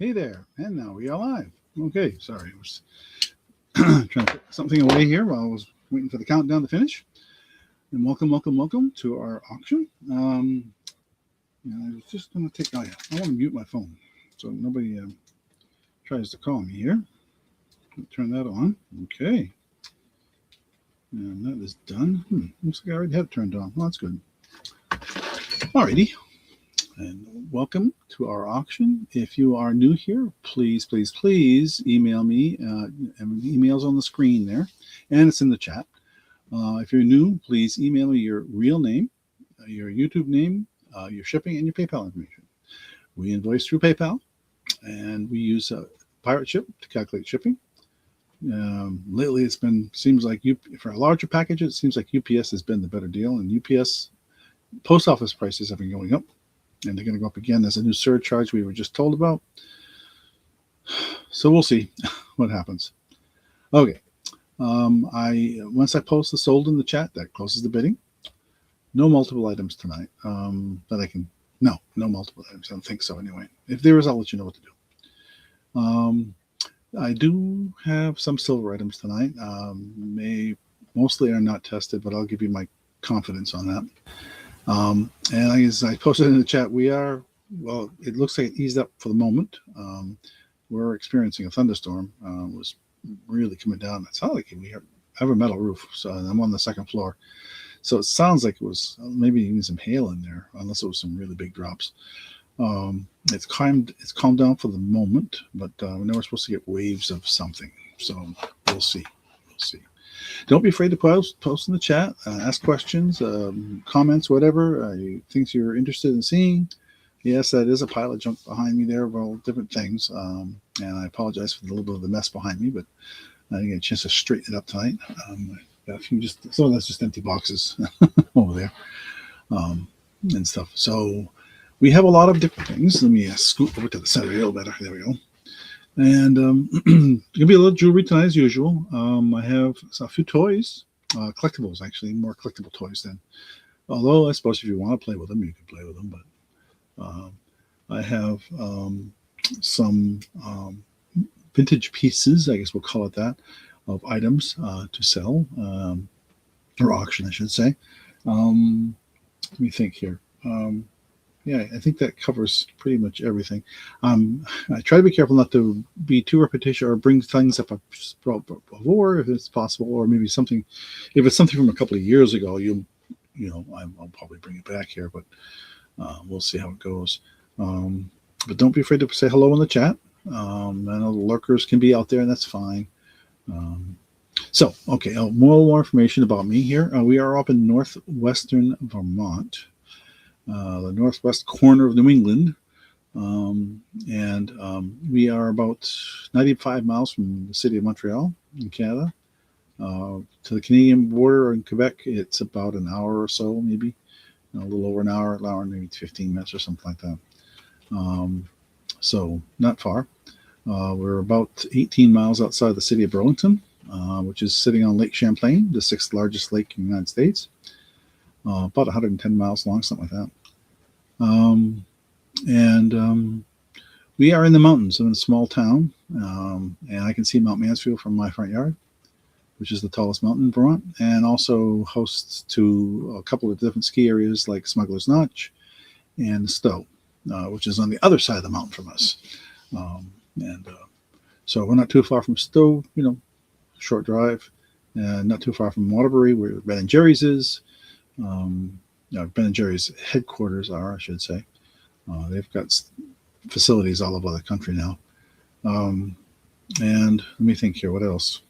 Hey there, and now we are live. Okay, sorry, I was trying to put something away here while I was waiting for the countdown to finish. And welcome to our auction. I was just going to take. Oh yeah, I want to mute my phone so nobody tries to call me here. Turn that on. Okay, and that is done. Looks like I already have it turned on. Well, that's good. Alrighty. And welcome to our auction. If you are new here, please email me. Email's on the screen there, and it's in the chat. If you're new, please email me your real name, your YouTube name, your shipping, and your PayPal information. We invoice through PayPal, and we use Pirate Ship to calculate shipping. Lately, seems like for a larger package, it seems like UPS has been the better deal, and UPS post office prices have been going up. And they're going to go up again. There's a new surcharge we were just told about. So we'll see what happens. Okay. Once I post the sold in the chat, that closes the bidding. No multiple items tonight. No multiple items. I don't think so anyway. If there is, I'll let you know what to do. I do have some silver items tonight. Mostly are not tested, but I'll give you my confidence on that. And as I posted in the chat, it looks like it eased up for the moment. We're experiencing a thunderstorm. It was really coming down. It's not like we have a metal roof, so I'm on the second floor. So it sounds like it was maybe even some hail in there, unless it was some really big drops. It's calmed down for the moment, but we know we're supposed to get waves of something. So we'll see. Don't be afraid to post in the chat, ask questions, comments, whatever, things you're interested in seeing. Yes, that is a pile of junk behind me there of all different things. And I apologize for the little bit of the mess behind me, but I didn't get a chance to straighten it up tonight. Some of that's just empty boxes over there and stuff. So we have a lot of different things. Let me scoot over to the center a little better. There we go. And gonna be a little jewelry tonight as usual. I have a few toys, collectibles actually, more collectible toys than. Although I suppose if you want to play with them, you can play with them. But I have some vintage pieces, I guess we'll call it that, of items to sell or auction, I should say. Let me think here. Yeah, I think that covers pretty much everything. I try to be careful not to be too repetitious or bring things up before if it's possible, or maybe something. If it's something from a couple of years ago, I'll probably bring it back here, but we'll see how it goes. But don't be afraid to say hello in the chat. I know the lurkers can be out there, and that's fine. Okay, more information about me here. We are up in northwestern Vermont. The northwest corner of New England, and we are about 95 miles from the city of Montreal in Canada. To the Canadian border in Quebec, it's about an hour or so, maybe a little over an hour, maybe 15 minutes or something like that. So not far. We're about 18 miles outside the city of Burlington, which is sitting on Lake Champlain, the 6th largest lake in the United States. About 110 miles long, something like that. We are in the mountains in a small town, and I can see Mount Mansfield from my front yard, which is the tallest mountain in Vermont, and also hosts to a couple of different ski areas like Smuggler's Notch and Stowe, which is on the other side of the mountain from us. So we're not too far from Stowe, short drive, and not too far from Waterbury, where Ben & Jerry's is. Ben & Jerry's headquarters are, I should say. They've got facilities all over the country now. And let me think here, what else?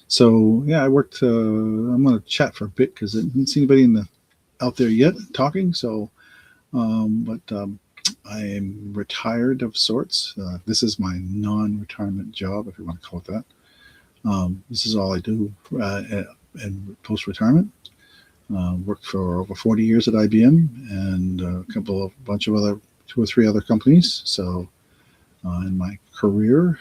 So, yeah, I worked, I'm going to chat for a bit because I didn't see anybody out there yet talking. So, but I am retired of sorts. This is my non-retirement job, if you want to call it that. This is all I do in post-retirement. Worked for over 40 years at IBM and two or three other companies. So in my career,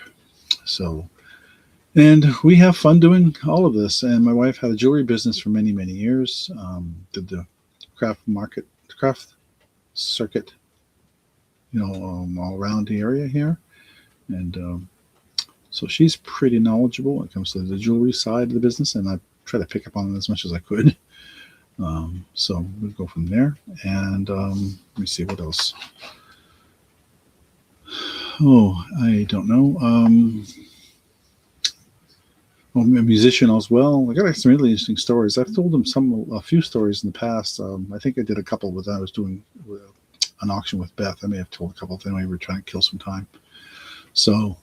and we have fun doing all of this. And my wife had a jewelry business for many, many years. Did the craft circuit, all around the area here. And so she's pretty knowledgeable when it comes to the jewelry side of the business, and I try to pick up on it as much as I could. So we'll go from there. And let me see what else. Oh, I don't know. Well, I'm a musician as well. I got some really interesting stories. I've told them a few stories in the past. I think I did a couple when I was doing an auction with Beth. I may have told a couple of anyway. We were trying to kill some time. So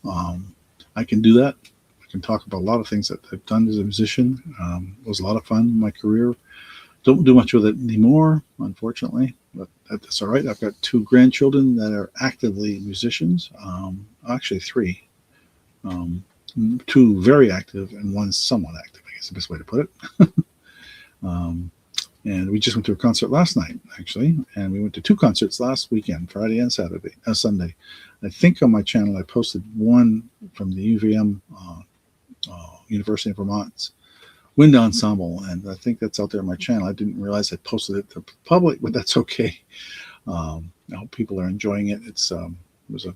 I can do that. I can talk about a lot of things that I've done as a musician. It was a lot of fun in my career. Don't do much with it anymore, unfortunately, but that's all right. I've got 2 grandchildren that are actively musicians. Actually, 3. 2 very active and 1 somewhat active, I guess the best way to put it. And we just went to a concert last night, actually, and we went to 2 concerts last weekend, Friday and Sunday. I think on my channel I posted one from the UVM, University of Vermont's Wind Ensemble, and I think that's out there on my channel. I didn't realize I posted it to the public, but that's okay. I hope people are enjoying it. It was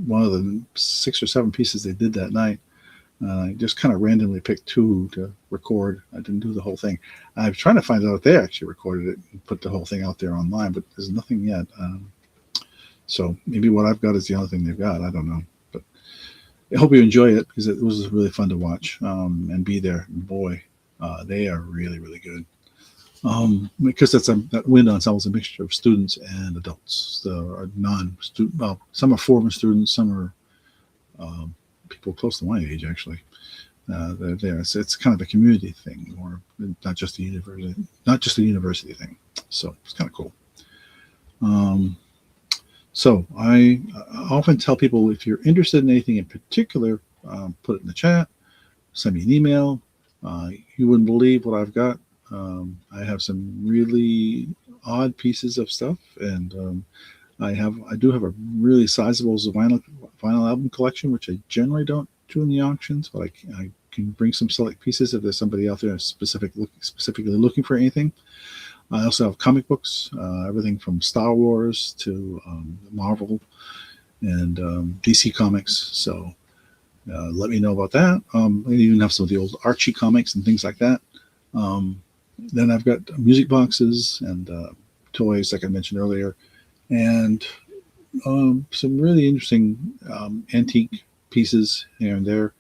one of the 6 or 7 pieces they did that night. I just kind of randomly picked 2 to record. I didn't do the whole thing. I'm trying to find out if they actually recorded it and put the whole thing out there online, but there's nothing yet. So maybe what I've got is the only thing they've got. I don't know. But I hope you enjoy it because it was really fun to watch and be there. Boy, they are really, really good. Because that Wind Ensemble is a mixture of students and adults. So non-student. Well, some are former students, some are people close to my age, actually. They're there. It's kind of a community thing, or not just a university thing. So it's kind of cool. So I often tell people, if you're interested in anything in particular, put it in the chat, send me an email. You wouldn't believe what I've got. I have some really odd pieces of stuff, and I do have a really sizable vinyl album collection, which I generally don't do in the auctions, but I can bring some select pieces if there's somebody out there specifically looking for anything. I also have comic books, everything from Star Wars to Marvel and DC comics. So let me know about that. I even have some of the old Archie comics and things like that. Then I've got music boxes and toys, like I mentioned earlier, and some really interesting antique pieces here and there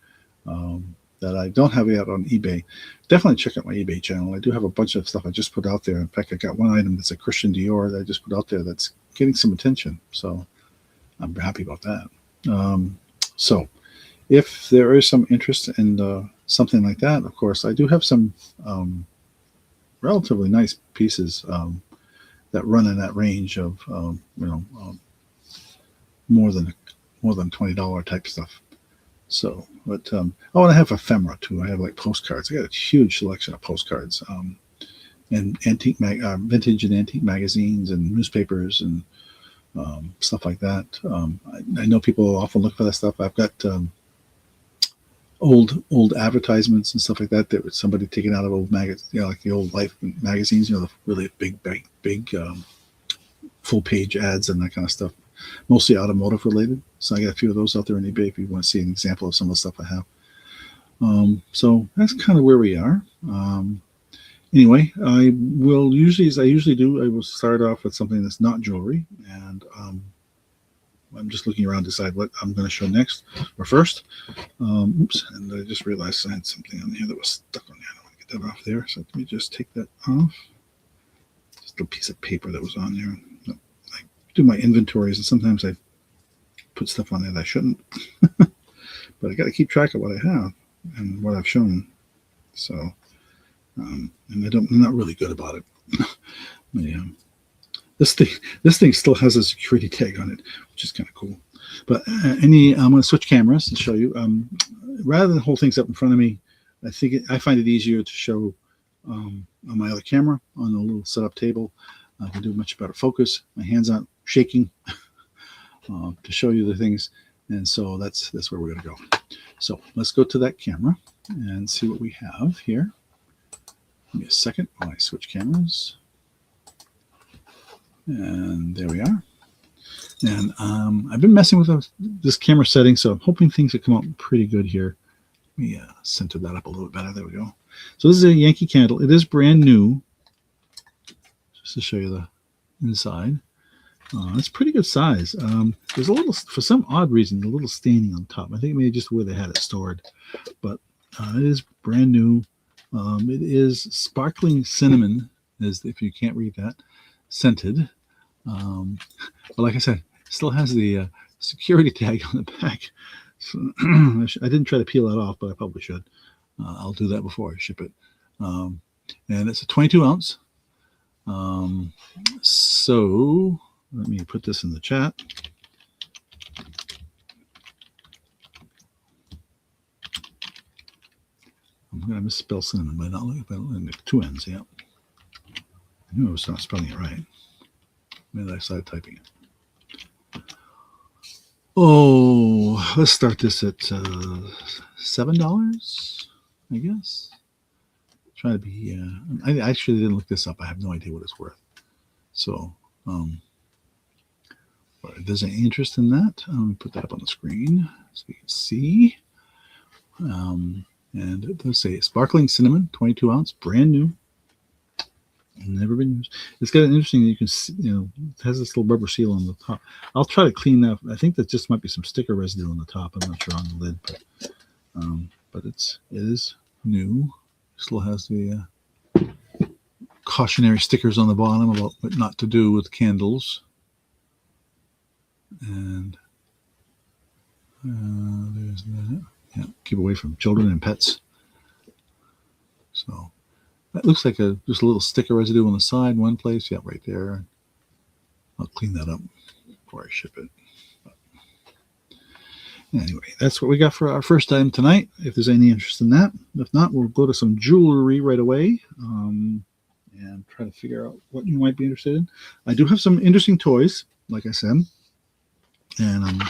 that I don't have yet on eBay. Definitely check out my eBay channel. I do have a bunch of stuff I just put out there. In fact, I got one item that's a Christian Dior that I just put out there that's getting some attention. So I'm happy about that. So if there is some interest in something like that, of course, I do have some relatively nice pieces that run in that range of more than $20 type stuff. So, but and I have ephemera too. I have like postcards. I got a huge selection of postcards, and vintage and antique magazines and newspapers and stuff like that. I know people often look for that stuff. I've got old advertisements and stuff like that that was somebody taken out of old magazines, like the old Life magazines, the really big full page ads and that kind of stuff. Mostly automotive related. So I got a few of those out there on eBay if you want to see an example of some of the stuff I have. So that's kind of where we are. Anyway, I will usually, as I usually do, I will start off with something that's not jewelry, and I'm just looking around to decide what I'm going to show next or first. Oops, and I just realized I had something on here that was stuck on there. I don't want to get that off there, so let me just take that off. Just a piece of paper that was on there. I do my inventories, and sometimes I put stuff on there that I shouldn't. But I got to keep track of what I have and what I've shown. So, and I'm not really good about it. Yeah. This thing still has a security tag on it, which is kind of cool. But I'm going to switch cameras to show you. Rather than hold things up in front of me, I find it easier to show on my other camera on a little setup table. I can do much better focus. My hands aren't shaking to show you the things, and so that's where we're going to go. So let's go to that camera and see what we have here. Give me a second while I switch cameras. And there we are. And I've been messing with this camera setting, so I'm hoping things will come out pretty good here. Let me center that up a little bit better. There we go. So this is a Yankee Candle. It is brand new. Just to show you the inside. It's pretty good size. There's a little, for some odd reason, a little staining on top. I think maybe just where they had it stored. But it is brand new. It is sparkling cinnamon, as if you can't read that, scented. But like I said, it still has the security tag on the back. So I didn't try to peel that off, but I probably should. I'll do that before I ship it. And it's a 22 ounce. So let me put this in the chat. I'm going to misspell cinnamon by not looking at two N's. Yeah. I knew I was not spelling it right. Maybe I started typing it. Oh, let's start this at $7, I guess. Try to be. I actually didn't look this up. I have no idea what it's worth. So, if there's any interest in that, let me put that up on the screen so you can see. And let's say sparkling cinnamon, 22 ounce, brand new. Never been used. It's got an interesting, you can see, it has this little rubber seal on the top. I'll try to clean that. I think that just might be some sticker residue on the top. I'm not sure on the lid, but it is new. Still has the cautionary stickers on the bottom about what not to do with candles. And there's that. Yeah, keep away from children and pets. So that looks like just a little sticker residue on the side, one place. Yeah, right there. I'll clean that up before I ship it. But anyway, that's what we got for our first item tonight. If there's any interest in that. If not, we'll go to some jewelry right away and try to figure out what you might be interested in. I do have some interesting toys, like I said. And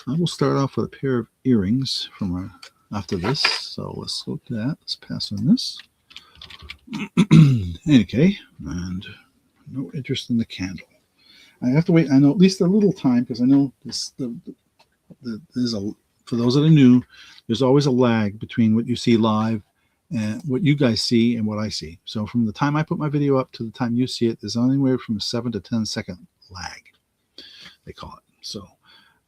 I will start off with a pair of earrings from after this. So let's go to that. Let's pass on this. Okay, and no interest in the candle. I have to wait. I know at least a little time because I know this. There's for those that are new, there's always a lag between what you see live and what you guys see and what I see. So from the time I put my video up to the time you see it, there's anywhere from a 7 to 10 second lag. They call it. So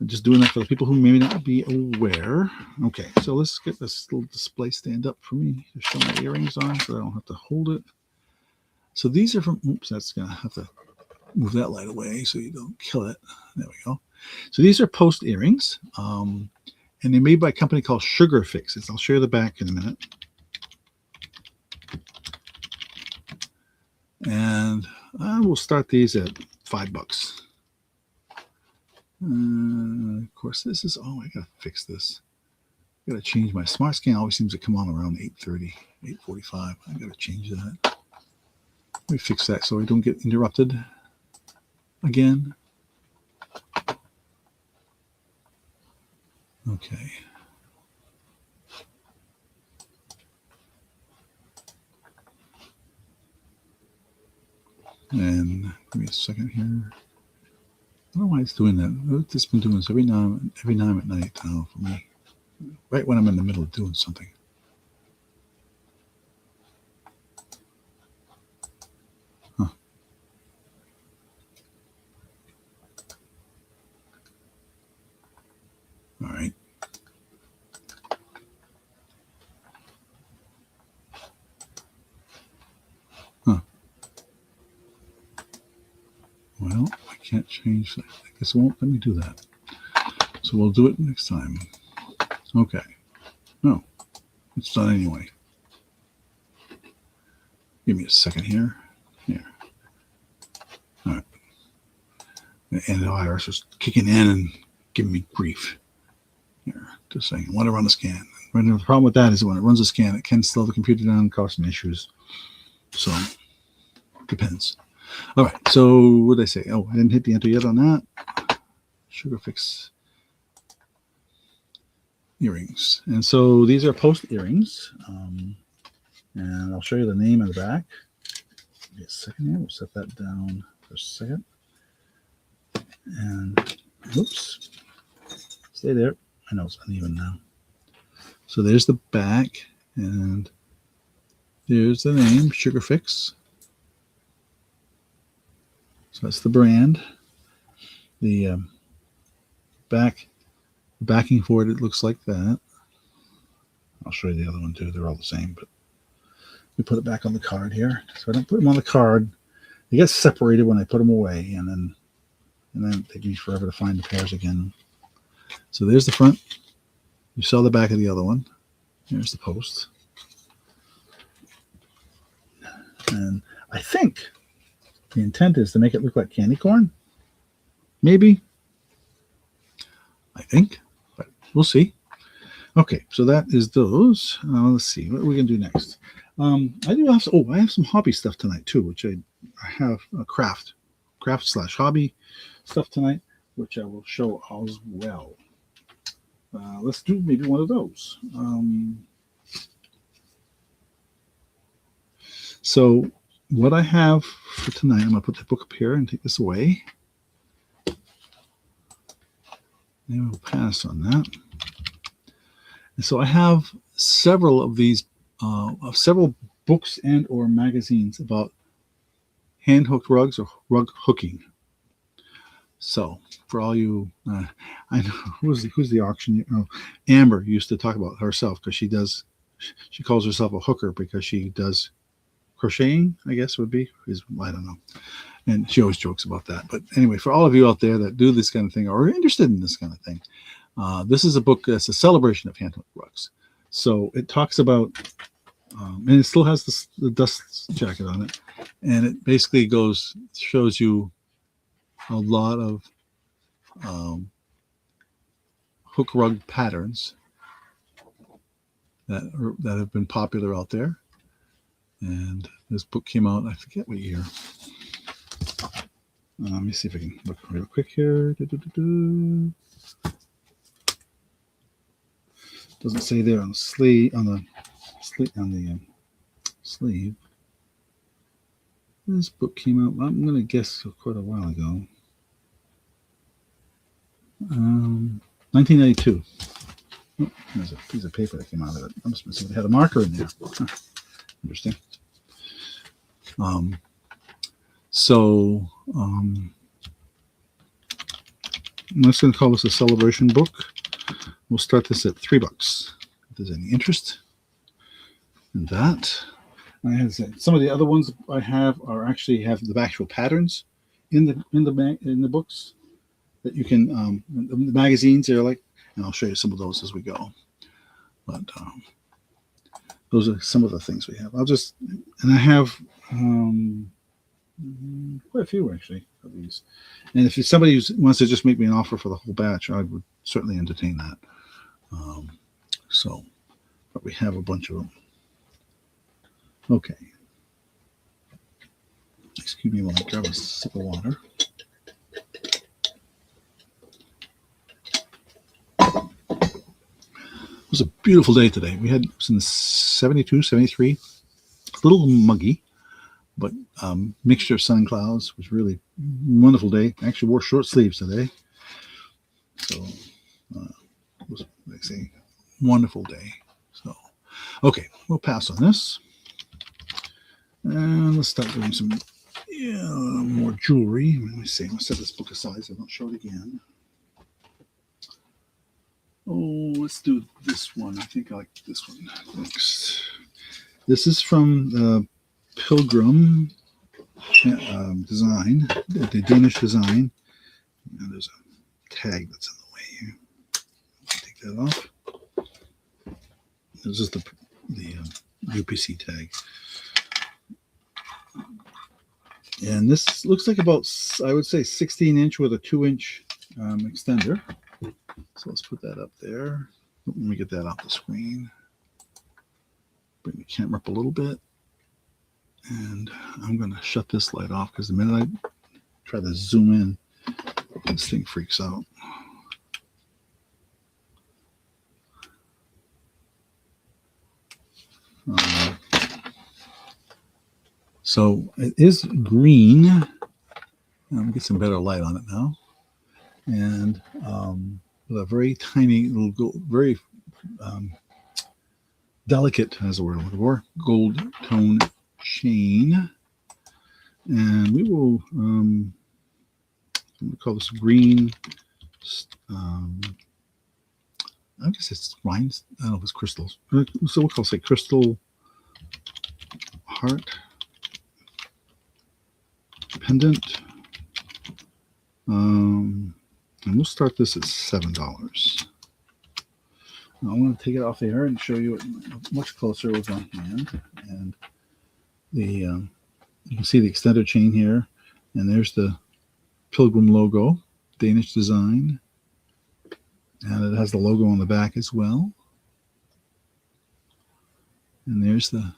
I'm just doing that for the people who may not be aware. Okay, so let's get this little display stand up for me to show my earrings on so I don't have to hold it. So these are from, oops, that's going to have to move that light away so you don't kill it. There we go. So these are post earrings, and they're made by a company called Sugar Fix. I'll show you the back in a minute. And I will start these at $5. Of course, this is, I got to fix this. I got to change my smart scan. Always seems to come on around 8:30, 8:45. I got to change that. Let me fix that so I don't get interrupted again. Okay. And give me a second here. I don't know why it's doing that. It's been doing this every now at night for me. Right when I'm in the middle of doing something. Huh. All right. Huh. Well, I can't change that. I guess it won't let me do that. So we'll do it next time. Okay. No, it's done anyway. Give me a second here. Here. All right. And the virus is kicking in and giving me grief. Here, just saying, I want to run a scan. And the problem with that is when it runs a scan, it can slow the computer down and cause some issues. So, depends. All right, so what did I say? Oh, I didn't hit the enter yet on that. Sugar Fix earrings. And so these are post earrings. And I'll show you the name on the back. Give me a second here. We'll set that down for a second. And Oops. Stay there. I know it's uneven now. So there's the back, and there's the name, Sugar Fix. So that's the brand. The backing for it looks like that. I'll show you the other one too. They're all the same, but we put it back on the card here. So I don't put them on the card. They get separated when I put them away, and then it takes me forever to find the pairs again. So there's the front. You saw the back of the other one. Here's the post. And I think the intent is to make it look like candy corn. Maybe. I think, but we'll see. Okay, so that is those. Let's see what we can do next. I have some hobby stuff tonight too, which I have a craft/hobby stuff tonight, which I will show as well. Let's do maybe one of those. So what I have for tonight, I'm going to put the book up here and take this away. And we'll pass on that. And so I have several of these, several books and or magazines about hand-hooked rugs or rug hooking. So for all you, I know who's the auction. Amber used to talk about herself because she calls herself a hooker because she does crocheting, I guess would be, I don't know. And she always jokes about that. But anyway, for all of you out there that do this kind of thing or are interested in this kind of thing, this is a book that's a celebration of hand-hooked rugs. So it talks about, and it still has the dust jacket on it, and it basically shows you a lot of hook rug patterns that have been popular out there. And this book came out, I forget what year. Let me see if I can look real quick here. Doesn't say there on the sleeve, sleeve. This book came out, I'm going to guess, quite a while ago. 1992. Oh, there's a piece of paper that came out of it. I must have somebody had a marker in there. Huh. Interesting. I'm just going to call this a celebration book. We'll start this at $3 if there's any interest in that. Some of the other ones I have have the actual patterns in the books that you can the magazines are like, and I'll show you some of those as we go. But those are some of the things we have. I have quite a few actually of these. And if somebody wants to just make me an offer for the whole batch, I would certainly entertain that. But we have a bunch of them. Okay. Excuse me while I grab a sip of water. It was a beautiful day today. It was in the 72, 73, a little muggy, but mixture of sun and clouds. Was really wonderful day. I actually wore short sleeves today. So it was, like I say, wonderful day. So, okay, we'll pass on this. And let's start doing some more jewelry. Let me see. I'm going to set this book aside so I don't show it again. Oh, let's do this one. I think I like this one next. This is from the Pilgrim design, the Danish design. And there's a tag that's in the way here. Take that off. This is the UPC tag. And this looks like about, I would say, 16-inch with a 2-inch extender. So let's put that up there. Let me get that off the screen. Bring the camera up a little bit. And I'm going to shut this light off because the minute I try to zoom in, this thing freaks out. So it is green. Let me get some better light on it now. and with a very tiny little, very delicate, as the word I'm looking for, gold tone chain. And we will, I'm going to call this green, I guess it's rhinestones. I don't know if it's crystals. So we'll say crystal heart pendant. And we'll start this at $7. Now I'm going to take it off the air and show you it much closer with my hand. And the you can see the extended chain here, and there's the Pilgrim logo, Danish design, and it has the logo on the back as well. And there's the,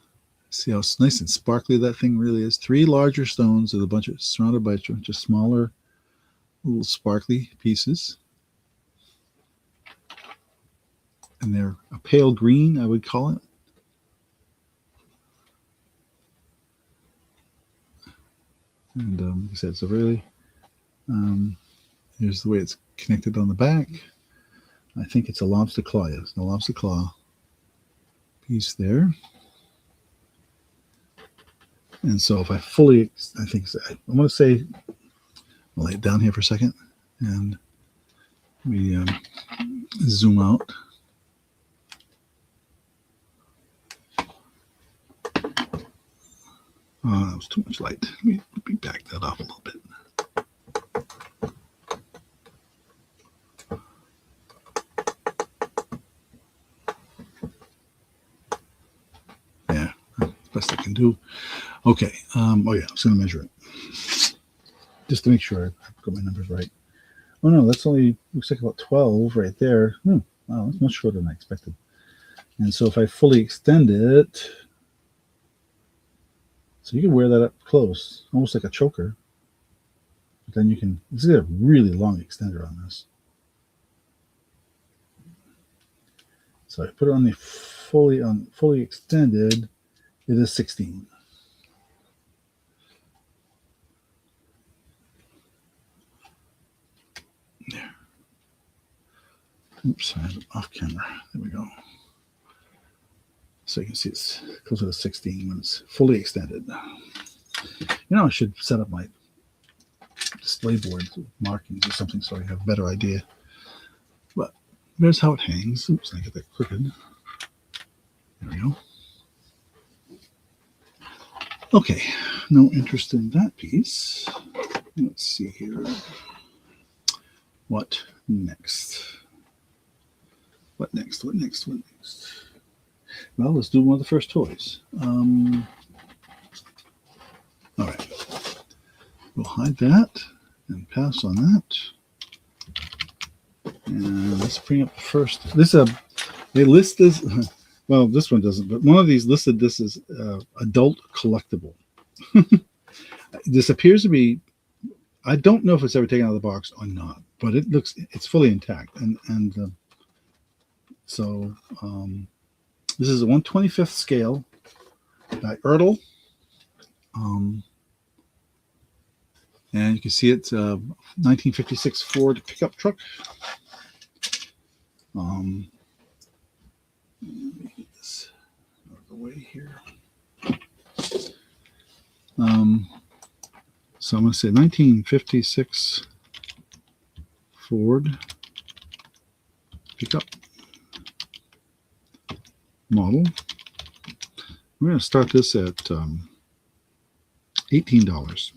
see how nice and sparkly that thing really is. 3 larger stones with a bunch of, surrounded by a bunch of smaller little sparkly pieces. And they're a pale green, I would call it. And like I said, it's a really, here's the way it's connected on the back. I think it's a lobster claw. Yes, a lobster claw piece there. And so if I fully, I think, I'm going to say, I'll lay it down here for a second, and we zoom out. That was too much light. Let me back that off a little bit. Yeah, that's the best I can do. Okay. Oh yeah, I was going to measure it just to make sure I've got my numbers right. Oh no, that's only looks like about 12 right there. Wow, that's much shorter than I expected. And so if I fully extend it, so you can wear that up close, almost like a choker. But then you can, this is a really long extender on this. So I put it on the fully extended, it is 16. There. Oops, I have it off camera. There we go. So you can see it's closer to 16 when it's fully extended. You know, I should set up my display board with markings or something so I have a better idea. But there's how it hangs. Oops, I get that crooked. There we go. Okay, no interest in that piece. Let's see here. What next? What next? What next? What next? Well, let's do one of the first toys. All right. We'll hide that and pass on that. And let's bring up the first. This they list this. Well, this one doesn't, but one of these listed this as adult collectible. This appears to be. I don't know if it's ever taken out of the box or not, but it's fully intact, and so this is a 1/25th scale by Ertl. And you can see it's a 1956 Ford pickup truck. Let me get this out of the way here. So I'm going to say 1956 Ford pickup model. We're going to start this at $18.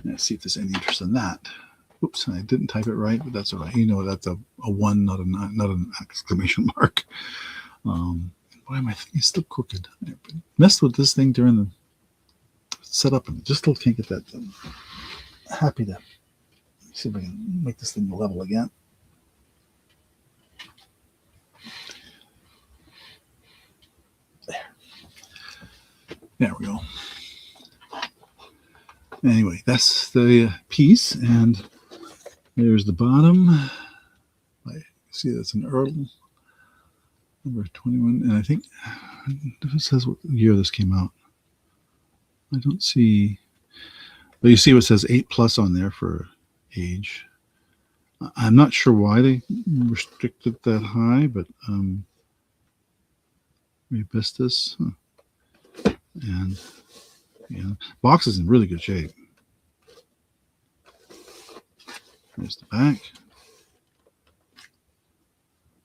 Let's see if there's any interest in that. Oops, I didn't type it right, but that's all right. You know, that's a 1, not an exclamation mark. Why am I thinking it's still crooked? I messed with this thing during the setup and just still can't get that done. Happy to see if I can make this thing level again. There we go. Anyway, that's the piece, and there's the bottom. I see that's an Ertl number 21, and I think it says what year this came out. I don't see. But you see what says 8+ on there for age. I'm not sure why they restricted that high, but Rubistus, and yeah, box is in really good shape. There's the back.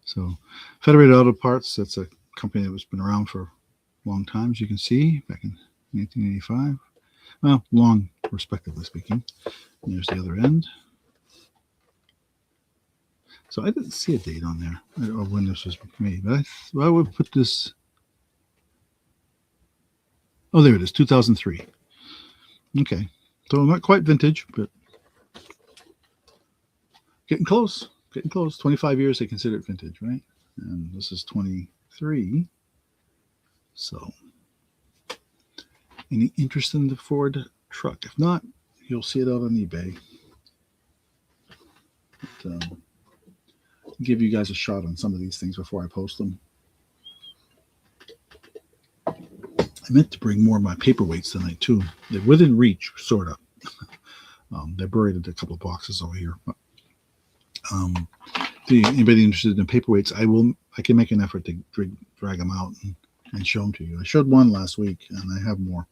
So Federated Auto Parts, that's a company that has been around for a long time, as you can see, back in 1985. Well, long, respectively speaking. And there's the other end. So I didn't see a date on there or when this was made, but I would put this. Oh, there it is, 2003. Okay, so not quite vintage, but getting close. Getting close. 25 years they consider it vintage, right? And this is 23. So, any interest in the Ford truck? If not, you'll see it out on eBay. But, give you guys a shot on some of these things before I post them. I meant to bring more of my paperweights tonight too. They're within reach, sort of. They're buried in a couple of boxes over here. But, anybody interested in paperweights, I can make an effort to drag them out and show them to you. I showed one last week, and I have more.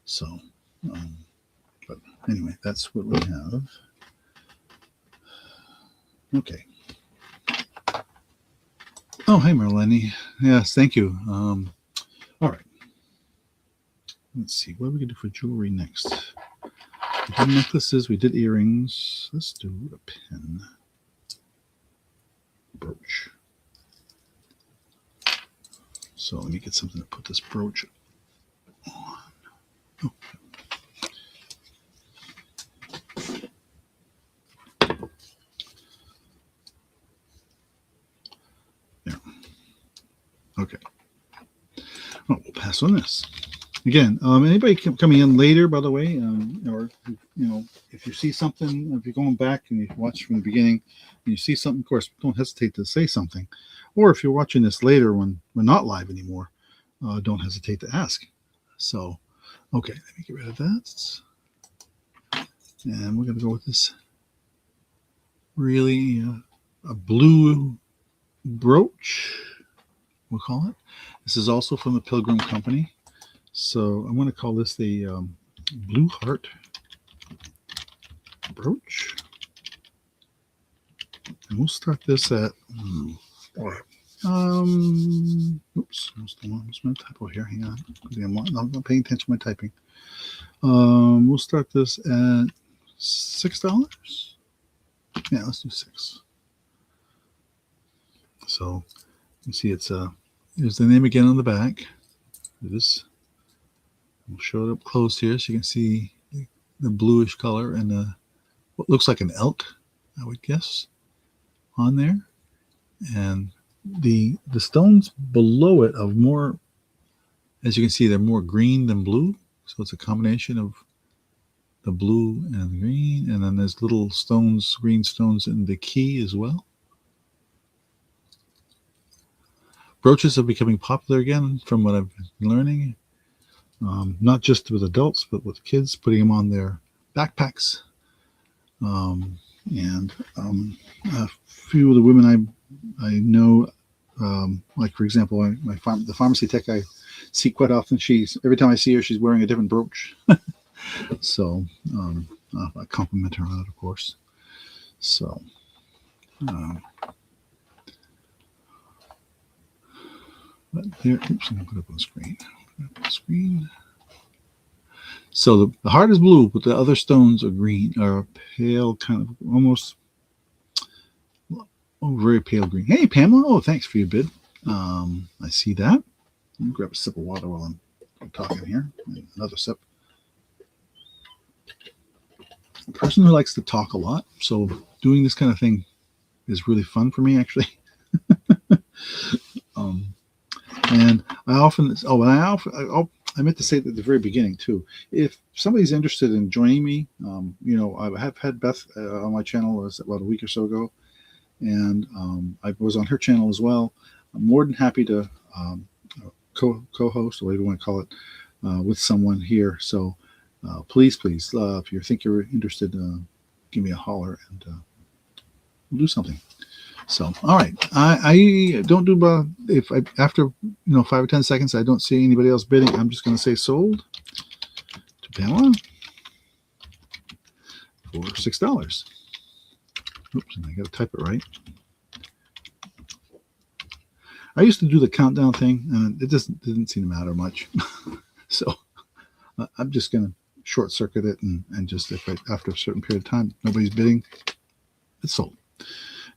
So, but anyway, that's what we have. Okay. Oh, hey, Marlene. Yes, thank you. All right. Let's see. What are we going to do for jewelry next? We did necklaces. We did earrings. Let's do a pin. Brooch. So let me get something to put this brooch on. Oh. There. Okay. Oh, we'll pass on this. Again, anybody coming in later, by the way, or if you see something, if you're going back and you watch from the beginning, and you see something, of course, don't hesitate to say something. Or if you're watching this later when we're not live anymore, don't hesitate to ask. So, okay, let me get rid of that, and we're going to go with this really a blue brooch, we'll call it. This is also from the Pilgrim Company. So I'm going to call this the Blue Heart brooch. And we'll start this at, oops, almost my typo here. Hang on. I'm not paying attention to my typing. We'll start this at $6. Yeah, let's do $6. So you see here's the name again on the back. This. We'll show it up close here so you can see the bluish color and what looks like an elk, I would guess, on there. And the stones below it are more, as you can see, they're more green than blue. So it's a combination of the blue and the green. And then there's little stones, green stones in the key as well. Brooches are becoming popular again from what I've been learning. Not just with adults, but with kids, putting them on their backpacks. And a few of the women I know, like for example, the pharmacy tech I see quite often, every time I see her, she's wearing a different brooch. So I compliment her on that, of course. So. But there, oops, I'm going to put it up on the screen. So the heart is blue, but the other stones are green, or pale, kind of almost very pale green. Hey, Pamela. Oh, thanks for your bid. I see that. Let me grab a sip of water while I'm talking here. Another sip. A person who likes to talk a lot, so doing this kind of thing is really fun for me, actually. And I meant to say that at the very beginning too. If somebody's interested in joining me, I have had Beth on my channel about a week or so ago, and I was on her channel as well. I'm more than happy to co-host, or whatever you want to call it, with someone here. So Please, if you think you're interested, give me a holler and we'll do something. So, all right. I don't do if I after 5 or 10 seconds I don't see anybody else bidding. I'm just going to say sold to Pamela for $6. Oops, and I got to type it right. I used to do the countdown thing, and it just didn't seem to matter much. So I'm just going to short circuit it, and just if after a certain period of time nobody's bidding, it's sold.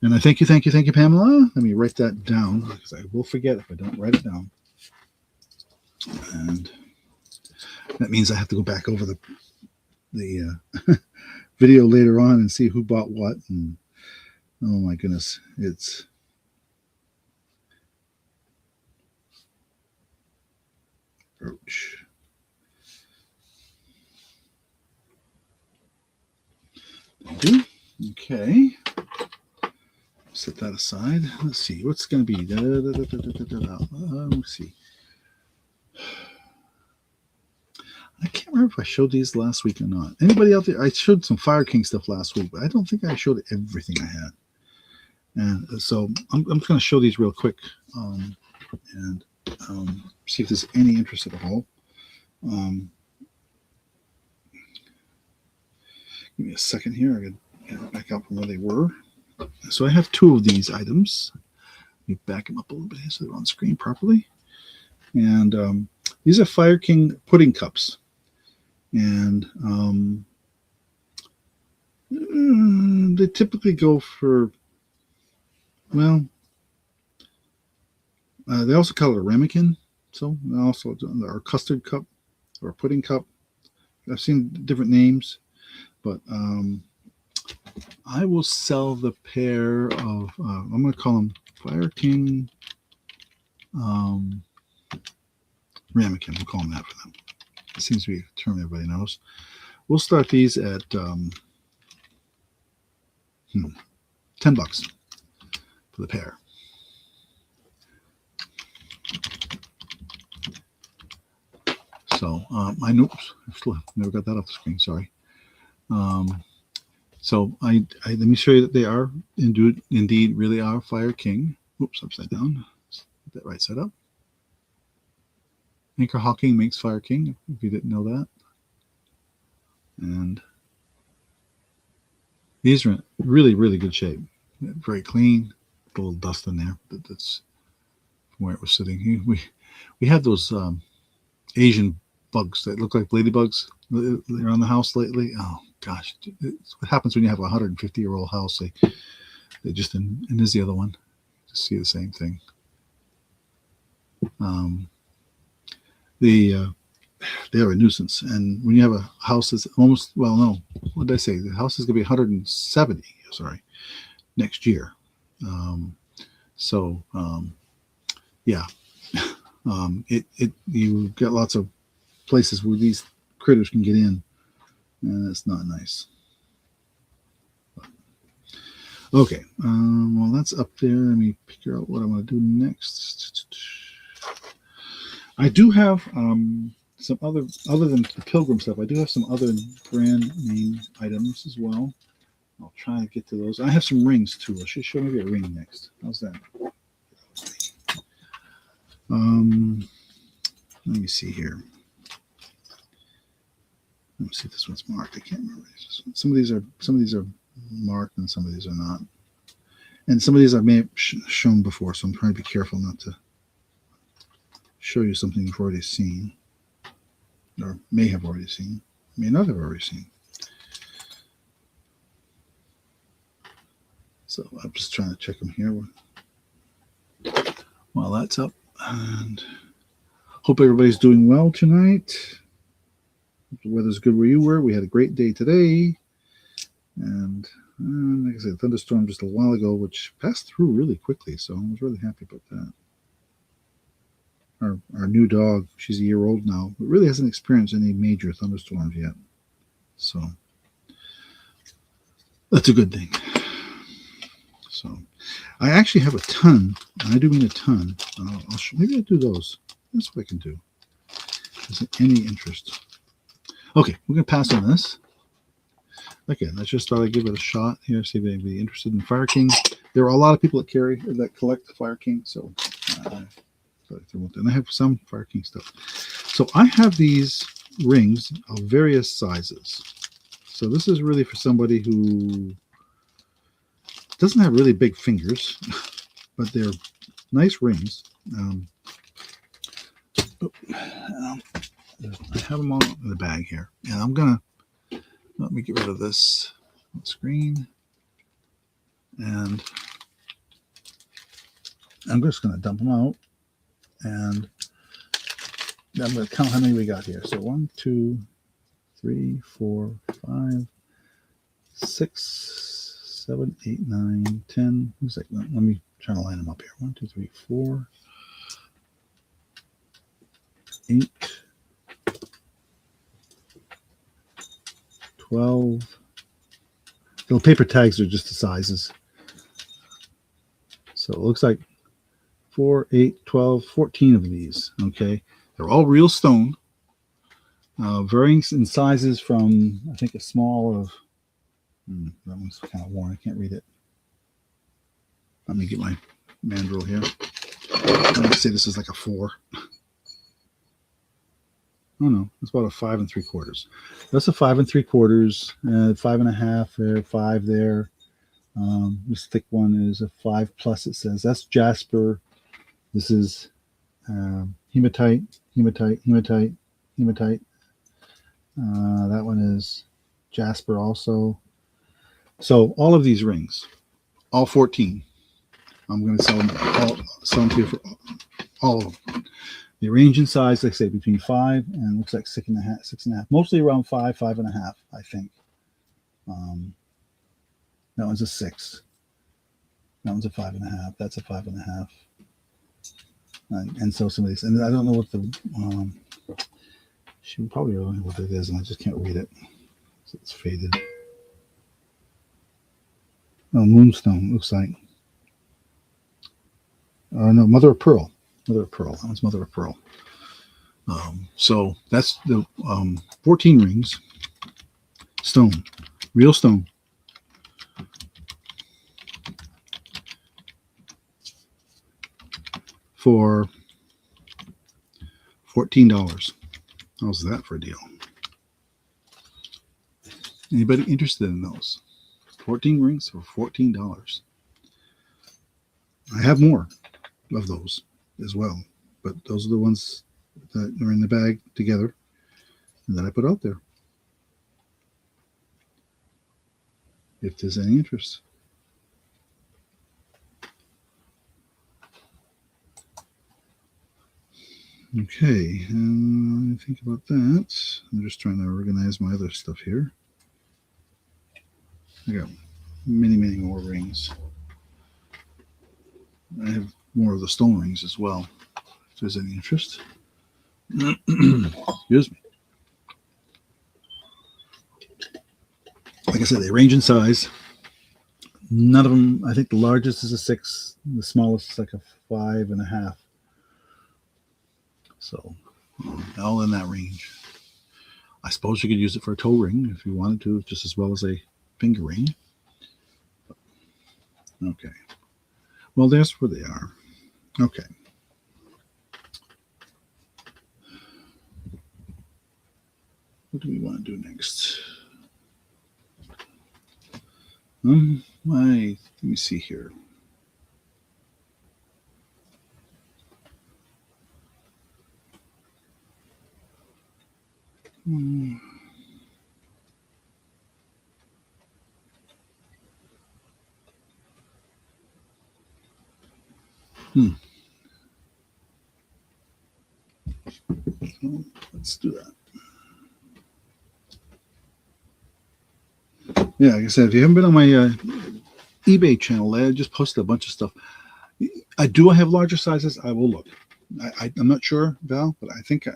And I thank you, Pamela. Let me write that down because I will forget if I don't write it down. And that means I have to go back over the video later on and see who bought what. And oh my goodness, it's Roach. Thank you. Okay. Set that aside. Let's see. What's going to be? Let's see. I can't remember if I showed these last week or not. Anybody out there? I showed some Fire King stuff last week, but I don't think I showed everything I had. And so I'm going to show these real quick and see if there's any interest at all. Give me a second here. I got to get back out from where they were. So I have two of these items. Let me back them up a little bit here so they're on screen properly. And these are Fire King pudding cups. And they typically go for, well, they also call it a ramekin. So also our custard cup or pudding cup. I've seen different names, but I will sell the pair of, I'm going to call them Fire King ramekin. We'll call them that for them. It seems to be a term everybody knows. We'll start these at $10 for the pair. So I never got that off the screen. Sorry. So I let me show you that they are indeed really are Fire King. Oops, upside down. Get that right side up. Anchor Hawking makes Fire King, if you didn't know that. And these are in really, really good shape. Very clean. A little dust in there, but that's from where it was sitting. We had those Asian bugs that look like ladybugs around the house lately. Oh gosh, it's what happens when you have a 150-year-old house. They just, and there's the other one. Just see the same thing. They're a nuisance. And when you have a house that's almost, well, no, what did I say? The house is going to be 170, next year. Yeah. You get lots of places where these critters can get in, and it's not nice. Okay. Well, that's up there. Let me figure out what I want to do next. I do have some other than the Pilgrim stuff. I do have some other brand name items as well. I'll try to get to those. I have some rings too. I should show maybe a ring next. How's that? Let me see here. Let me see if this one's marked. I can't remember. Some of these are marked and some of these are not. And some of these I may have shown before, so I'm trying to be careful not to show you something you've already seen, or may have already seen, may not have already seen. So I'm just trying to check them here while that's up. And hope everybody's doing well tonight. Hope the weather's good where you were. We had a great day today. And like I said, thunderstorm just a while ago, which passed through really quickly. So I was really happy about that. Our new dog, she's a year old now, but really hasn't experienced any major thunderstorms yet. So that's a good thing. So I actually have a ton, and I do mean a ton. Maybe I'll do those. That's what I can do. Is there any interest? Okay, we're going to pass on this. Again, I just thought I'd give it a shot here, see if anybody interested in Fire King. There are a lot of people that collect the Fire King, so and I have some Fire King stuff. So I have these rings of various sizes. So this is really for somebody who doesn't have really big fingers, but they're nice rings. I have them all in the bag here, and I'm gonna let me get rid of this screen, and I'm just gonna dump them out, and I'm gonna count how many we got here. So 1, 2, 3, 4, 5, 6, 7, 8, 9, 10. Looks like, let me try to line them up here. 1, 2, 3, 4, 8, 12. The paper tags are just the sizes. So it looks like 4, 8, 12, 14 of these. Okay. They're all real stone. Varying in sizes from, I think, a small of, that one's kind of worn. I can't read it. Let me get my mandrel here. Let's say this is like a 4. Oh no, it's about a 5 3/4. That's a 5 3/4, 5 1/2 there, 5 there. This thick one is a 5 plus. It says that's jasper. This is hematite, hematite, hematite, hematite. That one is jasper also. So all of these rings, all 14, I'm going to sell them to you for all of them. They range in size, like I say, between 5 and looks like 6.5, 6.5, mostly around 5, 5.5, I think. That one's a 6. That one's a 5.5. That's a 5.5. And so some of these, and I don't know what the she would probably know what it is, and I just can't read it. So it's faded. Oh, moonstone looks like. No, mother of pearl. Mother of pearl. That one's mother of pearl. So that's the 14 rings. Stone, real stone. For $14. How's that for a deal? Anybody interested in those? 14 rings for $14. I have more of those as well, but those are the ones that are in the bag together and that I put out there. If there's any interest. Okay, think about that. I'm just trying to organize my other stuff here. I got many, many more rings. I have more of the stone rings as well, if there's any interest. Excuse me. Like I said, they range in size. None of them, I think the largest is a 6, the smallest is like a 5.5. So, all in that range. I suppose you could use it for a toe ring if you wanted to, just as well as a finger ring. Okay. Well, there's where they are. Okay. What do we want to do next? Let me see here. Let's do that. Yeah, like I said, if you haven't been on my eBay channel, I just posted a bunch of stuff. I have larger sizes. I will look. I'm not sure, Val, but I think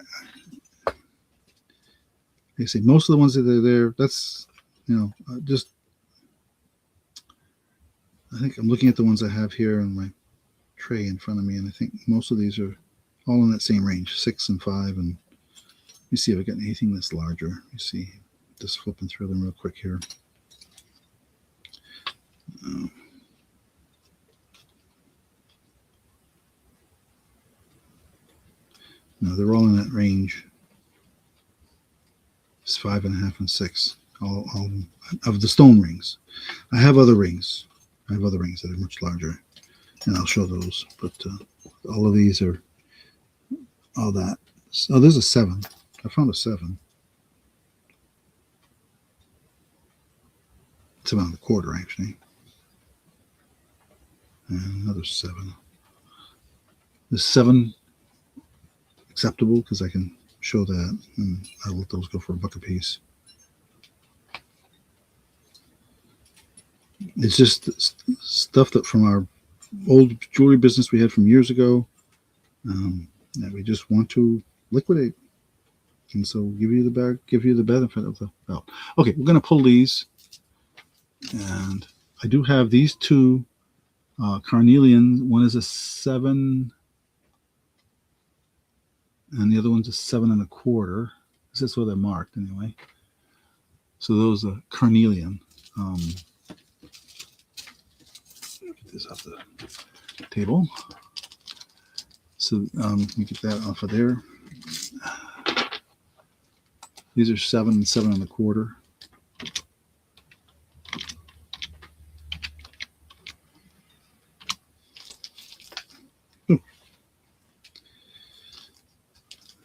they say most of the ones that are there. That's just. I think I'm looking at the ones I have here in my tray in front of me, and I think most of these are all in that same range, 6 and 5 and me see if I got anything that's larger. Let me see. Just flipping through them real quick here. No, they're all in that range. It's 5.5 and 6. All of the stone rings. I have other rings. I have other rings that are much larger, and I'll show those. But all of these are all that. Oh, there's a 7. I found a 7. 7.25 actually, and another 7. Is 7 acceptable? Because I can show that, and I'll let those go for $1 a piece. It's just stuff that from our old jewelry business we had from years ago that we just want to liquidate, and so give you the benefit of the doubt. Okay, we're going to pull these, and I do have these two carnelian. One is a 7, and the other one's a 7.25. That's what they're marked anyway. So those are carnelian. Get this off the table. So you get that off of there. These are 7 and 7.25.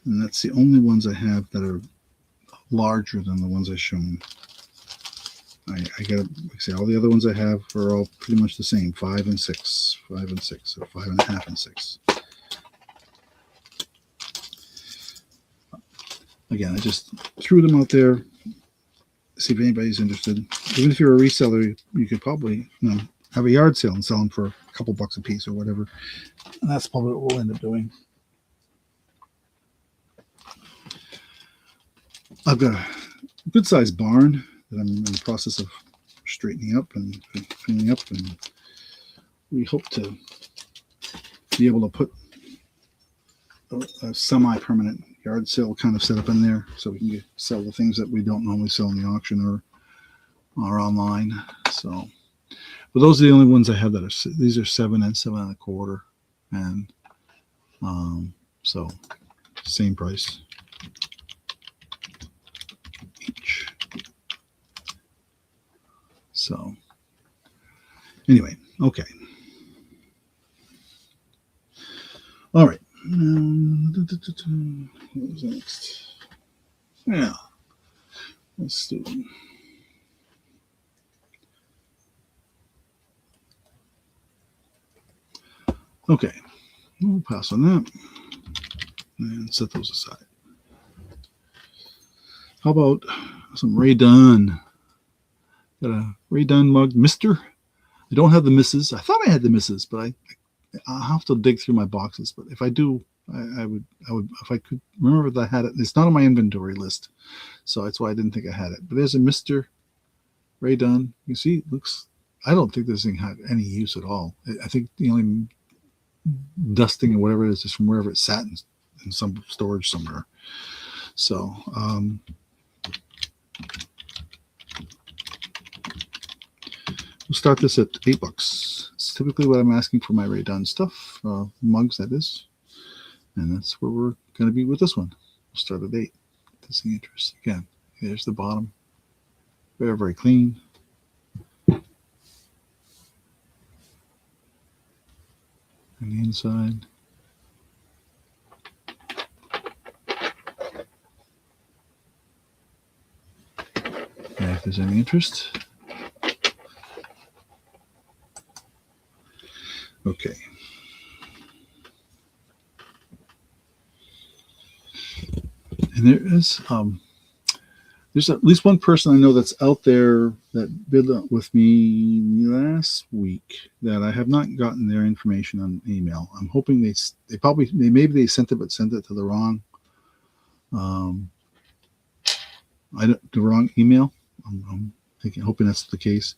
And that's the only ones I have that are larger than the ones I've shown. I got, like I say, all the other ones I have are all pretty much the same, 5 and 6, 5 and 6, or 5.5 and 6. Again, I just threw them out there, see if anybody's interested. Even if you're a reseller, you could probably, have a yard sale and sell them for a couple bucks a piece or whatever. And that's probably what we'll end up doing. I've got a good sized barn that I'm in the process of straightening up and cleaning up, and we hope to be able to put a semi-permanent yard sale kind of set up in there, so we can sell the things that we don't normally sell in the auction or online. So, but those are the only ones I have that are, these are 7 and 7.25, and so same price each. So anyway, okay. All right. What was next? Yeah. Let's do it. Okay. We'll pass on that and set those aside. How about some Rae Dunn? Got a Rae Dunn mug, Mr. I don't have the Mrs. I thought I had the Mrs., but I'll have to dig through my boxes. But if I do, I would if I could remember that I had it. It's not on my inventory list, so that's why I didn't think I had it. But there's a Mr. Rae Dunn. You see, it looks. I don't think this thing had any use at all. I think the only dusting or whatever it is from wherever it sat in some storage somewhere. So. We'll start this at $8. It's typically what I'm asking for my Rae Dunn stuff, mugs that is, and that's where we're going to be with this one. We'll start at 8. That's the interest. Again, there's the bottom, very, very clean. And the inside. And if there's any interest. Okay. And there's at least one person I know that's out there that bid with me last week that I have not gotten their information on email. I'm hoping maybe they sent it, but sent it to the wrong the wrong email. I'm hoping that's the case.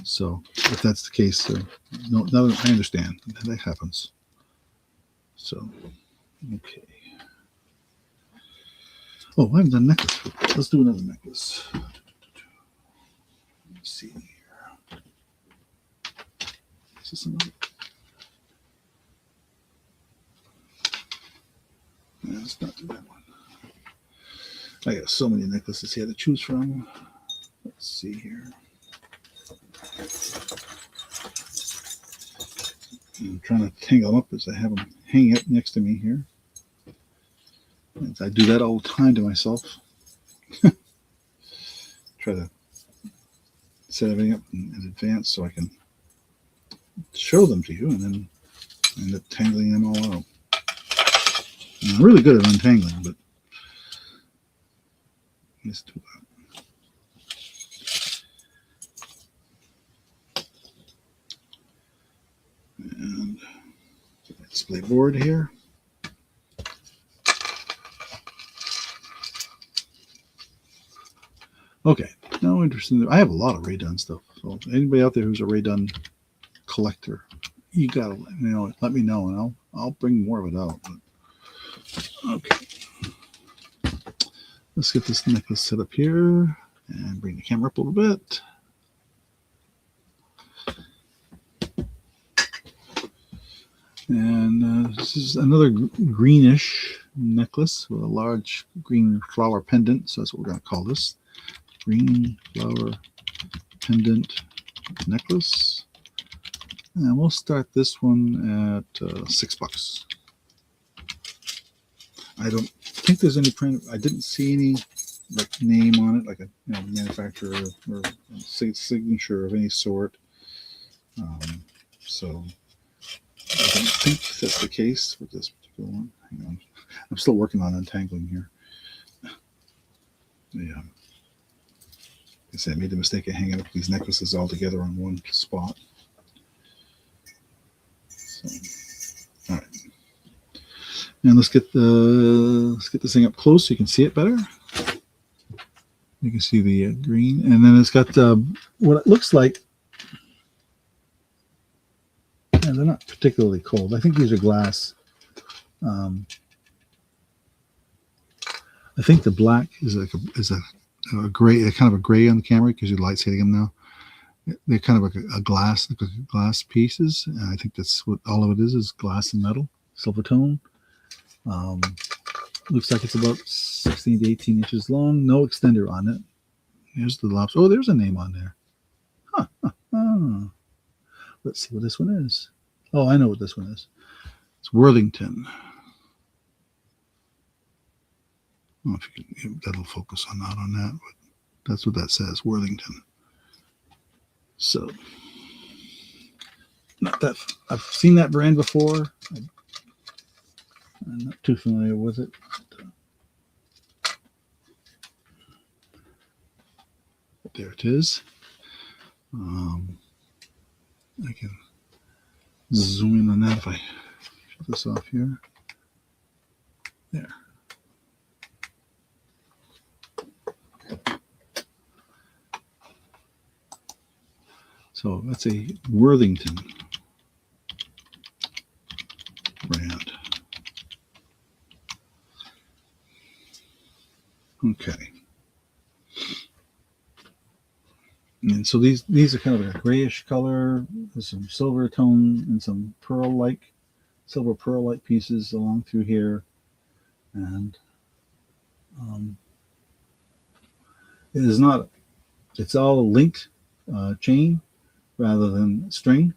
So if that's the case, no, I understand that happens. So, okay. Oh, I haven't done necklace. Let's do another necklace. Let's see here. Is this another? No, let's not do that one. I got so many necklaces here to choose from. Let's see here. I'm trying to tangle them up as I have them hanging up next to me here. And I do that all the time to myself. Try to set everything up in advance so I can show them to you, and then end up tangling them all out. And I'm really good at untangling, but let's do that. And display board here. Okay, now interesting. I have a lot of Ray Dunn stuff. So anybody out there who's a Ray Dunn collector, you gotta let me know, and I'll bring more of it out. But, okay, let's get this necklace set up here and bring the camera up a little bit. And this is another greenish necklace with a large green flower pendant. So that's what we're going to call this. Green flower pendant necklace. And we'll start this one at $6. I don't think there's any print. I didn't see any name on it, like a manufacturer or signature of any sort. So I don't think that's the case with this particular one. Hang on. I'm still working on untangling here. Yeah. I made the mistake of hanging up these necklaces all together on one spot. So, all right. And let's get this thing up close so you can see it better. You can see the green, and then it's got what it looks like. Yeah, they're not particularly cold. I think these are glass. I think the black is a gray, kind of a gray on the camera because your light's hitting them now. They're kind of like a glass pieces. And I think that's what all of it is glass and metal, silver tone. Looks like it's about 16 to 18 inches long. No extender on it. Here's the lobster. Oh, there's a name on there. Huh. Let's see what this one is. Oh, I know what this one is. It's Worthington. I don't know if you can, that'll focus on that, but that's what that says, Worthington. So, not that I've seen that brand before. I'm not too familiar with it. But there it is. I can zoom in on that if I shut this off here. There. So that's a Worthington brand. Okay. And so these are kind of a grayish color. There's some silver tone and some silver pearl-like pieces along through here. And it is not, it's all a linked chain rather than string,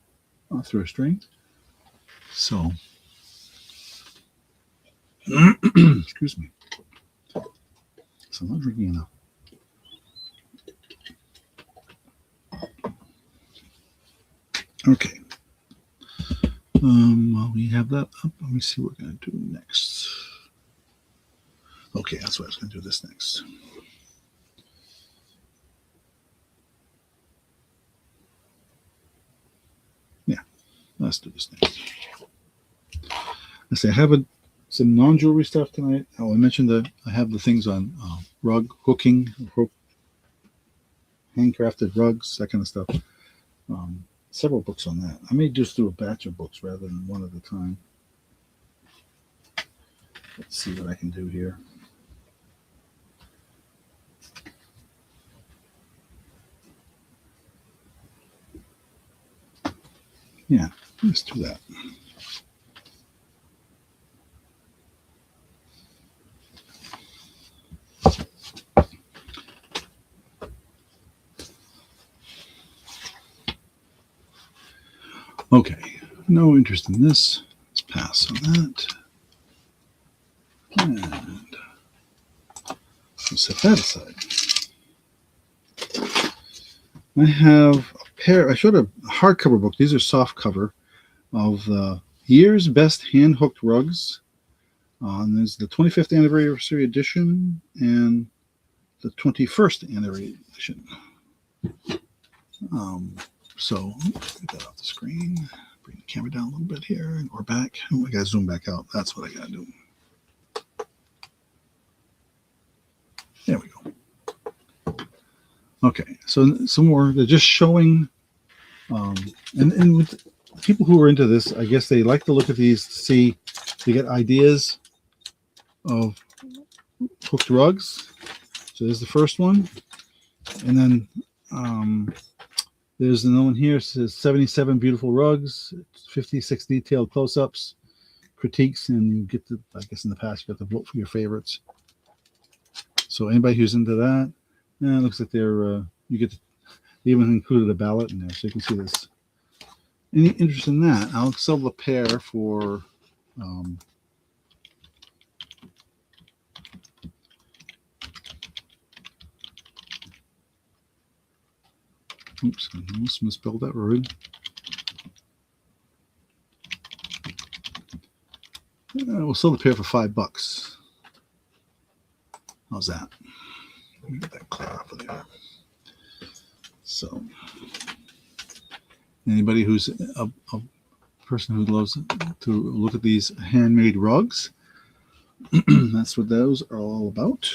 through a string. So, excuse me. So I'm not drinking enough. Okay. While we have that up, let me see what we're going to do next. Okay, that's what I was going to do this next. Yeah, let's do this next. Let's see, I have some non-jewelry stuff tonight. Oh, I mentioned that I have the things on rug hooking, handcrafted rugs, that kind of stuff. Several books on that. I may just do a batch of books rather than one at a time. Let's see what I can do here. Yeah, let's do that. Okay, no interest in this. Let's pass on that. And we'll set that aside. I have a pair. I showed a hardcover book. These are soft cover of the year's best hand hooked rugs. And there's the 25th anniversary edition and the 21st anniversary edition. So get that off the screen. Bring the camera down a little bit here or back. Oh, I gotta zoom back out. That's what I gotta do. There we go. Okay, so some more. They're just showing, and with people who are into this, I guess they like to look at these to see, to get ideas of hooked rugs. So there's the first one, and then there's another one here. It says 77 beautiful rugs, 56 detailed close-ups, critiques, and you get to, I guess in the past, you got to vote for your favorites. So anybody who's into that, it looks like they're, you get to, they even included a ballot in there, so you can see this. Any interest in that? I'll sell the pair for, oops, I almost misspelled that word. We'll sell the pair for $5. How's that? Let me get that clear off of there. So, anybody who's a person who loves to look at these handmade rugs, that's what those are all about.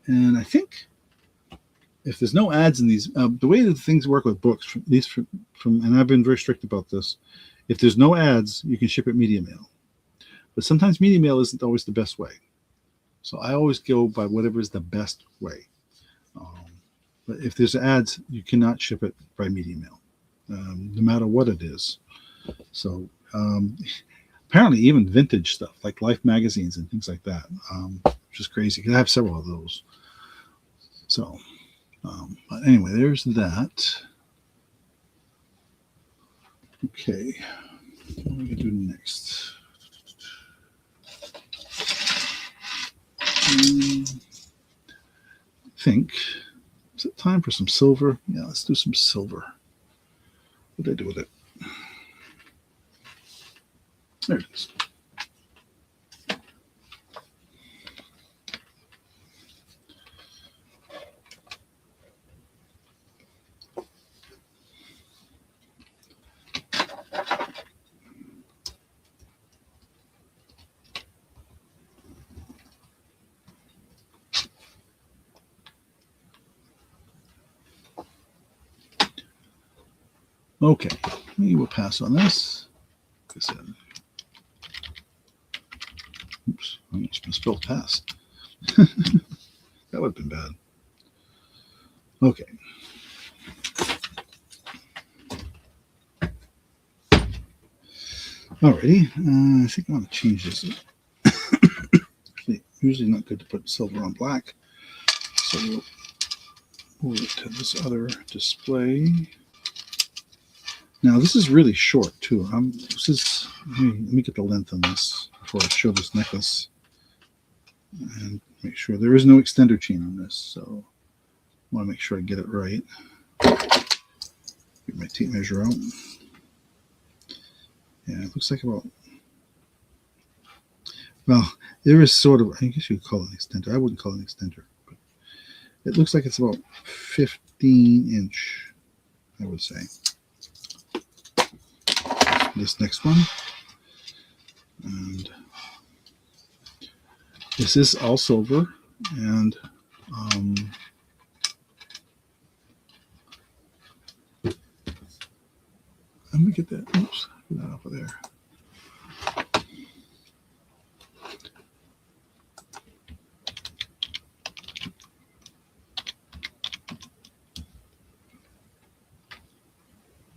And I think if there's no ads in these, the way that things work with books, and I've been very strict about this, if there's no ads, you can ship it media mail. But sometimes media mail isn't always the best way. So I always go by whatever is the best way. But if there's ads, you cannot ship it by media mail, no matter what it is. So apparently even vintage stuff like Life magazines and things like that, which is crazy because I have several of those. So, but anyway, there's that. Okay, what are we going to do next? I think, is it time for some silver? Yeah, let's do some silver. What did I do with it? There it is. Okay, we will pass on this. Like I said, oops, I almost misspelled pass. That would have been bad. Okay. Alrighty, I think I want to change this. Actually, usually not good to put silver on black, so we'll move it to this other display. Now this is really short too. Let me get the length on this before I show this necklace, and make sure there is no extender chain on this. So I want to make sure I get it right. Get my tape measure out. Yeah, it looks like about. Well, there is sort of. I guess you could call it an extender. I wouldn't call it an extender, but it looks like it's about 15-inch. I would say. This next one, and this is all silver, and let me get that. Oops, get that off of there.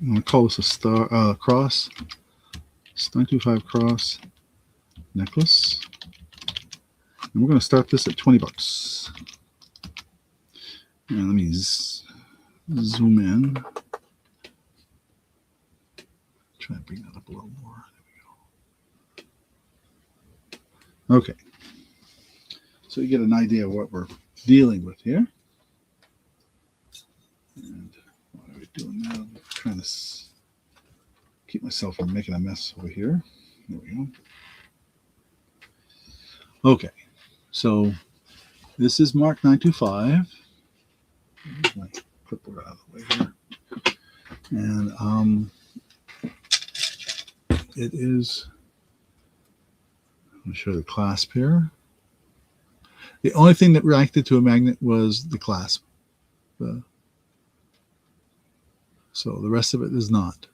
I'm going to call this a star cross. 925 cross necklace. And we're going to start this at $20. And let me zoom in. Try to bring that up a little more. There we go. Okay. So you get an idea of what we're dealing with here. And what are we doing now? I'm trying to keep myself from making a mess over here. There we go. Okay. So this is Mark 925. Move my clipboard out of the way here. And it is, I'm going to show the clasp here. The only thing that reacted to a magnet was the clasp. So the rest of it is not.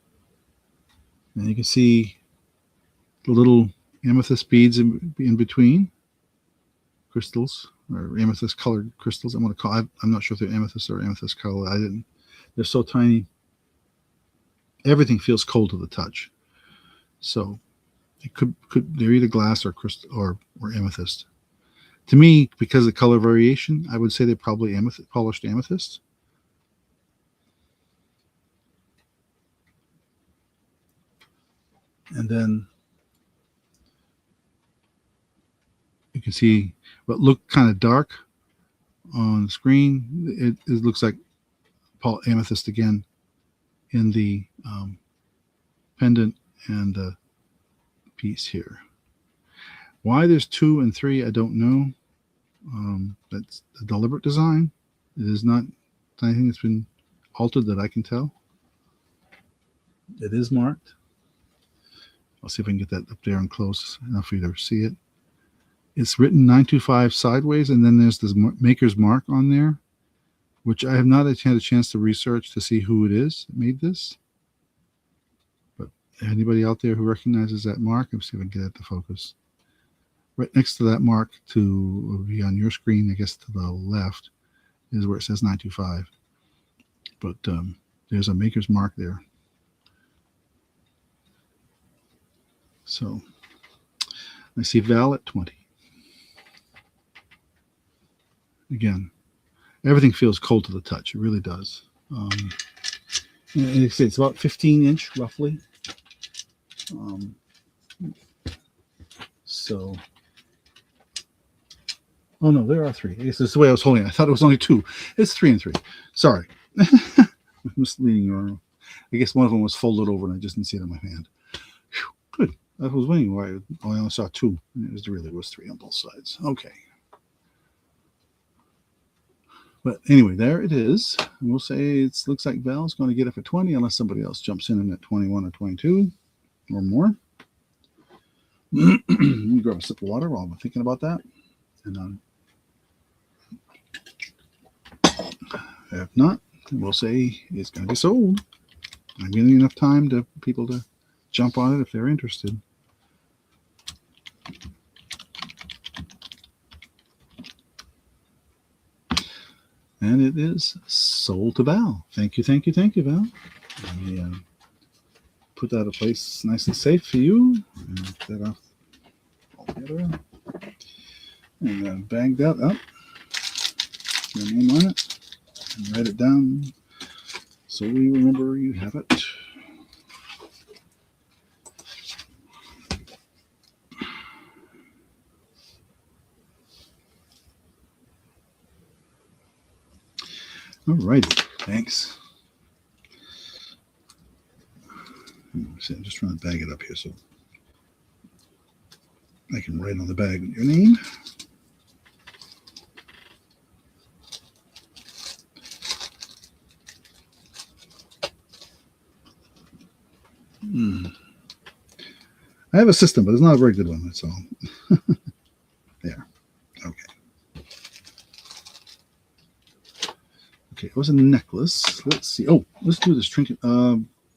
And you can see the little amethyst beads in between, crystals, or amethyst colored crystals. I'm not sure if they're amethyst or amethyst color. They're so tiny. Everything feels cold to the touch. So it they're either glass or crystal or amethyst. To me, because of the color variation, I would say they're probably polished amethyst. And then you can see what looked kind of dark on the screen. It looks like amethyst again in the pendant and the piece here. Why there's 2 and 3, I don't know. That's a deliberate design. It is not anything that's been altered that I can tell. It is marked. I'll see if I can get that up there and close enough for you to see it. It's written 925 sideways, and then there's this maker's mark on there, which I have not had a chance to research to see who it is that made this. But anybody out there who recognizes that mark, let's see if I can get it to focus. Right next to that mark, to be on your screen, I guess to the left, is where it says 925. But there's a maker's mark there. So I see Val at 20. Again, everything feels cold to the touch. It really does. It's about 15-inch roughly. So, oh no, there are 3. I guess that's the way I was holding it. I thought it was only 2. It's 3 and 3. Sorry. I'm misleading you around. I guess one of them was folded over and I just didn't see it in my hand. Whew, good. I was wondering why I only saw 2. And it really was 3 on both sides. Okay. But anyway, there it is. And we'll say it looks like Val's going to get it for 20 unless somebody else jumps in at 21 or 22 or more. Let me grab a sip of water while I'm thinking about that. And if not, we'll say it's going to be sold. I'm giving enough time to people to jump on it if they're interested. And it is sold to Val. Thank you, thank you, thank you, Val. Let me put that in place nice and safe for you. And get that off altogether. And bag that up. Your name on it. And write it down so we remember you have it. All righty, thanks. I'm just trying to bag it up here so I can write on the bag your name. I have a system, but it's not a very good one, that's all. There. Okay. Okay, it was a necklace. Let's see. Oh, let's do this trinket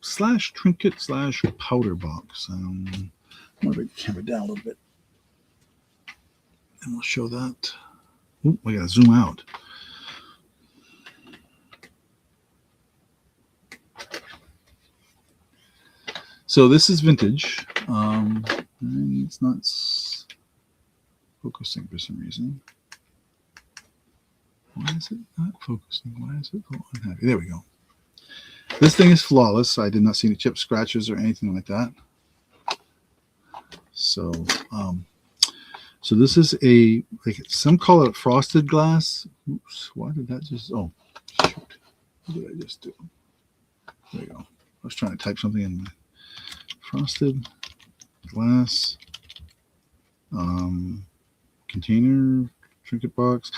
slash trinket slash powder box. I'm going to bring the camera down a little bit. And we'll show that. Oh, I got to zoom out. So this is vintage. And it's not focusing for some reason. Why is it not focusing? Why is it so unhappy? There we go. This thing is flawless. I did not see any chip scratches or anything like that. So, so this is some call it frosted glass. Oops, why did that just? Oh, shoot! What did I just do? There you go. I was trying to type something in. Frosted glass container trinket box.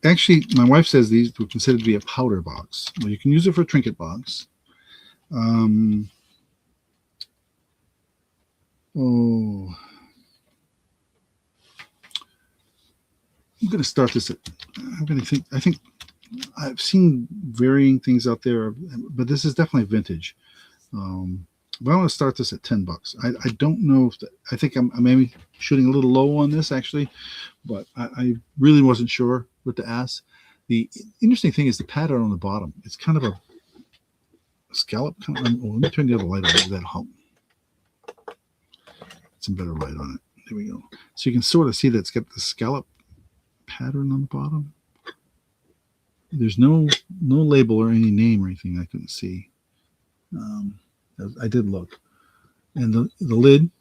Actually, my wife says these were considered to be a powder box. Well, you can use it for a trinket box. Oh, I'm going to start this. I'm going to think. I think I've seen varying things out there, but this is definitely vintage. But I want to start this at $10. I don't know if I think I'm maybe shooting a little low on this actually, but I really wasn't sure what to ask. The interesting thing is the pattern on the bottom. It's kind of a scallop. Let me turn the other light on. That'll help. Some better light on it. There we go. So you can sort of see that it's got the scallop pattern on the bottom. There's no label or any name or anything I couldn't see. I did look, and the lid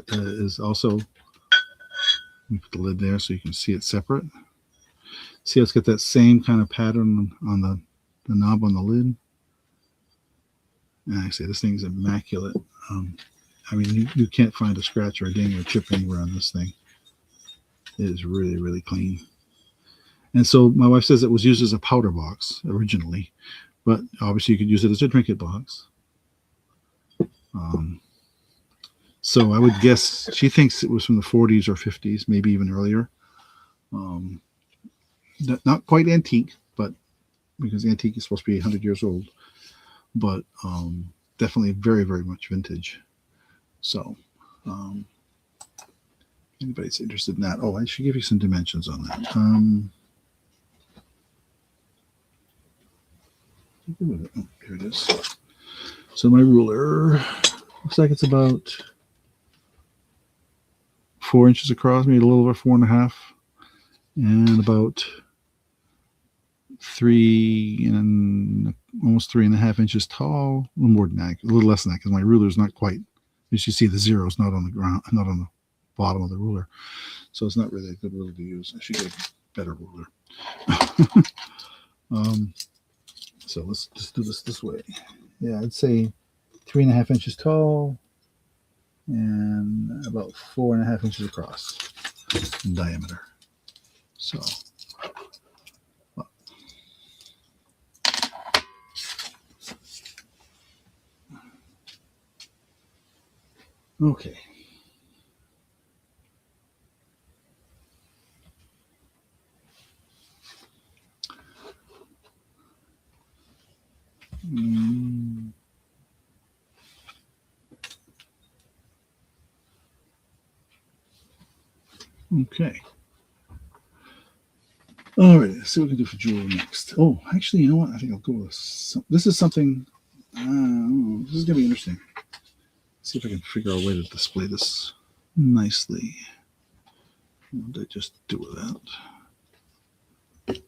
is also. Let me put the lid there so you can see it separate. See how it's got that same kind of pattern on the knob on the lid. And I say this thing is immaculate. I mean, you can't find a scratch or a ding or a chip anywhere on this thing. It is really, really clean. And so my wife says it was used as a powder box originally, but obviously you could use it as a trinket box. So I would guess she thinks it was from the 40s or 50s, maybe even earlier. Not quite antique, but because antique is supposed to be 100 years old, but definitely very, very much vintage. So anybody's interested in that. Oh, I should give you some dimensions on that. Oh, here it is. So my ruler looks like it's about 4 inches across, maybe a little over 4.5, and about almost 3.5 inches tall. A little more than that, a little less than that, because my ruler is not quite. As you see, the zero is not on the ground, not on the bottom of the ruler, so it's not really a good ruler to use. I should get a better ruler. So let's just do this way. Yeah, I'd say 3.5 inches tall and about 4.5 inches across in diameter. So okay. Okay. All right, let's see what we can do for jewelry next. Oh, actually, you know what? I think I'll go with this is something. This is going to be interesting. Let's see if I can figure out a way to display this nicely. What did I just do with that?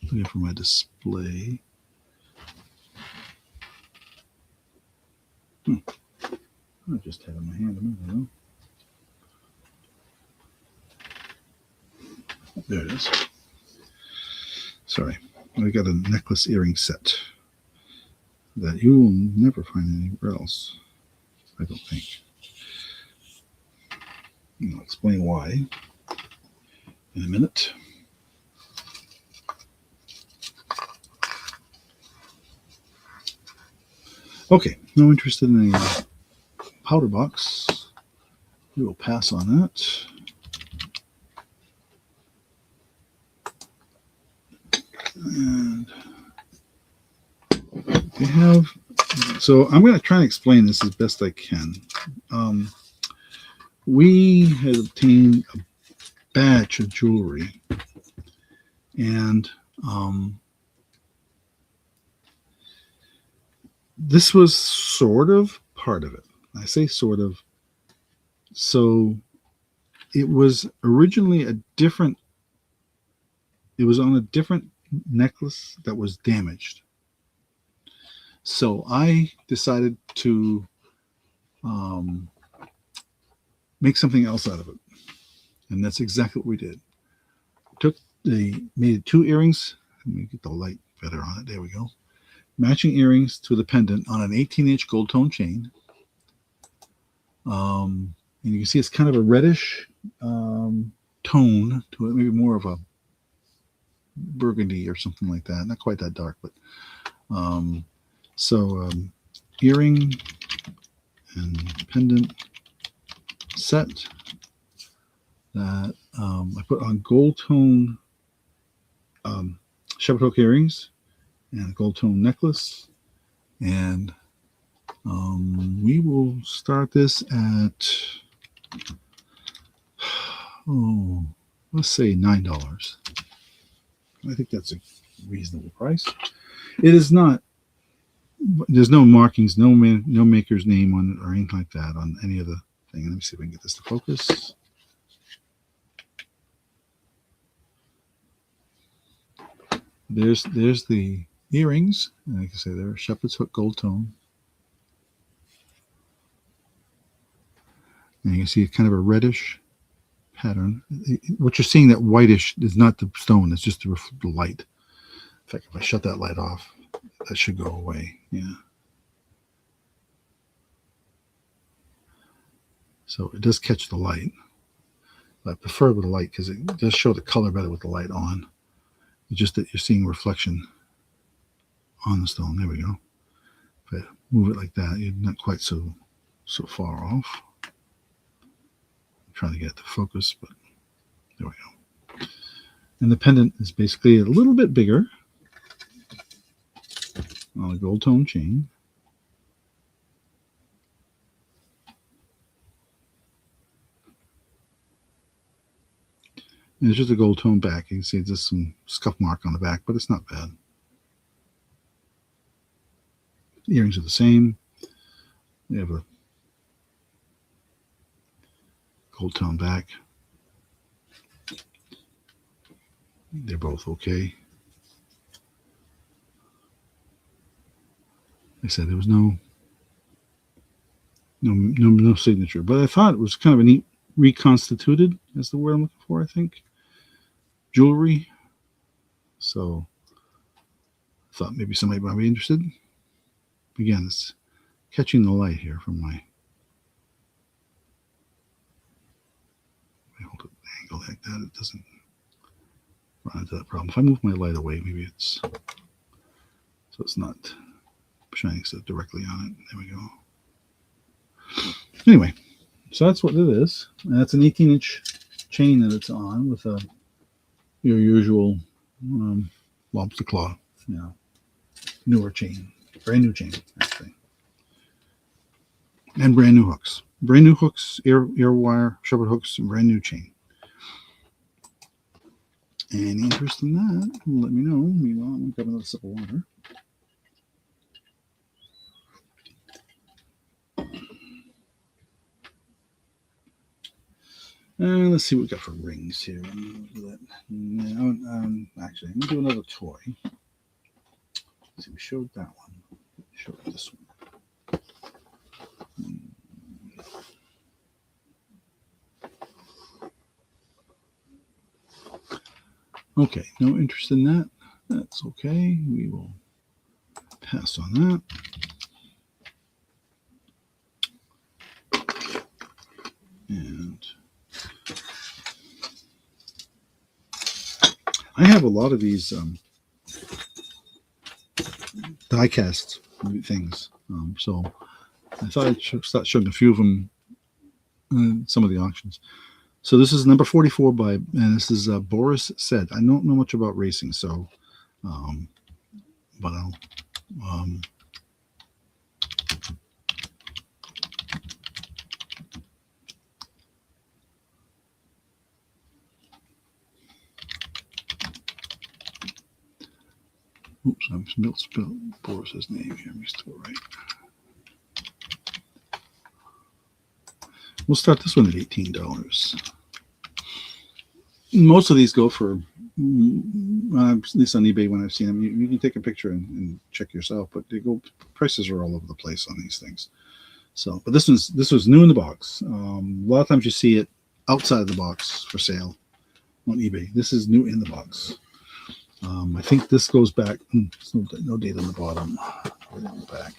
Looking for my display. I just had it in my hand a minute ago. There it is. Sorry, I got a necklace earring set that you will never find anywhere else, I don't think. And I'll explain why in a minute. Okay, no interest in a powder box. We will pass on that. And we have, so I'm going to try and explain this as best I can. We had obtained a batch of jewelry, and this was sort of part of it. I say sort of. So it was originally it was on a different necklace that was damaged. So I decided to make something else out of it. And that's exactly what we did. Made 2 earrings. Let me get the light better on it. There we go. Matching earrings to the pendant on an 18-inch gold tone chain. And you can see it's kind of a reddish tone to it, maybe more of a burgundy or something like that. Not quite that dark, but earring and pendant set that I put on gold tone shepherd hook earrings and a gold tone necklace, and we will start this at let's say $9. I think that's a reasonable price. It is not. There's no markings, no maker's name on it or anything like that on any of the thing. Let me see if I can get this to focus. There's the earrings. And like I say, they're shepherd's hook gold tone. And you can see kind of a reddish pattern. What you're seeing, that whitish, is not the stone. It's just the light. In fact, if I shut that light off, that should go away. Yeah. So it does catch the light. I prefer with the light because it does show the color better with the light on. It's just that you're seeing reflection on the stone. There we go. If I move it like that, you're not quite so far off. I'm trying to get it to focus, but there we go. And the pendant is basically a little bit bigger on a gold tone chain. And it's just a gold tone back. You can see just some scuff mark on the back, but it's not bad. The earrings are the same. They have a gold tone back. They're both okay. Like I said, there was no signature, but I thought it was kind of a neat reconstituted, is the word I'm looking for, I think, jewelry. So I thought maybe somebody might be interested. Again, it's catching the light here from my hold it angle like that. It doesn't run into that problem. If I move my light away, maybe it's so it's not shining so directly on it. There we go. Anyway, so that's what it is. And that's an 18-inch chain that it's on with your usual lobster claw, newer chain, brand new chain, actually, and brand new hooks, ear wire, shepherd hooks, and brand new chain. Any interest in that? Let me know. Meanwhile, I'm gonna grab another sip of water. And let's see what we got for rings here. No, actually, I'm gonna do another toy. Let's see, we showed that one. Show this one. Okay, no interest in that. That's okay. We will pass on that. And I have a lot of these die cast things. So I thought I'd start showing a few of them in some of the auctions. So this is number 44 and this is Boris Said. I don't know much about racing, so, but I'll, oops, I spelled Boris's name here. Let me still right. We'll start this one at $18. Most of these go for, at least on eBay when I've seen them, you can take a picture and check yourself, but they go, prices are all over the place on these things. So, but this was new in the box. A lot of times you see it outside of the box for sale on eBay. This is new in the box. I think this goes back. There's no date on the bottom. On the back.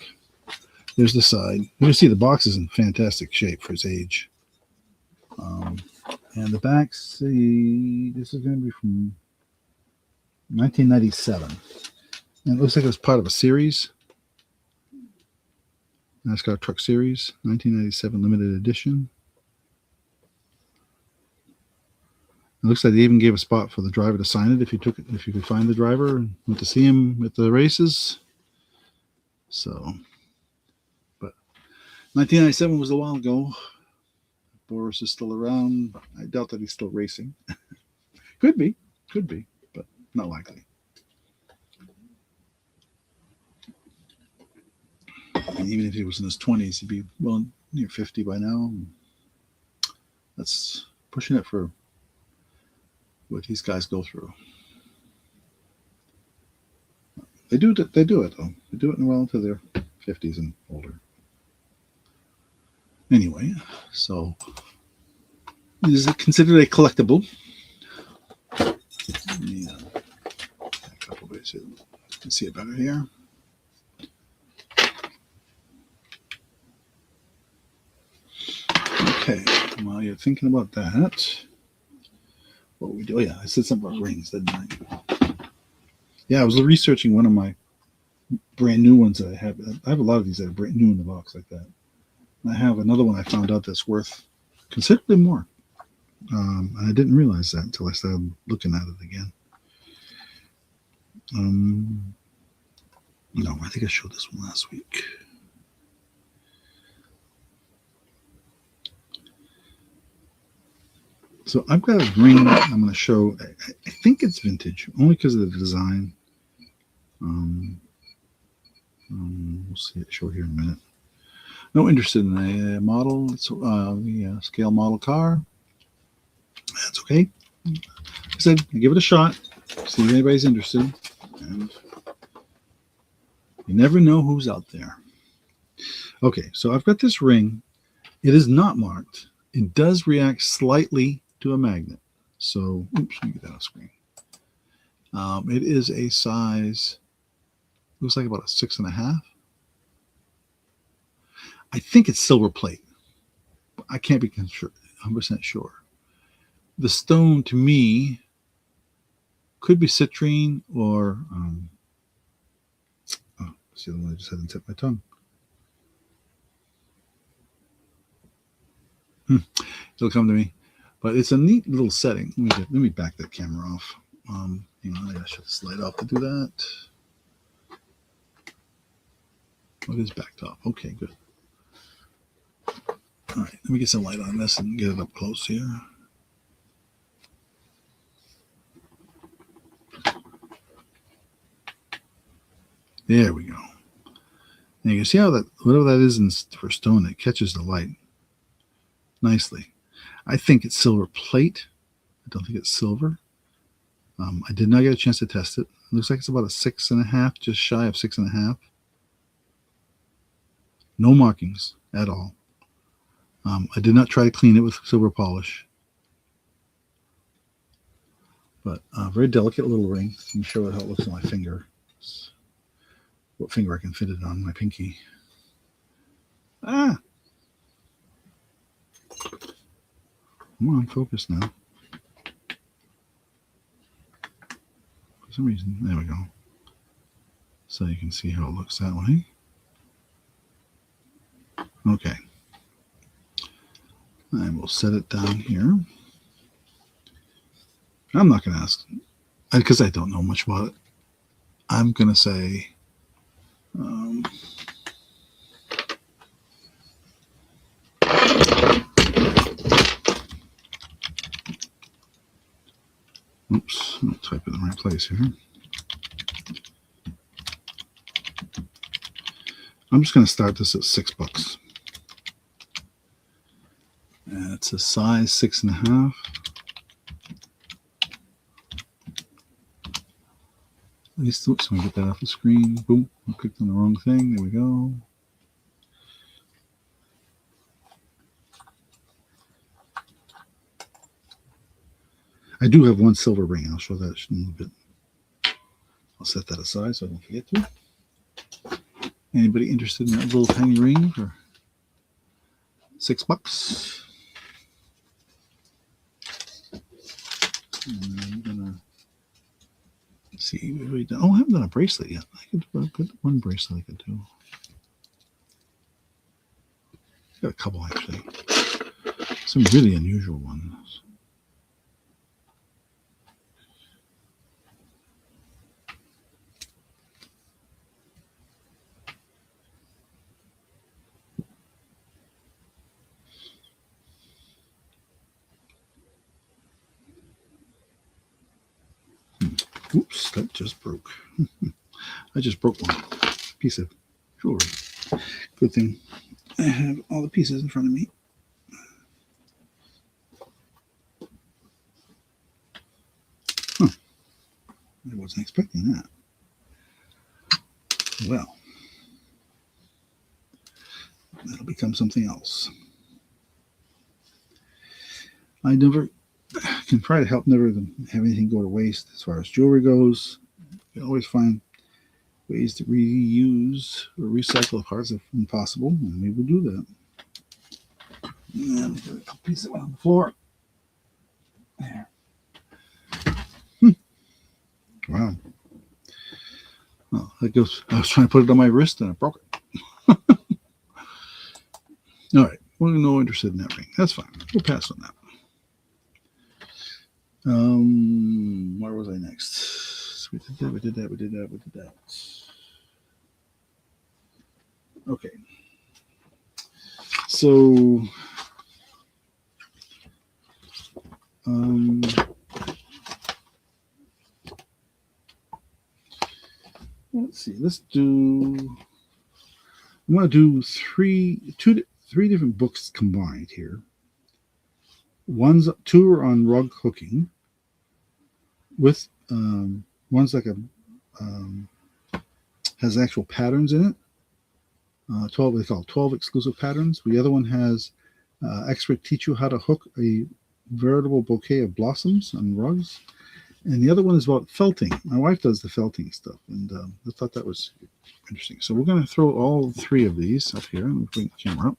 There's the side. You can see the box is in fantastic shape for its age. And the back, see, this is going to be from 1997. And it looks like it was part of a series. NASCAR Truck Series, 1997 limited edition. It looks like they even gave a spot for the driver to sign it if you could find the driver and went to see him at the races. So, but 1997 was a while ago. Boris is still around. I doubt that he's still racing. Could be, but not likely. And even if he was in his 20s, he'd be well near 50 by now. That's pushing it for what these guys go through. They do it though. They do it well into their 50s and older. Anyway, so is it considered a collectible? Yeah, a couple of ways here. You can see it better here. Okay, while you're thinking about that, what we do? Oh yeah, I said something about rings, didn't I? Yeah, I was researching one of my brand new ones that I have. I have a lot of these that are brand new in the box like that. I have another one I found out that's worth considerably more. And I didn't realize that until I started looking at it again. No, I think I showed this one last week. So I've got a ring I'm going to show. I think it's vintage, only because of the design. We'll see it show here in a minute. No interest in a model. It's the scale model car. That's okay. I said, give it a shot. See if anybody's interested. And you never know who's out there. Okay, so I've got this ring. It is not marked. It does react slightly to a magnet. So, oops, let me get that off screen. It is a size, looks like about a 6.5. I think it's silver plate. I can't be 100% sure. The stone to me could be citrine or see the one I just had to tip my tongue. It'll come to me, but it's a neat little setting. Let me back that camera off. Hang on, I gotta shut this light off to do that. Oh, it is backed off. Okay, good. All right, let me get some light on this and get it up close here. There we go. And you can see how that, whatever that is for stone, it catches the light nicely. I think it's silver plate. I don't think it's silver. I did not get a chance to test it. It looks like it's about a 6.5, just shy of 6.5. No markings at all. I did not try to clean it with silver polish. But very delicate little ring. Let me show you how it looks on my finger. What finger I can fit it on, my pinky. Ah! Come on, focus now. For some reason, there we go. So you can see how it looks that way. Okay. I will set it down here. I'm not going to ask, because I don't know much about it. I'm going to say, oops, I'll type it in the right place here. I'm just going to start this at $6. It's a size 6.5. At least, oops, let me get that off the screen. Boom, I clicked on the wrong thing. There we go. I do have one silver ring. I'll show that in a little bit. I'll set that aside so I don't forget to. Anybody interested in that little tiny ring for $6? And I'm gonna see what we done. Oh, I haven't done a bracelet yet. I could put one bracelet I could do. Got a couple actually. Some really unusual ones. Oops, that just broke. I just broke one piece of jewelry. Good thing I have all the pieces in front of me. Huh. I wasn't expecting that. Well, that'll become something else. I never can try to help never have anything go to waste as far as jewelry goes. You always find ways to reuse or recycle parts if possible, and we will do that. And get a couple pieces on the floor. There. Wow. Well, that goes. I was trying to put it on my wrist and I broke it. All right. We're no interested in that ring. That's fine. We'll pass on that. Where was I next? We did that. Okay. So, let's see. I'm going to do three different books combined here. Two are on rug hooking, with one's like has actual patterns in it. 12 they call it 12 exclusive patterns. The other one has experts teach you how to hook a veritable bouquet of blossoms on rugs, and the other one is about felting. My wife does the felting stuff, and I thought that was interesting. So we're going to throw all three of these up here. Let me bring the camera up.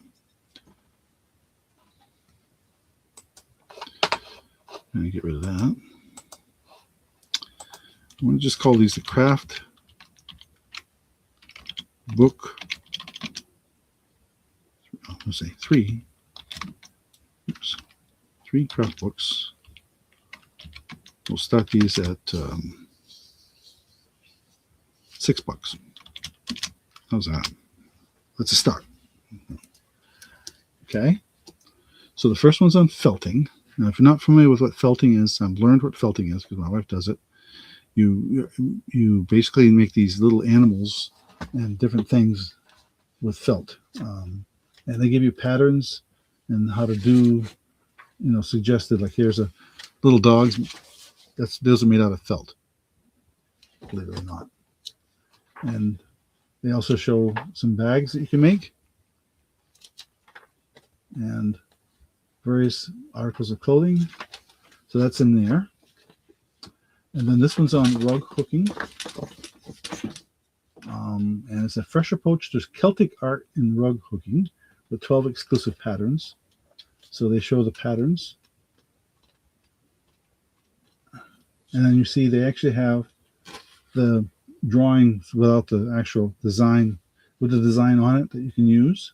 And get rid of that. I'm going to just call these the craft book. Let's say three craft books. We'll start these at $6. How's that? That's a start. Okay. So the first one's on felting. Now, if you're not familiar with what felting is, I've learned what felting is because my wife does it. You basically make these little animals and different things with felt, and they give you patterns and how to do, suggested. Like here's a little dogs. Those are made out of felt, believe it or not. And they also show some bags that you can make and various articles of clothing. So that's in there. And then this one's on rug hooking. And it's a fresh approach to Celtic art in rug hooking with 12 exclusive patterns. So they show the patterns. And then you see they actually have the drawings without the actual design, with the design on it that you can use.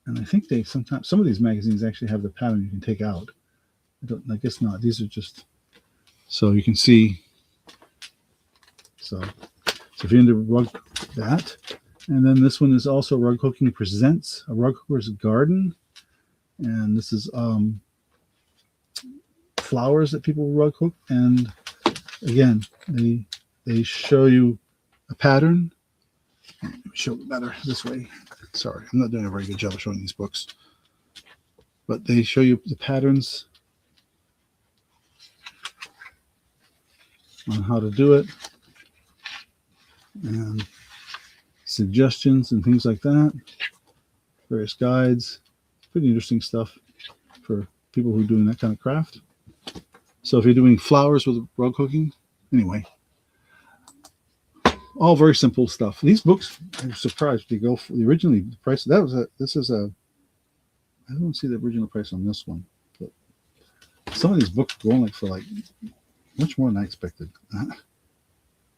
And I think some of these magazines actually have the pattern you can take out. I guess not. These are just so you can see. So if you're into rug, that. And then this one is also Rug Hooking Presents a Rug Hooker's Garden. And this is flowers that people rug hook. And again, they show you a pattern. Let me show it better this way. Sorry, I'm not doing a very good job of showing these books. but they show you the patterns on how to do it and suggestions and things like that. Various guides. Pretty interesting stuff for people who are doing that kind of craft. So if you're doing flowers with rug hooking, anyway, all very simple stuff. These books, I'm surprised they go for originally the price. That was this is a, I don't see the original price on this one, but some of these books go on for much more than I expected. Let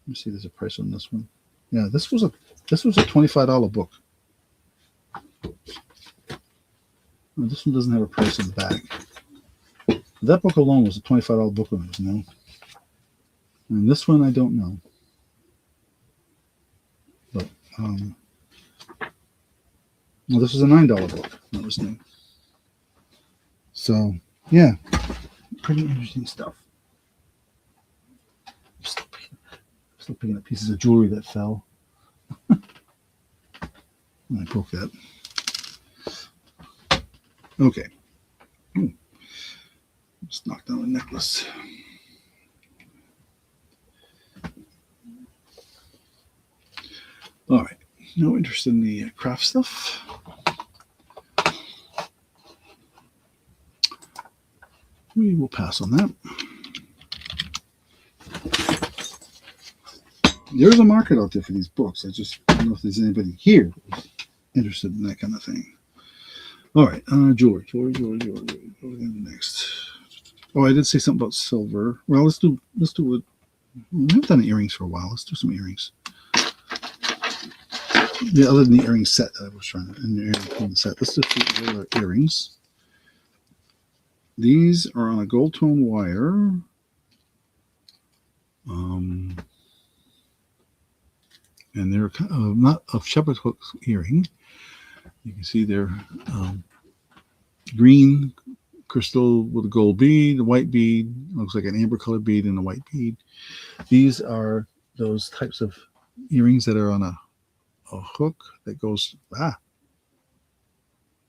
me see, there's a price on this one. Yeah, this was a $25 book. Oh, this one doesn't have a price on the back. That book alone was a $25 book on it, And this one I don't know. But well, this was a $9 book. That was new. So yeah, pretty interesting stuff. Still picking up pieces of jewelry that fell. I broke that. Okay. Just knocked down a necklace. All right. No interest in the craft stuff. We will pass on that. There's a market out there for these books. I just don't know if there's anybody here interested in that kind of thing. All right, jewelry. What are we going to do next? Oh, I did say something about silver. Well, let's do it. We haven't done earrings for a while. Let's do some earrings. Yeah, other than the earring set that I was trying to, in the earring set. Let's do the earrings. These are on a gold tone wire. And they're not a shepherd hook earring. You can see they're green crystal with a gold bead, a white bead, looks like an amber colored bead and a white bead. These are those types of earrings that are on a hook that goes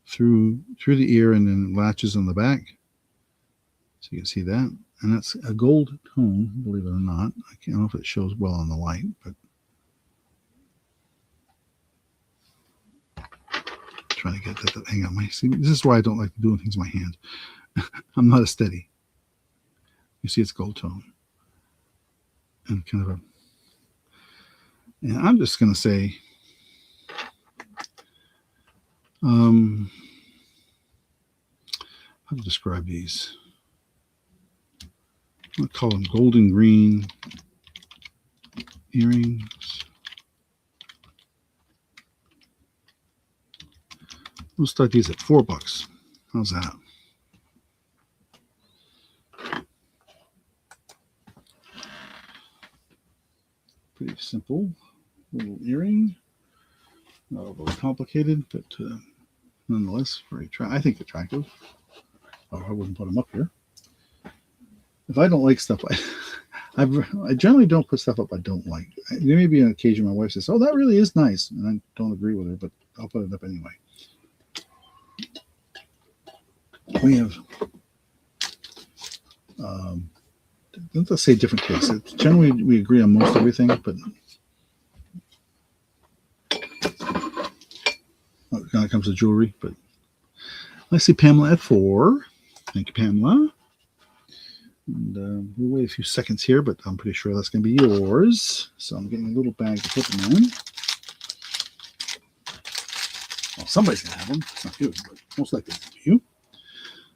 through the ear and then latches on the back. So you can see that. And that's a gold tone, believe it or not. I don't know if it shows well on the light, but trying to get that to hang on. See, this is why I don't like doing things with my hand. I'm not a steady. You see, it's gold tone. And kind of and I'm just going to say, how to describe these? I'll call them golden green earrings. We'll start these at $4. How's that? Pretty simple little earring. Not overly complicated, but nonetheless very I think attractive. Oh, I wouldn't put them up here. If I don't like stuff, I generally don't put stuff up I don't like. There may be an occasion my wife says, "Oh, that really is nice," and I don't agree with her, but I'll put it up anyway. We have, let's say different tastes. Generally, we agree on most everything, but when it comes to jewelry. But I see Pamela at 4. Thank you, Pamela. And we'll wait a few seconds here, but I'm pretty sure that's going to be yours. So I'm getting a little bag to put them in. Well, somebody's going to have them. It's not you, but most likely it's you.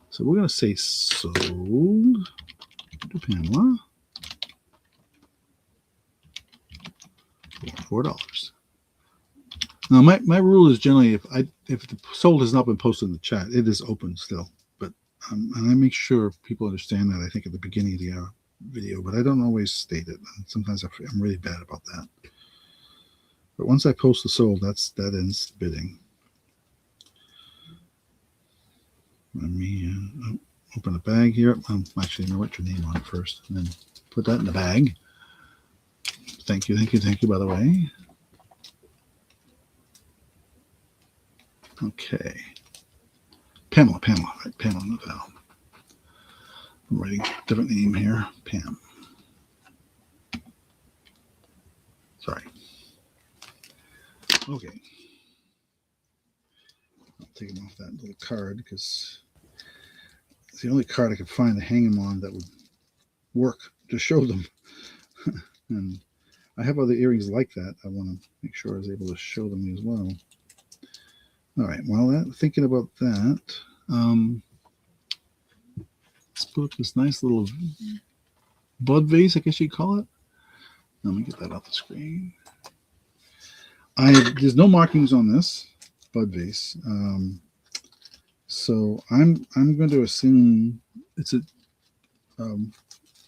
So we're going to say sold to Pamela for $4. Now my rule is generally if the sold has not been posted in the chat, it is open still. But and I make sure people understand that. I think at the beginning of the video, but I don't always state it. And sometimes I'm really bad about that. But once I post the sold, that ends bidding. Let me open a bag here. Actually, I'm going to write your name on it first, and then put that in the bag. Thank you, by the way. Okay. Pamela, right? Pamela, not Val. I'm writing a different name here. Pam. Sorry. Okay. I'll take him off that little card because it's the only card I could find to hang him on that would work to show them. And I have other earrings like that. I want to make sure I was able to show them as well. All right. Well, thinking about that, let's put up this nice little bud vase, I guess you'd call it. Let me get that off the screen. There's no markings on this bud vase, so I'm going to assume it's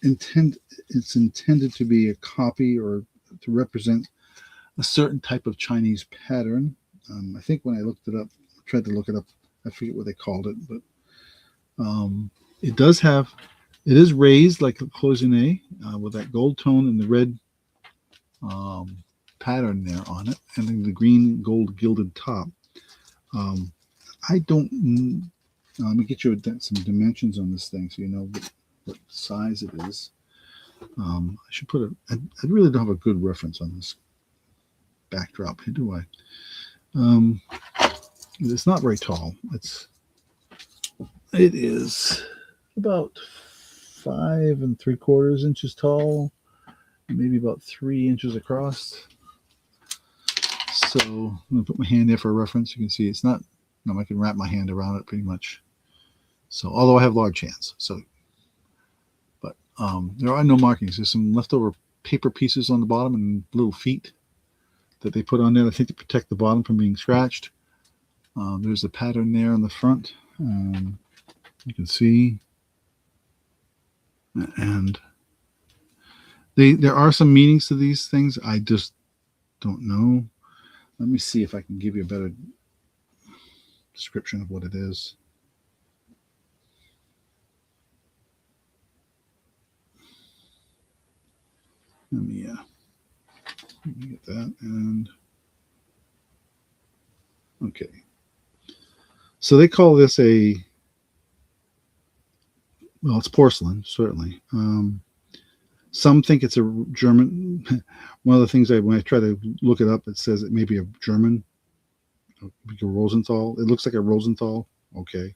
intended to be a copy or to represent a certain type of Chinese pattern. I think when I looked it up, tried to look it up, I forget what they called it, but it is raised like a cloisonne with that gold tone and the red pattern there on it, and then the green gold gilded top. I don't. Let me get you some dimensions on this thing so you know what size it is. I should put I really don't have a good reference on this backdrop here, do I? It's not very tall. It is about 5 3/4 inches tall, maybe about 3 inches across. So I'm going to put my hand there for a reference. You can see it's not, I can wrap my hand around it pretty much. So, although I have large hands. So, but there are no markings. There's some leftover paper pieces on the bottom and little feet that they put on there, I think, to protect the bottom from being scratched. There's a pattern there on the front. You can see. And there are some meanings to these things. I just don't know. Let me see if I can give you a better description of what it is. Let me get that. And okay. So they call this well, it's porcelain, certainly. Some think it's a German. One of the things when I try to look it up, it says it may be a German, like a Rosenthal. It looks like a Rosenthal. Okay,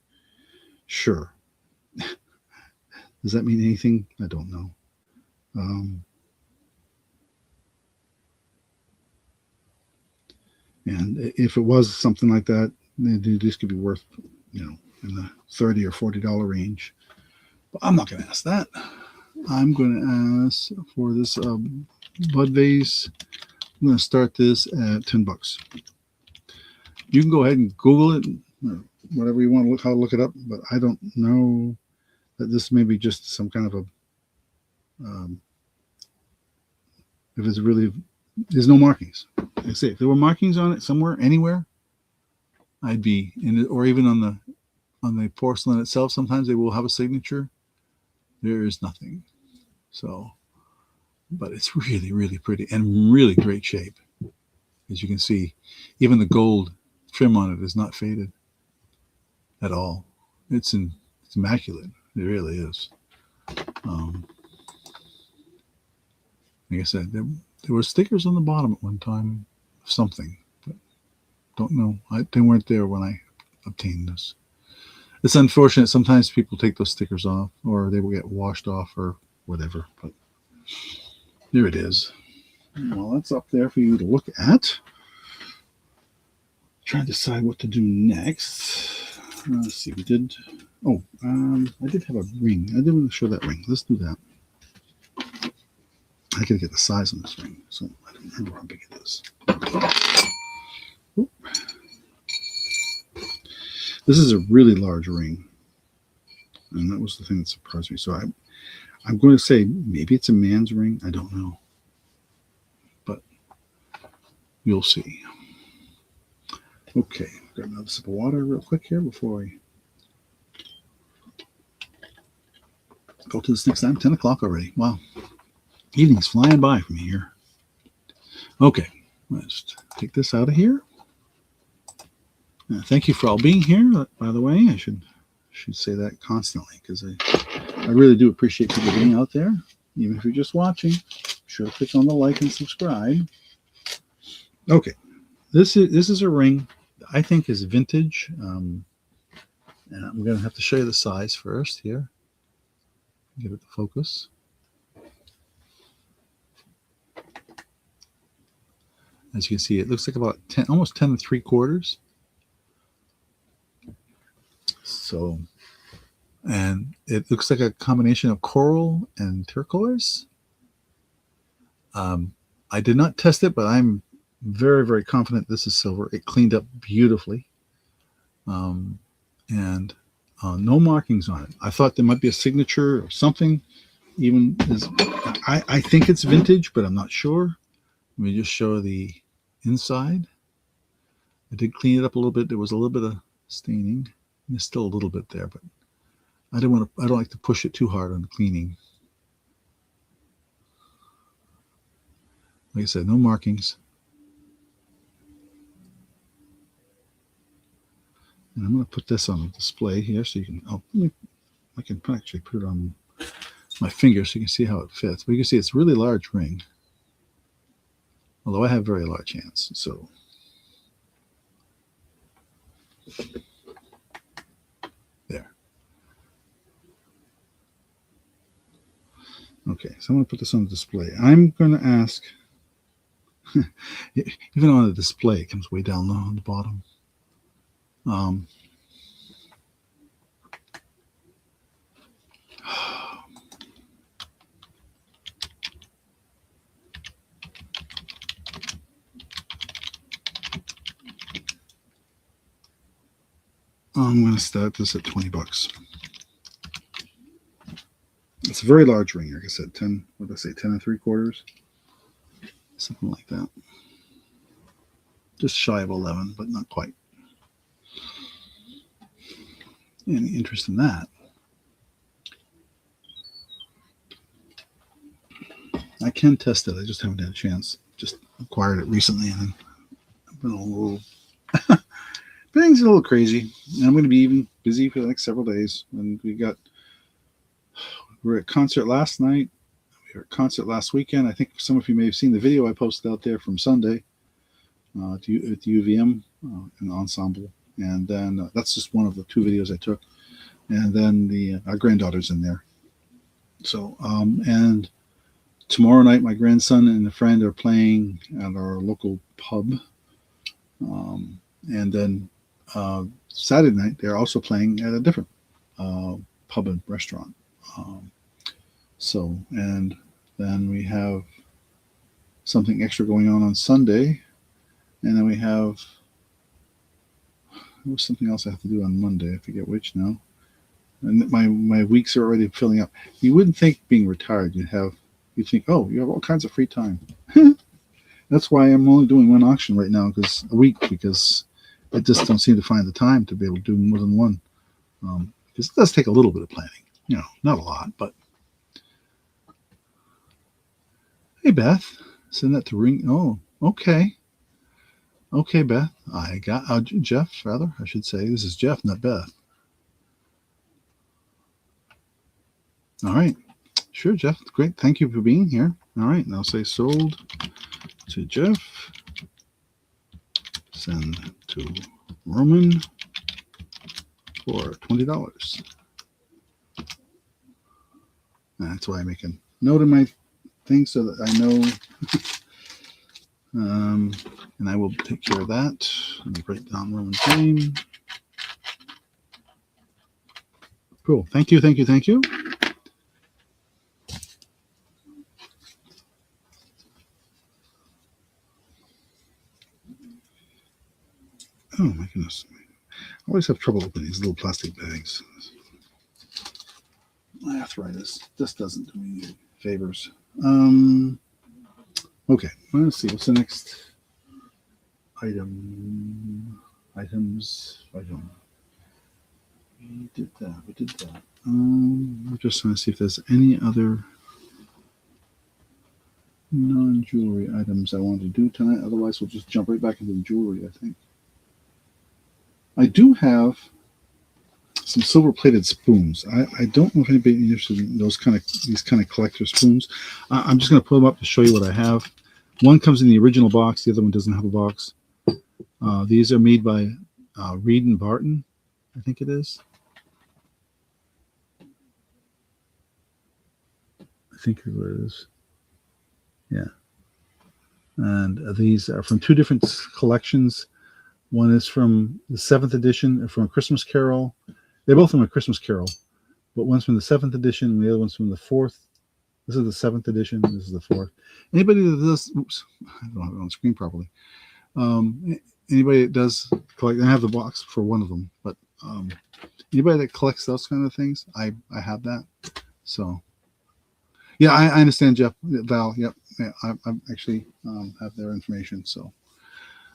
sure. Does that mean anything? I don't know. And if it was something like that, this could be worth, in the $30 or $40 range. But I'm not going to ask that. I'm going to ask for this bud vase. I'm going to start this at $10. You can go ahead and Google it, or whatever you want to look it up. But I don't know that this may be just some kind of if it's really, there's no markings. Like I say, if there were markings on it somewhere, anywhere, I'd be in it, or even on the porcelain itself. Sometimes they will have a signature. There is nothing. So, but it's really, really pretty and really great shape. As you can see, even the gold trim on it is not faded at all. It's immaculate. It really is. Like I said, there were stickers on the bottom at one time of something, but don't know. They weren't there when I obtained this. It's unfortunate. Sometimes people take those stickers off, or they will get washed off, or whatever. But there it is. Well, that's up there for you to look at. Try to decide what to do next. Let's see. I did have a ring. I didn't want to show that ring. Let's do that. I gotta get the size of this ring, so I don't remember how big it is. Oop. This is a really large ring, and that was the thing that surprised me. So I'm going to say maybe it's a man's ring. I don't know, but you'll see. Okay, grab another sip of water real quick here before I go to this next time. 10 o'clock already. Wow. Evening's flying by from here. Okay, let's take this out of here. Thank you for all being here. By the way, I should say that constantly because I really do appreciate people being out there, even if you're just watching. Be sure to click on the like and subscribe. Okay, this is a ring I think is vintage, and I'm going to have to show you the size first here. Give it the focus. As you can see, it looks like about 10, almost 10 3/4. So, and it looks like a combination of coral and turquoise. I did not test it, but I'm very, very confident this is silver. It cleaned up beautifully, and no markings on it. I thought there might be a signature or something. Even as I think it's vintage, but I'm not sure. Let me just show the inside. I did clean it up a little bit. There was a little bit of staining. There's still a little bit there, but I don't like to push it too hard on the cleaning. Like I said, no markings. And I'm going to put this on display here so you can. I can actually put it on my finger so you can see how it fits. But you can see it's a really large ring. Although I have very large hands, so. There. Okay, so I'm going to put this on display. I'm going to ask, even on the display, it comes way down low on the bottom. I'm going to start this at $20. It's a very large ring, like I said, 10, what did I say, 10 3/4? Something like that. Just shy of 11, but not quite. Any interest in that? I can test it. I just haven't had a chance. Just acquired it recently, and I've been a little. Things are a little crazy, and I'm going to be even busy for the next several days. And we were at concert last night. We were at concert last weekend. I think some of you may have seen the video I posted out there from Sunday at the UVM an ensemble, and then that's just one of the 2 videos I took. And then our granddaughter's in there. So and tomorrow night, my grandson and a friend are playing at our local pub, and then Saturday night they're also playing at a different pub and restaurant. So, and then we have something extra going on Sunday, and then we have there was something else I have to do on Monday. I forget which now. And my weeks are already filling up. You wouldn't think being retired you'd think, oh, you have all kinds of free time. That's why I'm only doing one auction right now, because I just don't seem to find the time to be able to do more than one. Because it does take a little bit of planning, not a lot, but. Hey, Beth, send that to ring. Oh, okay. Okay, Beth. I got Jeff, rather, I should say. This is Jeff, not Beth. All right. Sure, Jeff. Great. Thank you for being here. All right. Now say sold to Jeff. Send to Roman for $20. That's why I make a note in my thing so that I know. And I will take care of that. Let me write down Roman's name. Cool. Thank you. Thank you. Thank you. Oh my goodness. I always have trouble opening these little plastic bags. My arthritis just doesn't do me any favors. Okay, let's see. What's the next item? Item. We did that. I'm just trying to see if there's any other non-jewelry items I want to do tonight. Otherwise, we'll just jump right back into the jewelry, I think. I do have some silver-plated spoons. I don't know if anybody interested in these kind of collector spoons. I'm just going to pull them up to show you what I have. One comes in the original box. The other one doesn't have a box. These are made by Reed and Barton, I think it is. I think what it is. Yeah. And these are from two different collections. One is from the 7th edition, from A Christmas Carol. They're both from A Christmas Carol, but one's from the 7th edition, and the other one's from the 4th. This is the 7th edition. This is the 4th. Anybody that does, oops, I don't have it on screen properly. Anybody that does collect, I have the box for one of them, but anybody that collects those kind of things, I have that. So, yeah, I understand, Jeff, Val. Yep, yeah, I actually have their information. So,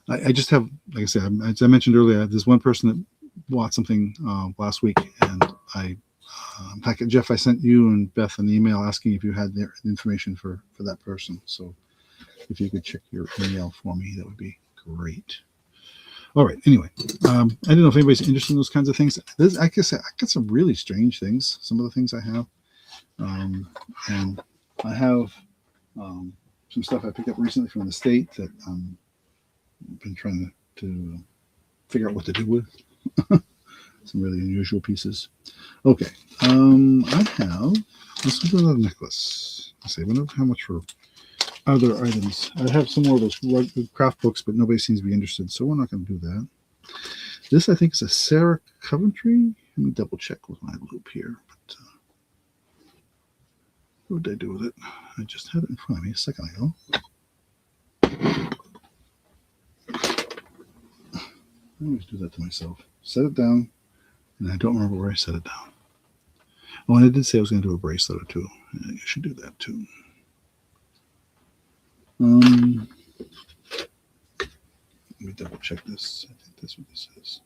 I just have, like I said, as I mentioned earlier, there's one person that bought something last week, and in fact, Jeff, I sent you and Beth an email asking if you had their information for that person. So, if you could check your email for me, that would be great. All right. Anyway, I don't know if anybody's interested in those kinds of things. I guess I got some really strange things. Some of the things I have, and I have some stuff I picked up recently from the state that I've been trying to figure out what to do with. Some really unusual pieces. Okay. I have. Let's do another necklace. Let's see. I wonder how much for other items. I have some more of those craft books, but nobody seems to be interested, so we're not going to do that. This, I think, is a Sarah Coventry. Let me double check with my loop here. But, what did I do with it? I just had it in front of me a second ago. I always do that to myself. Set it down, and I don't remember where I set it down. Oh, and I did say I was going to do a bracelet or two. I should do that too. Let me double check this. I think that's what this is.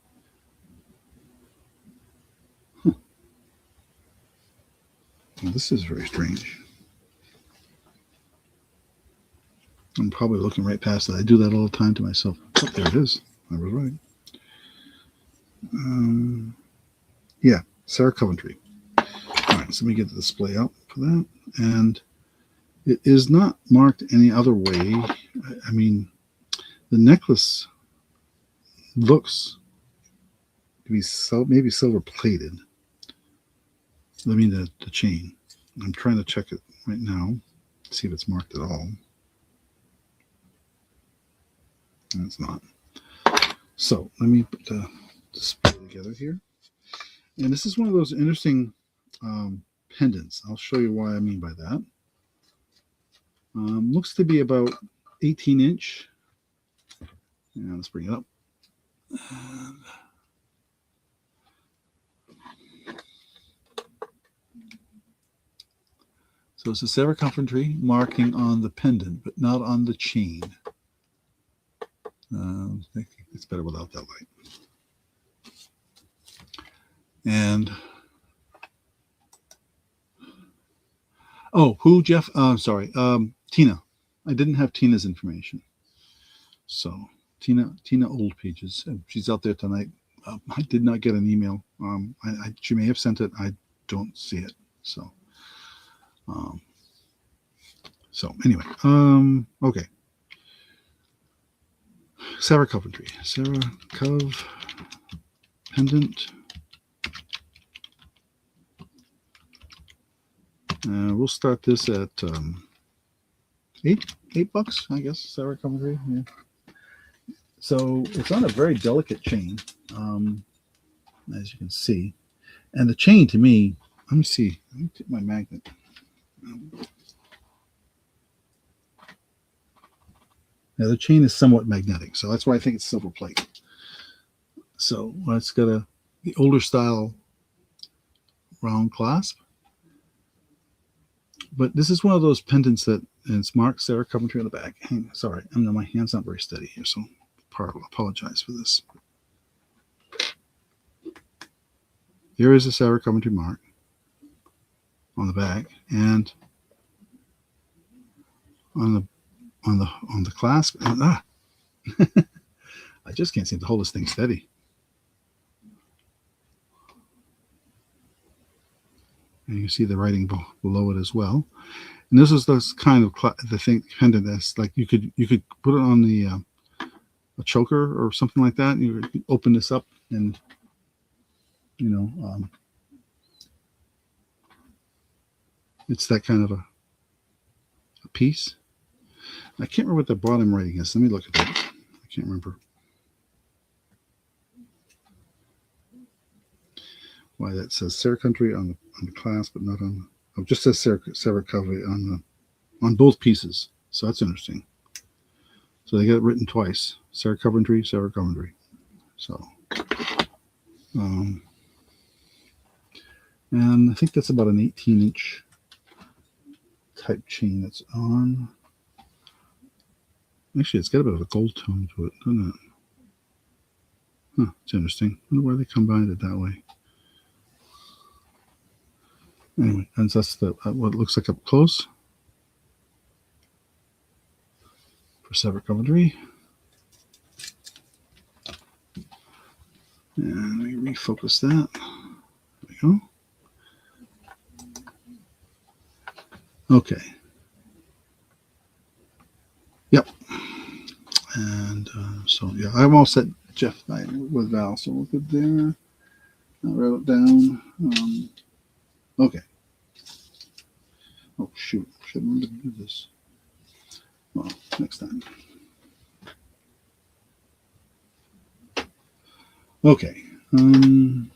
Huh. Well, this is very strange. I'm probably looking right past it. I do that all the time to myself. Oh, there it is. I was right. Yeah, Sarah Coventry. All right, so let me get the display up for that. And it is not marked any other way. I mean, the necklace looks to be maybe silver plated. I mean, the chain. I'm trying to check it right now, see if it's marked at all. And it's not. So let me put the display together here. And this is one of those interesting pendants. I'll show you why I mean by that. Looks to be about 18-inch. Yeah, let's bring it up. So it's a Sarah Coventry marking on the pendant, but not on the chain. I think it's better without that light. And oh, who, Jeff? Sorry, Tina. I didn't have Tina's information. So Tina Old Pages. She's out there tonight. I did not get an email. She may have sent it. I don't see it. So anyway, okay. Sarah Coventry. Sarah Cove pendant. We'll start this at $8, I guess. Sarah Coventry. Yeah. So it's on a very delicate chain, as you can see. And the chain, to me, let me see. Let me take my magnet. Now the chain is somewhat magnetic, so that's why I think it's silver plate. So it's got the older style round clasp. But this is one of those pendants that it's marked Sarah Coventry on the back. Sorry, my hand's not very steady here, so apologize for this. Here is a Sarah Coventry mark on the back, and on the clasp. And, I just can't seem to hold this thing steady. you see the writing below it as well. And this is this kind of the thing pendant that's like you could put it on the a choker or something like that. You could open this up and it's that kind of a piece. I can't remember what the bottom writing is. Let me look at that. I can't remember why that says Sarah Country on the clasp, but not on. It just says Sarah Coventry on both pieces. So that's interesting. So they got it written twice: Sarah Coventry, Sarah Coventry. So, and I think that's about an 18-inch type chain that's on. Actually, it's got a bit of a gold tone to it, doesn't it? Huh, it's interesting. I wonder why they combined it that way. Anyway, and that's what it looks like up close for Sarah Coventry. And let me refocus that. There we go. Okay. Yep. And so, yeah, I'm all set, Jeff, with Val. So we're good there. I'll write it down. Okay. Oh, shoot. Should remember to do this. Well, next time. Okay. We'll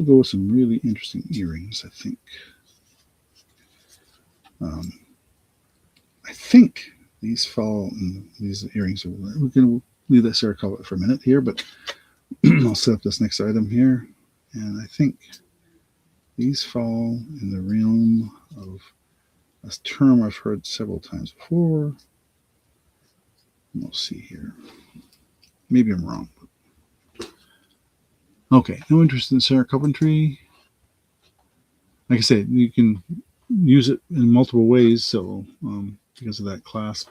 go with some really interesting earrings, I think. I think these fall in these earrings. We're going to leave that Sarah Coventry for a minute here, but I'll set up this next item here. And I think these fall in the realm of a term I've heard several times before. We'll see here. Maybe I'm wrong. Okay, no interest in Sarah Coventry. Like I said, you can use it in multiple ways, so because of that clasp.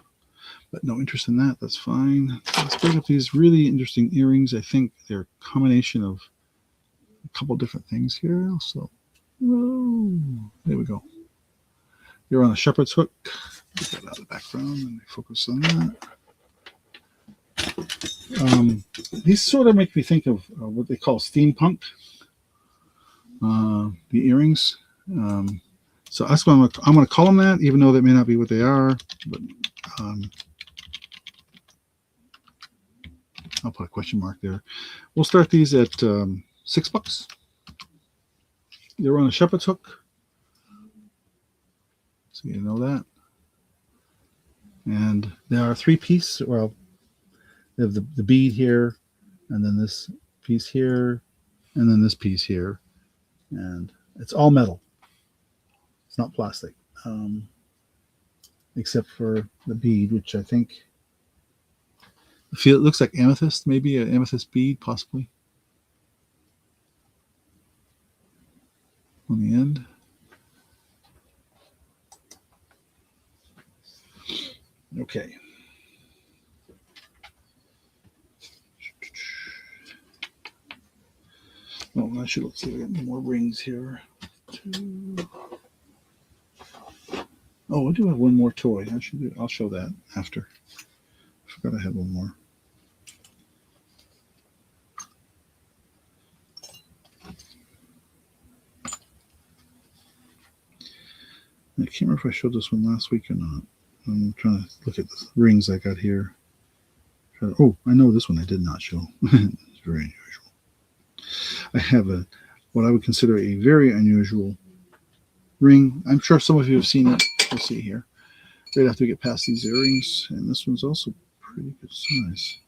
But no interest in that. That's fine. Let's pick up these really interesting earrings. I think they're a combination of a couple different things here. So, whoa, there we go. You're on a shepherd's hook. Get that out of the background and focus on that. These sort of make me think of what they call steampunk. The earrings. So that's what I'm going to call them that, even though that may not be what they are. But I'll put a question mark there. We'll start these at $6. They're on a shepherd's hook. So you know that. And there are 3-piece. Well, they have the bead here, and then this piece here, and then this piece here. And it's all metal. It's not plastic. Except for the bead, which I think it looks like amethyst, maybe an amethyst bead, possibly. On the end. Okay. Oh, let's see if we got more rings here. 2. Oh, I do have one more toy. I'll show that after. I forgot I had one more. I can't remember if I showed this one last week or not. I'm trying to look at the rings I got here. Oh, I know this one I did not show. It's very unusual. I have what I would consider a very unusual ring. I'm sure some of you have seen it. We'll see here. Right after we get past these earrings, and this one's also pretty good size.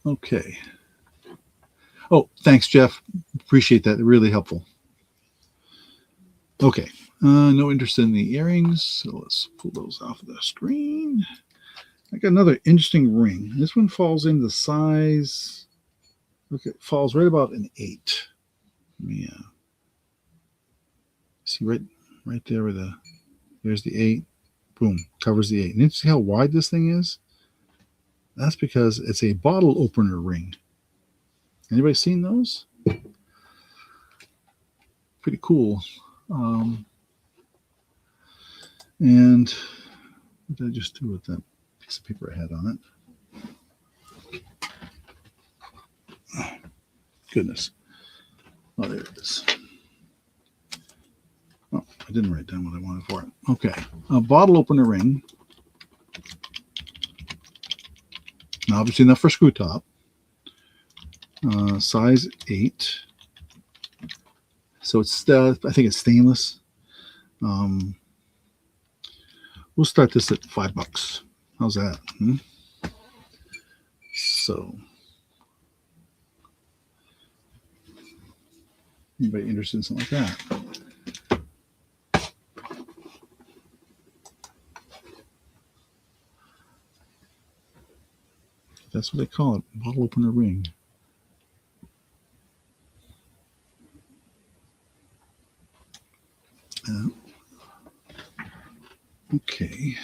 Okay. Oh, thanks, Jeff. Appreciate that. Really helpful. Okay. No interest in the earrings, so let's pull those off of the screen. I got another interesting ring. This one falls into size. Look, it falls right about an 8. Let me see right there where there's the 8. Boom, covers the 8. And you see how wide this thing is? That's because it's a bottle opener ring. Anybody seen those? Pretty cool. And what did I just do with that piece of paper I had on it? Oh, goodness. Oh, there it is. Oh, I didn't write down what I wanted for it. Okay. A bottle opener ring. Now, obviously enough for screw top. Size 8. So it's I think it's stainless. We'll start this at $5. How's that? So, anybody interested in something like that? That's what they call it, bottle opener ring. Okay.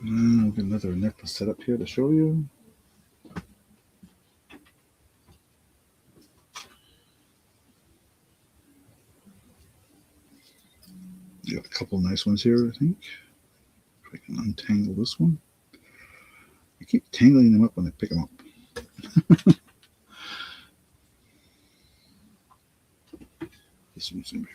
I'll get another necklace set up here to show you. Got a couple nice ones here, I think. If I can untangle this one. I keep tangling them up when I pick them up. This one's in here.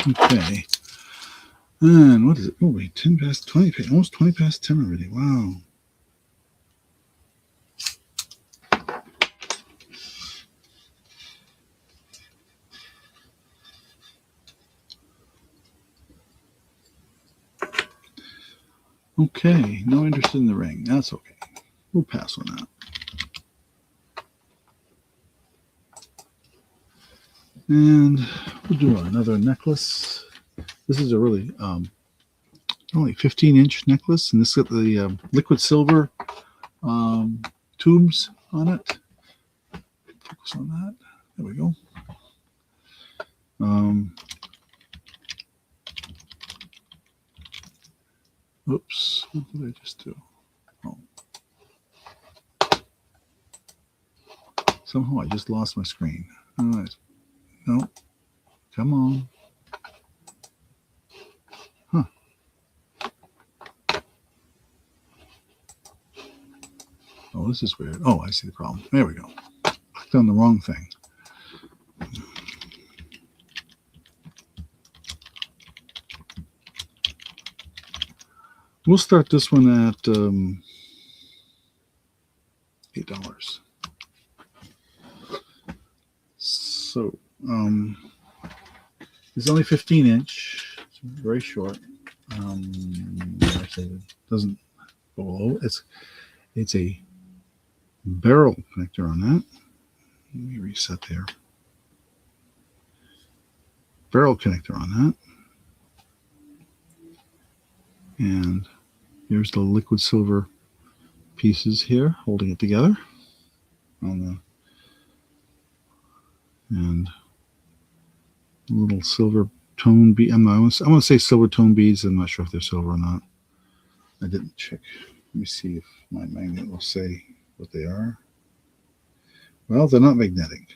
Okay. And what is it? Oh, wait, 10 past 20, almost 20 past 10 already. Wow. Okay, no interest in the ring. That's okay. We'll pass on that. And we'll do another necklace. This is a really only 15-inch necklace, and this got the liquid silver tubes on it. Focus on that. There we go. Oops, what did I just do? Oh. Somehow I just lost my screen. All right. No, come on. Huh. Oh, this is weird. Oh, I see the problem. There we go. Clicked on the wrong thing. We'll start this one at $8. So, it's only 15-inch. It's very short. Actually, it doesn't go below. It's a barrel connector on that. Let me reset there. Barrel connector on that. And here's the liquid silver pieces here holding it together on the and little silver tone bead. I want to say silver tone beads. I'm not sure if they're silver or not. I didn't check. Let me see if my magnet will say what they are. Well, they're not magnetic.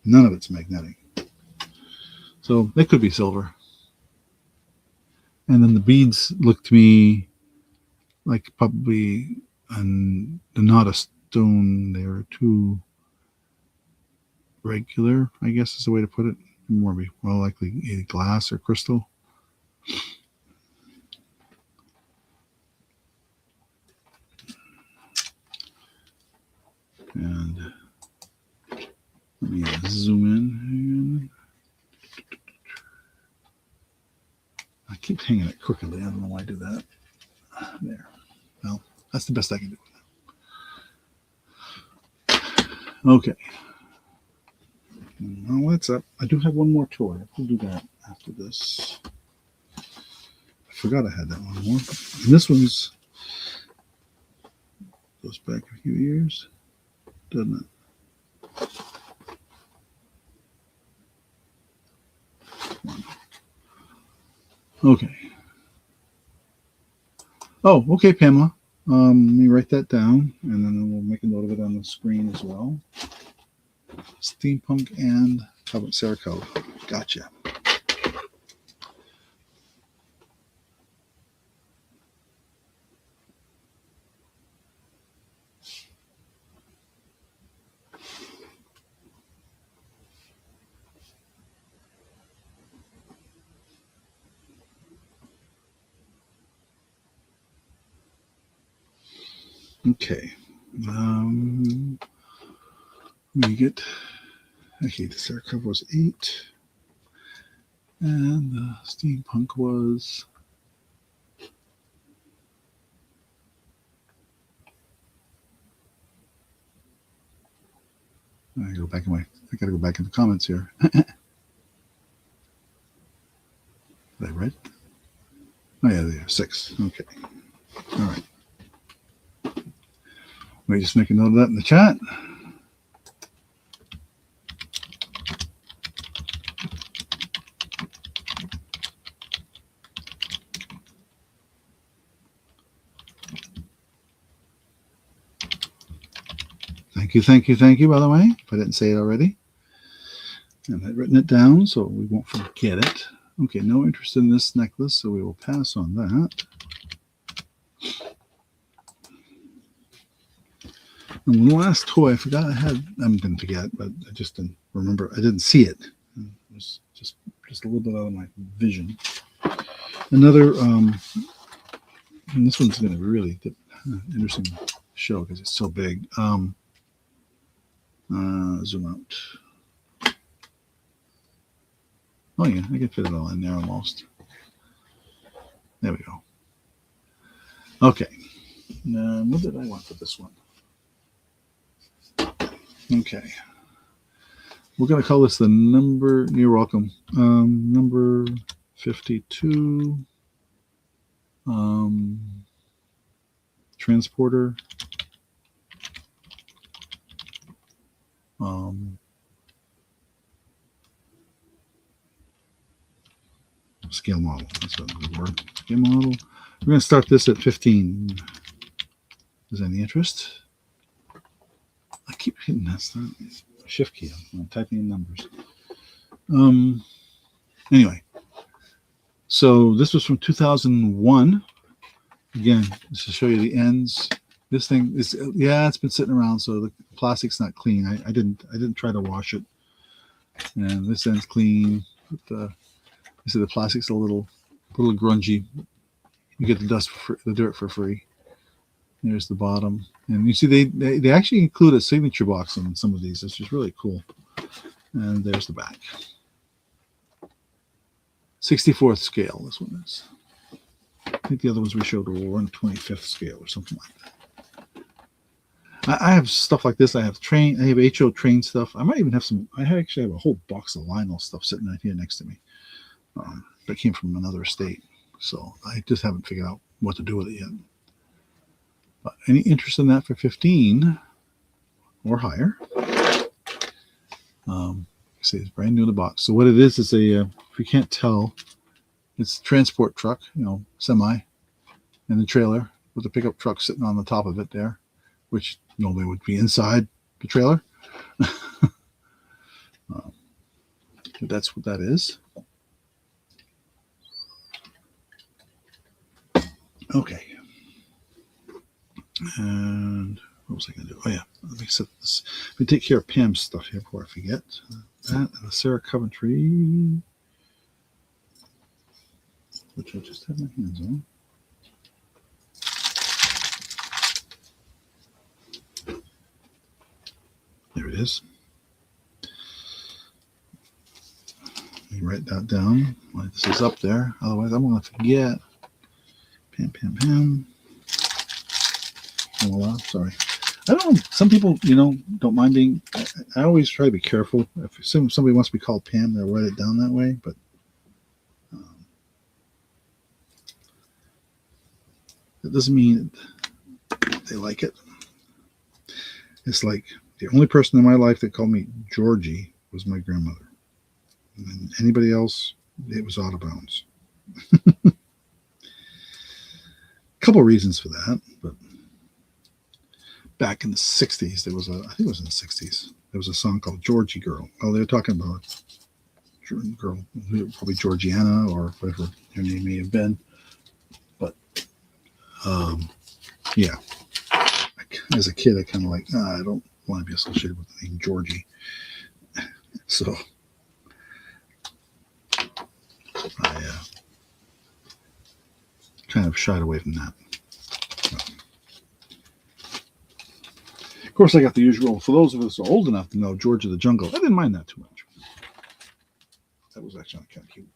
None of it's magnetic. So they could be silver. And then the beads look to me like probably they're not a stone. They're too regular, I guess is the way to put it. More likely either glass or crystal. And let me zoom in again. hanging it crookedly. I don't know why I do that. There. Well, that's the best I can do. Okay. Well, that's up. I do have one more toy. I'll do that after this. I forgot I had that one more. And this one's goes back a few years, doesn't it? Okay. Oh, okay, Pamela. Let me write that down, and then we'll make a note of it on the screen as well. Steampunk and how about Sarah Cove? Gotcha. Okay. We get, okay, the Sarah Cove was 8, and the Steampunk was I gotta go back in the comments here. Did I write? Oh yeah, there, 6. Okay. All right. Let me just make a note of that in the chat. Thank you, by the way, if I didn't say it already. And I've written it down so we won't forget it. Okay, no interest in this necklace, so we will pass on that. And the last toy I forgot I had, I didn't forget, but I just didn't remember. I didn't see it. It was just a little bit out of my vision. Another, and this one's going to be really interesting show because it's so big. Zoom out. Oh yeah, I can fit it all in there almost. There we go. Okay. What did I want for this one? Okay. We're going to call this the number, you're welcome, number 52 transporter scale model. That's a good word. Scale model. We're going to start this at 15. Is there any interest? I keep hitting that shift key. I'm typing in numbers. Anyway, so this was from 2001. Again, just to show you the ends. This thing is, yeah, it's been sitting around, so the plastic's not clean. I didn't try to wash it, and this end's clean. But you see the plastic's a little grungy. You get the dust the dirt for free. There's the bottom, and you see they actually include a signature box on some of these. It's just really cool. And there's the back. 64th scale. This one is. I think the other ones we showed were on 25th scale or something like that. I have stuff like this. I have HO train stuff. I might even have some. I actually have a whole box of Lionel stuff sitting right here next to me. That came from another estate, so I just haven't figured out what to do with it yet. But any interest in that for 15 or higher? See, it's brand new in the box. So what it is a, if you can't tell, it's a transport truck, semi, and the trailer with the pickup truck sitting on the top of it there, which normally would be inside the trailer. But that's what that is. Okay. And what was I going to do? Oh, yeah. Let me set this. Let me take care of Pam's stuff here before I forget. That and the Sarah Coventry, which I just had my hands on. There it is. Let me write that down. This is up there. Otherwise, I'm going to forget. Pam, pam, pam. Voila. Sorry. I don't know. Some people, don't mind being. I always try to be careful. If somebody wants to be called Pam, they'll write it down that way. But that doesn't mean they like it. It's like the only person in my life that called me Georgie was my grandmother. And anybody else, it was out of bounds. A couple of reasons for that, but back in the 60s, I think it was in the 60s, there was a song called Georgie Girl. Well, they were talking about a girl, probably Georgiana or whatever her name may have been. But, yeah. As a kid, I kind of I don't want to be associated with the name Georgie. So, I kind of shied away from that. Of course, I got the usual. For those of us old enough to know George of the Jungle, I didn't mind that too much. That was actually kind of cute.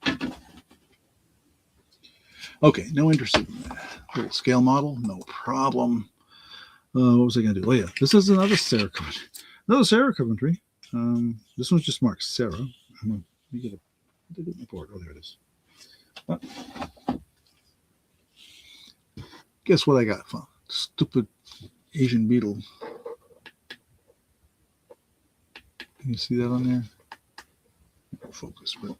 Okay, no interest in that. Little scale model, no problem. What was I going to do? Oh, yeah, this is another Sarah Coventry. Another Sarah Coventry. This one's just marked Sarah. Let me get my board. Oh, there it is. Guess what I got? Stupid Asian beetle. Can you see that on there? No focus, but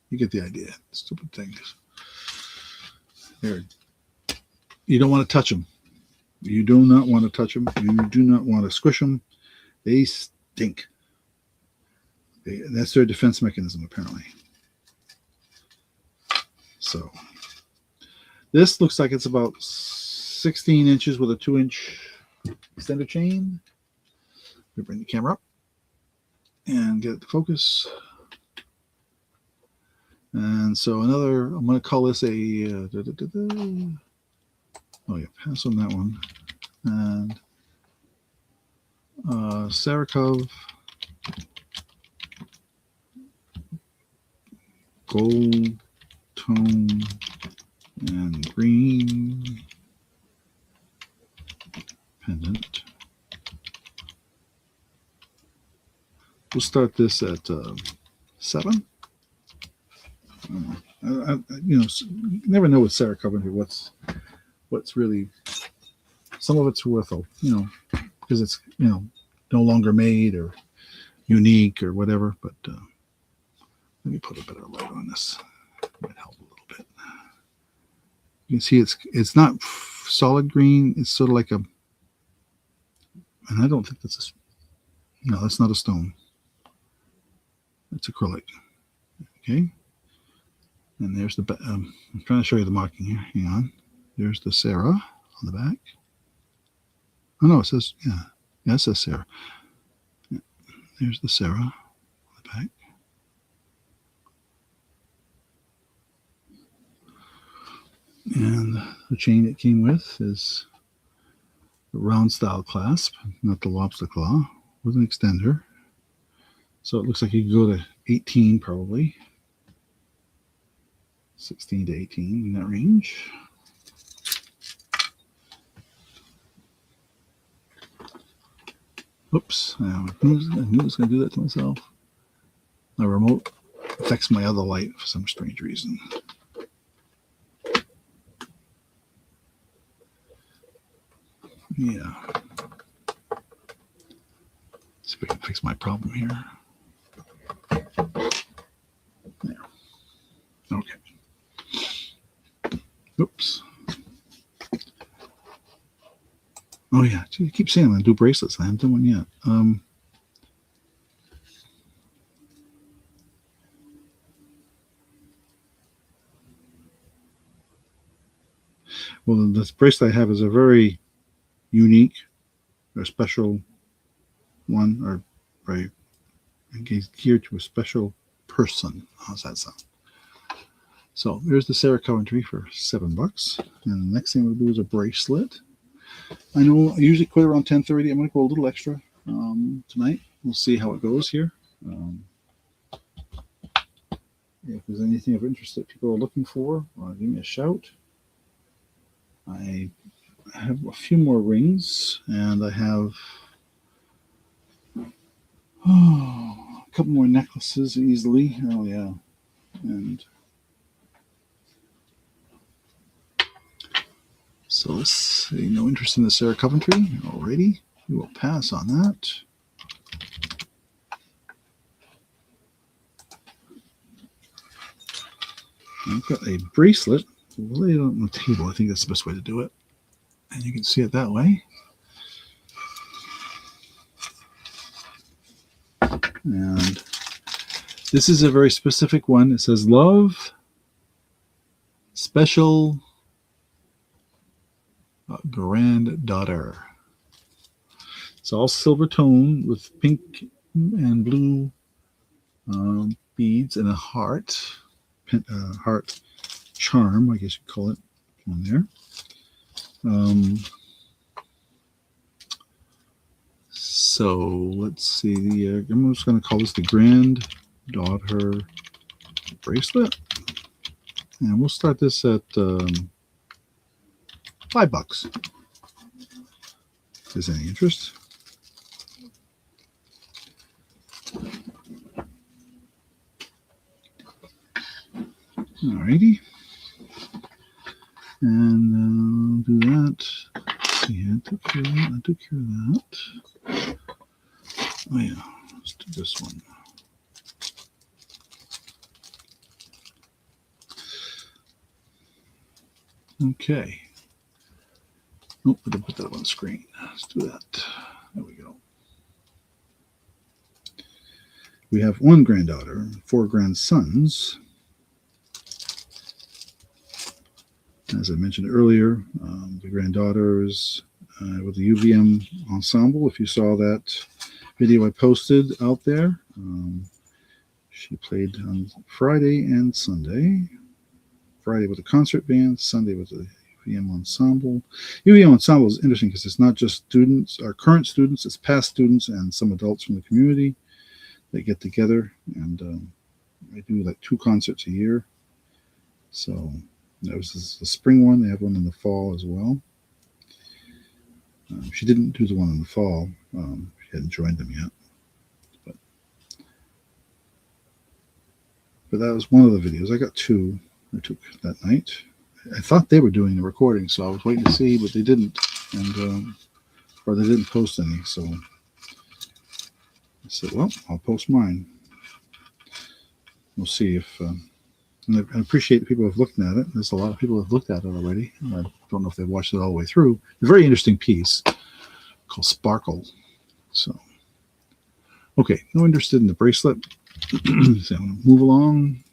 you get the idea. Stupid things. There. You don't want to touch them. You do not want to touch them. You do not want to squish them. They stink. That's their defense mechanism, apparently. So, this looks like it's about 16 inches with a 2-inch extender chain. We bring the camera up and get it to focus. And so I'm going to call this a, oh yeah, pass on that one. And Sarakov gold tone and green pendant. We'll start this at 7. You never know with Sarah Coventry what's really. Some of it's worth, because it's no longer made or unique or whatever. But let me put a better light on this. It might help a little bit. You can see it's not solid green. It's sort of like and I don't think that's that's not a stone. It's acrylic. Okay. And there's I'm trying to show you the marking here. Hang on. There's the Sarah on the back. Oh no, it says it says Sarah. Yeah. There's the Sarah on the back. And the chain it came with is a round style clasp, not the lobster claw, with an extender. So it looks like you could go to 18 probably. 16 to 18 in that range. Oops, I knew I was going to do that to myself. My remote affects my other light for some strange reason. Yeah. See if we can fix my problem here. There. Okay. Oops. Oh yeah, I keep saying I'm gonna do bracelets. I haven't done one yet. Well, this bracelet I have is a very unique or special one, or very geared to a special person. How's that sound? So there's the Sarah Coventry for $7. And the next thing we'll do is a bracelet. I know I usually quit around 10:30. I'm going to go a little extra tonight. We'll see how it goes here. if there's anything of interest that people are looking for, give me a shout. I have a few more rings, and I have a couple more necklaces easily. Oh yeah, and so let's see. No interest in the Sarah Coventry. Alrighty, we will pass on that. I've got a bracelet. We'll lay it on the table. I think that's the best way to do it. And you can see it that way. And this is a very specific one. It says love, special granddaughter. It's all silver tone with pink and blue beads and a heart. Heart charm, I guess you call it, on there. So let's see. I'm just going to call this the granddaughter bracelet, and we'll start this at $5. If there's any interest. Alrighty, and do that. Let's see, I took care of that. Oh yeah, let's do this one. Okay. Oh, I didn't put that up on the screen. Let's do that. There we go. We have one granddaughter, 4 grandsons. As I mentioned earlier, the granddaughters with the UVM ensemble. If you saw that video I posted out there, she played on Friday and Sunday. Friday with a concert band, Sunday with the UVM ensemble. UVM ensemble is interesting because it's not just students, or current students, it's past students and some adults from the community that get together, and I do like 2 concerts a year. So that was the spring one. They have one in the fall as well. She didn't do the one in the fall. She hadn't joined them yet. But that was one of the videos. I got 2 I took that night. I thought they were doing the recording, so I was waiting to see, but they didn't, and or they didn't post any. So I said, "Well, I'll post mine. We'll see if." And I appreciate the people who have looked at it. There's a lot of people who have looked at it already. I don't know if they've watched it all the way through. A very interesting piece called Sparkle. So, okay, no interest in the bracelet. So I'm going to move along.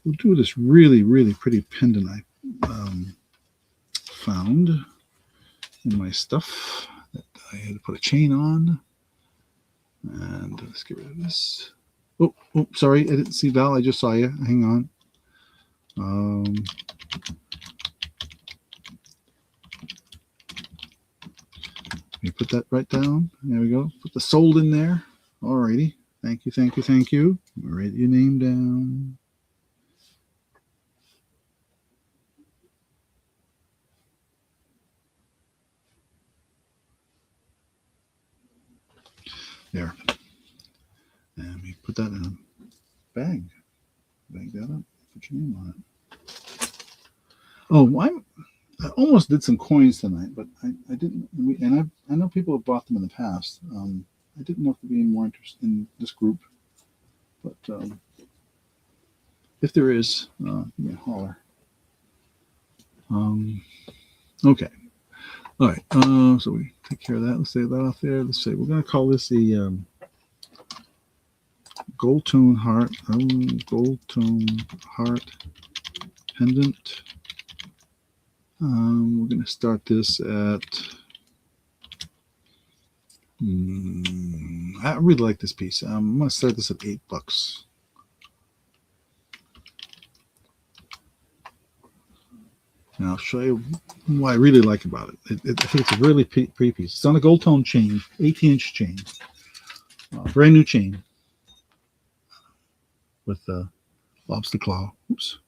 We'll do this really, really pretty pendant I found in my stuff that I had to put a chain on. And let's get rid of this. Oh, sorry, I didn't see Val. I just saw you. Hang on. You put that right down. There we go. Put the sold in there. Alrighty. Thank you, thank you, thank you. Write your name down. There. And we put that in a bag. Bag that up. Put your name on it. Oh, I almost did some coins tonight, but I didn't. And I know people have bought them in the past. I didn't know if there'd be any more interest in this group, but if there is, give me a holler. Okay. All right. So we take care of that. Let's say that off there. Let's say we're going to call this the gold tone heart. Gold tone heart pendant. We're going to start this at. I really like this piece. I'm going to start this at $8. And I'll show you what I really like about it. I think it's a really pretty piece. It's on a gold tone chain, 18-inch chain, brand new chain. with the lobster claw. Oops,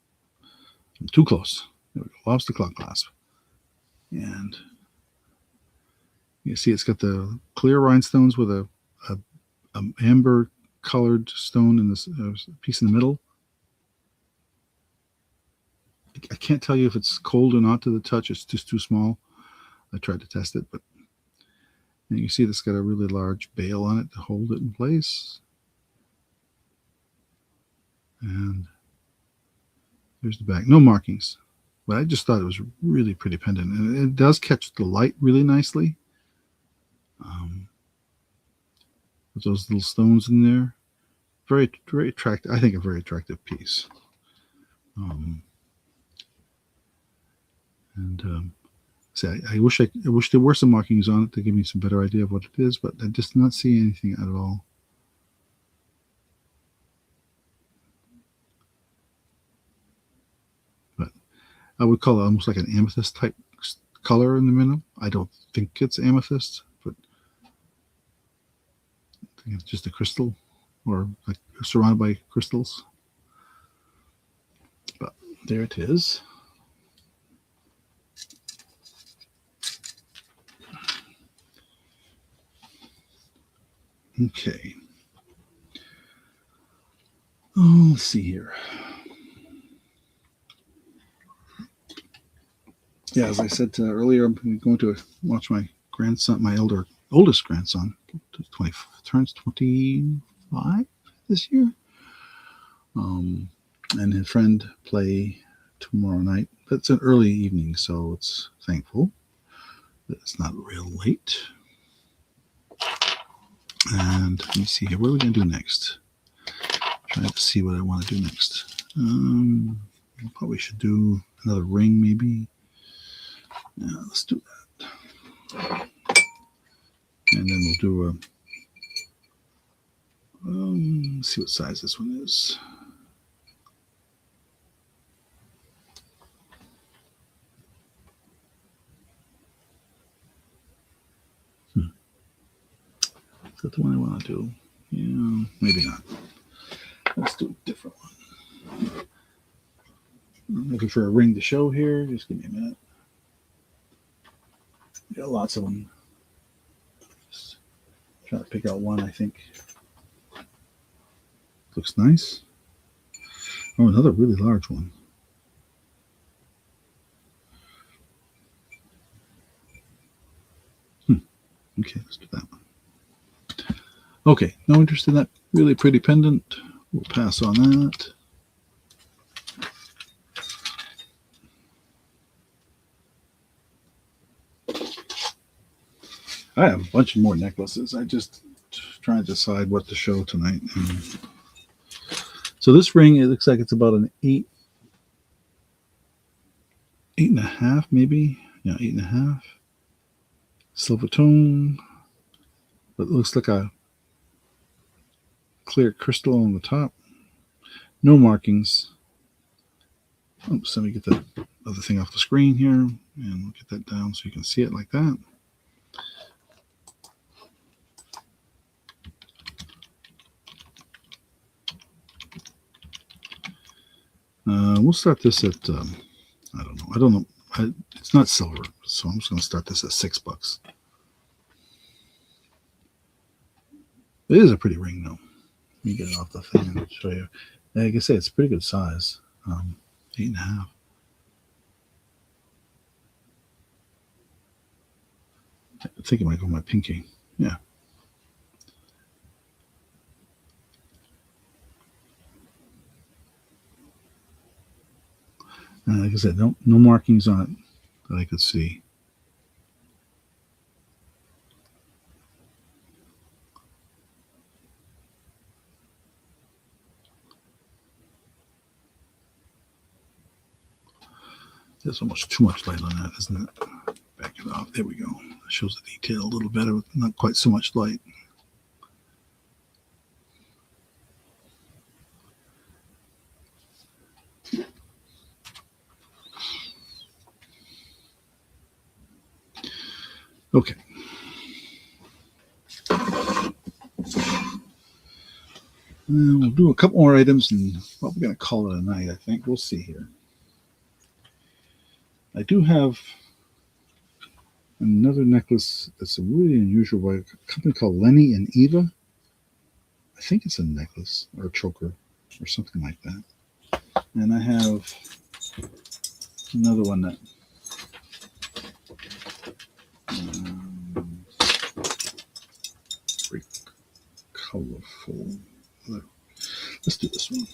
I'm too close. There we go. Lobster claw clasp. And you see it's got the clear rhinestones with a amber colored stone in this piece in the middle. I can't tell you if it's cold or not to the touch. It's just too small. I tried to test it, but and you see it's got a really large bail on it to hold it in place. And there's the back. No markings. But I just thought it was really pretty pendant. And it does catch the light really nicely. With those little stones in there. Very, very attractive. I think a very attractive piece. See, I wish there were some markings on it to give me some better idea of what it is, but I just not see anything at all. But I would call it almost like an amethyst type color in the middle. I don't think it's amethyst, but I think it's just a crystal or like surrounded by crystals. But there it is. Okay. Oh, let's see here. Yeah, as I said earlier, I'm going to watch my grandson, my oldest grandson, turns 25 this year, and his friend play tomorrow night. But it's an early evening, so it's thankful that it's not real late. And let me see here. What are we going to do next? Trying to see what I want to do next. Probably should do another ring, maybe. Yeah, let's do that. And then we'll do let's see what size this one is. Is that the one I want to do? Yeah, maybe not. Let's do a different one. I'm looking for a ring to show here. Just give me a minute. Got lots of them. Just trying to pick out one I think looks nice. Oh, another really large one. Okay, let's do that one. Okay, no interest in that really pretty pendant. We'll pass on that. I have a bunch of more necklaces. I just trying to decide what to show tonight. So this ring, it looks like it's about an 8.5 maybe. Yeah, 8.5. Silver tone. But it looks like a clear crystal on the top. No markings. Oops, let me get the other thing off the screen here. And we'll get that down so you can see it like that. We'll start this at, I don't know. It's not silver, so I'm just going to start this at $6. It is a pretty ring, though. Let me get it off the thing and show you. Like I say, it's a pretty good size. 8.5. I think it might go my pinky. Yeah. Like I said, no markings on it that I could see. There's almost too much light on that, isn't it? Back it off. There we go. That shows the detail a little better with not quite so much light. Okay. And we'll do a couple more items and probably going to call it a night, I think. We'll see here. I do have another necklace that's a really unusual by a company called Lenny and Eva. I think it's a necklace or a choker or something like that. And I have another one that very colorful. Let's do this one.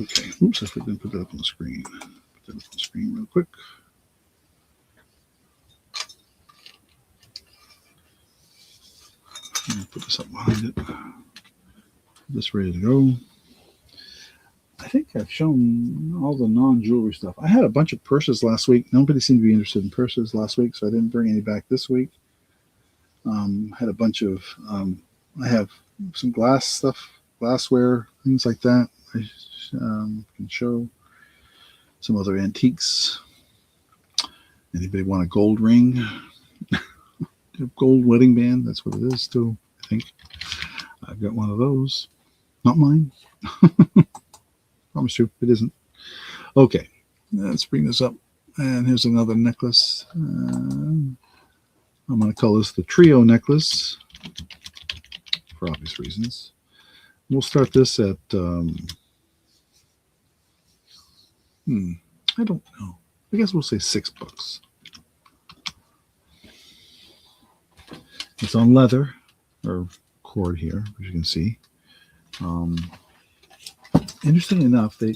Okay. Oops, I didn't put that up on the screen. Put that up on the screen real quick. Put this up behind it. This ready to go. I think I've shown all the non-jewelry stuff. I had a bunch of purses last week. Nobody seemed to be interested in purses last week, so I didn't bring any back this week. Had a bunch of, I have some glass stuff, glassware, things like that. I can show some other antiques. Anybody want a gold ring? Gold wedding band, that's what it is too, I think. I've got one of those. Not mine. Promise you, it isn't. Okay, let's bring this up. And here's another necklace. I'm going to call this the trio necklace for obvious reasons. We'll start this at, I don't know. I guess we'll say $6. It's on leather or cord here, as you can see. Interestingly enough, they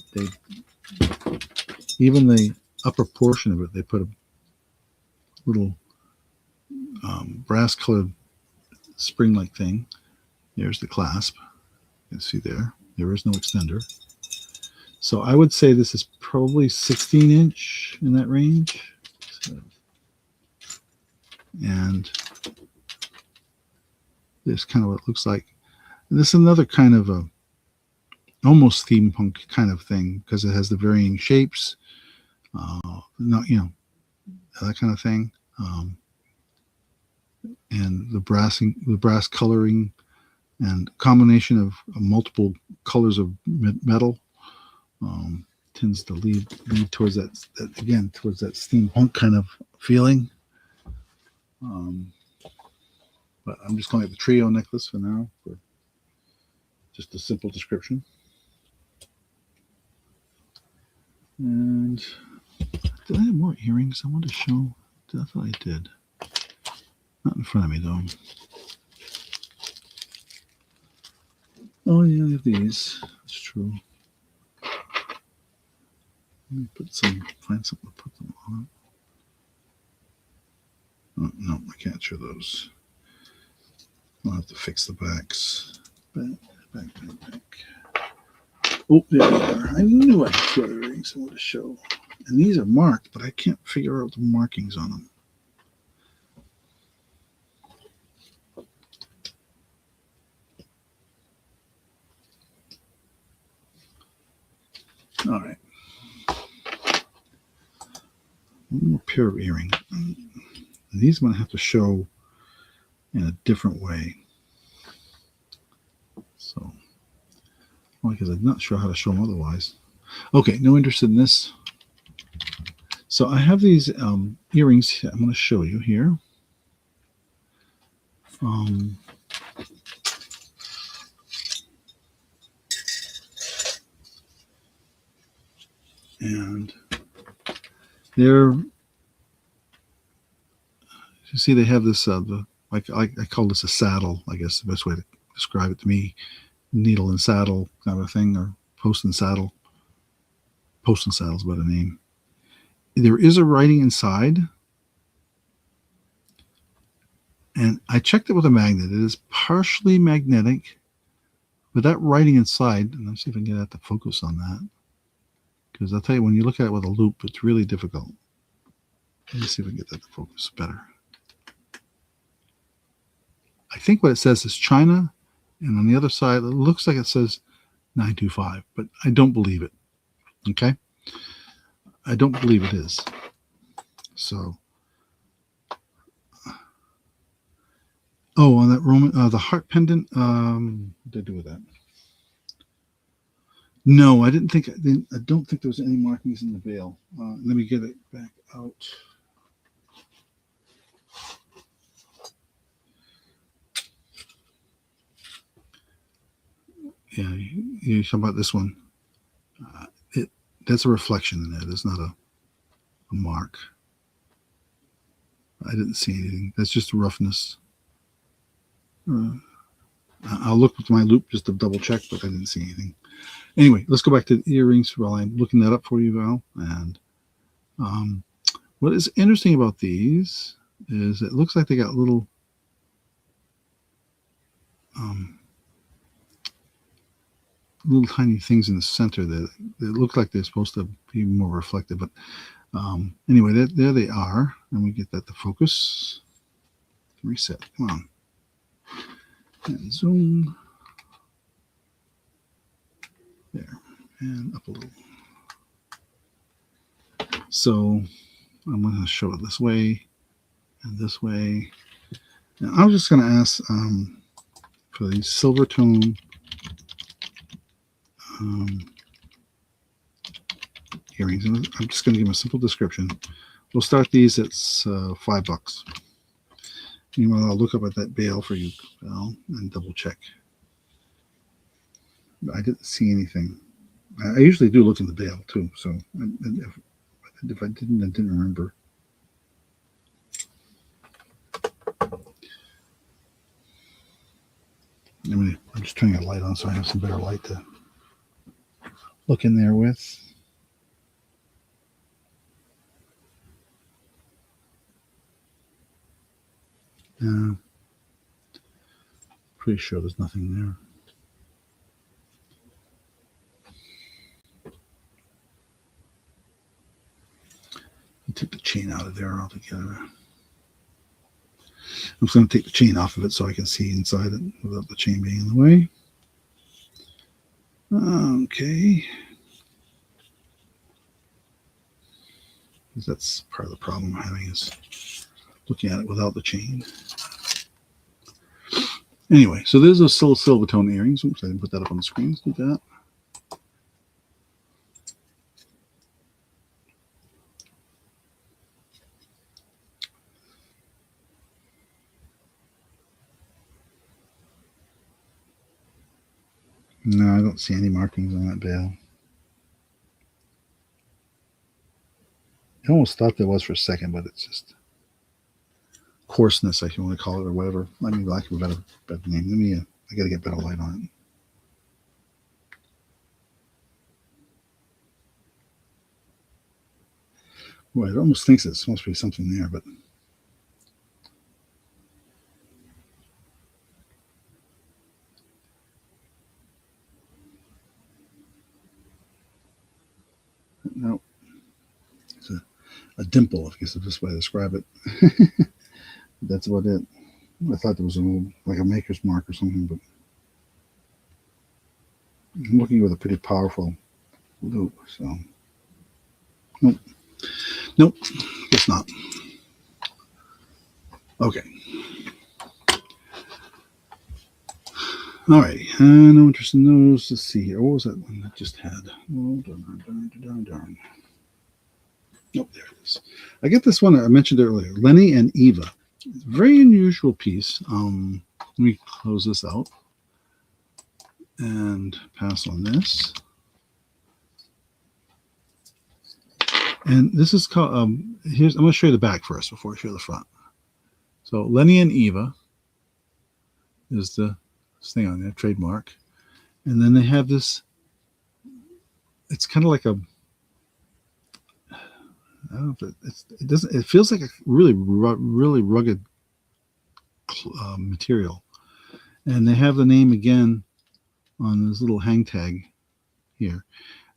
even the upper portion of it, they put a little brass-colored spring-like thing. There's the clasp. You can see there. There is no extender. So I would say this is probably 16-inch in that range. And this is kind of what it looks like. And this is another kind of a almost steampunk kind of thing because it has the varying shapes, not that kind of thing, and the brass coloring, and combination of multiple colors of metal tends to lead towards that again towards that steampunk kind of feeling. But I'm just calling it the trio necklace for now, for just a simple description. And did I have more earrings I want to show? I thought I did. Not in front of me, though. Oh, yeah, I have these. That's true. Let me find something to put them on. Oh, no, I can't show those. I'll have to fix the backs. Back. Oh, there they are. I knew I had two other earrings I want to show. And these are marked, but I can't figure out the markings on them. All right. One more pair of earrings. These I'm going to have to show in a different way. So, well, because I'm not sure how to show them otherwise. Okay, no interest in this. So I have these earrings I'm going to show you here. And they're, you see, they have this, I call this a saddle, I guess the best way to describe it to me, needle and saddle kind of a thing, or post and saddle. Post and saddle is about a name. There is a writing inside, and I checked it with a magnet. It is partially magnetic, but that writing inside, and let's see if I can get that to focus on that, because I'll tell you, when you look at it with a loop, it's really difficult. Let me see if I can get that to focus better. I think what it says is China, and on the other side, it looks like it says 925, but I don't believe it. Okay? I don't believe it is. So Oh, on that Roman, the heart pendant. What did I do with that? No, I didn't think. I don't think there was any markings in the veil. Let me get it back out. Yeah, you talk about this one. That's a reflection in there. There's not a mark. I didn't see anything. That's just a roughness. I'll look with my loop just to double check, but I didn't see anything. Anyway, let's go back to the earrings while I'm looking that up for you, Val. And what is interesting about these is it looks like they got little tiny things in the center that look like they're supposed to be more reflective. But anyway, there they are. And we get that to focus. Reset. Come on. And zoom. There. And up a little. So I'm going to show it this way and this way. And I'm just going to ask for the silver tone earrings. And I'm just going to give them a simple description. We'll start these at $5. Meanwhile, I'll look up at that bail for you, Val, and double check. I didn't see anything. I usually do look in the bail too, so if I didn't, I didn't remember. I'm just turning a light on so I have some better light to look in there with. Pretty sure there's nothing there. I took the chain out of there altogether. I'm just going to take the chain off of it so I can see inside it without the chain being in the way. Okay. Because that's part of the problem I'm having is looking at it without the chain. Anyway, so there's those silver tone earrings. Oops, I didn't put that up on the screen. Let's do that. No, I don't see any markings on that bail. I almost thought there was for a second, but it's just coarseness, if you want to call it, or whatever. I mean, lack of a better name. Let me. I got to get better light on it. Boy, it almost thinks it's supposed to be something there, but no. It's a dimple, I guess is the best way to describe it. That's about it. I thought there was like a maker's mark or something, but I'm looking with a pretty powerful loop, so nope, guess not. Okay. All right, no interest in those. Let's see here. What was that one I just had? Oh, darn. Nope, there it is. I get this one I mentioned earlier, Lenny and Eva. It's a very unusual piece. Let me close this out and pass on this. And this is called, I'm going to show you the back first before I show the front. So Lenny and Eva is the thing on there, trademark. And then they have this, it's kind of like a, I don't know if it doesn't, it feels like a really rugged material. And they have the name again on this little hang tag here.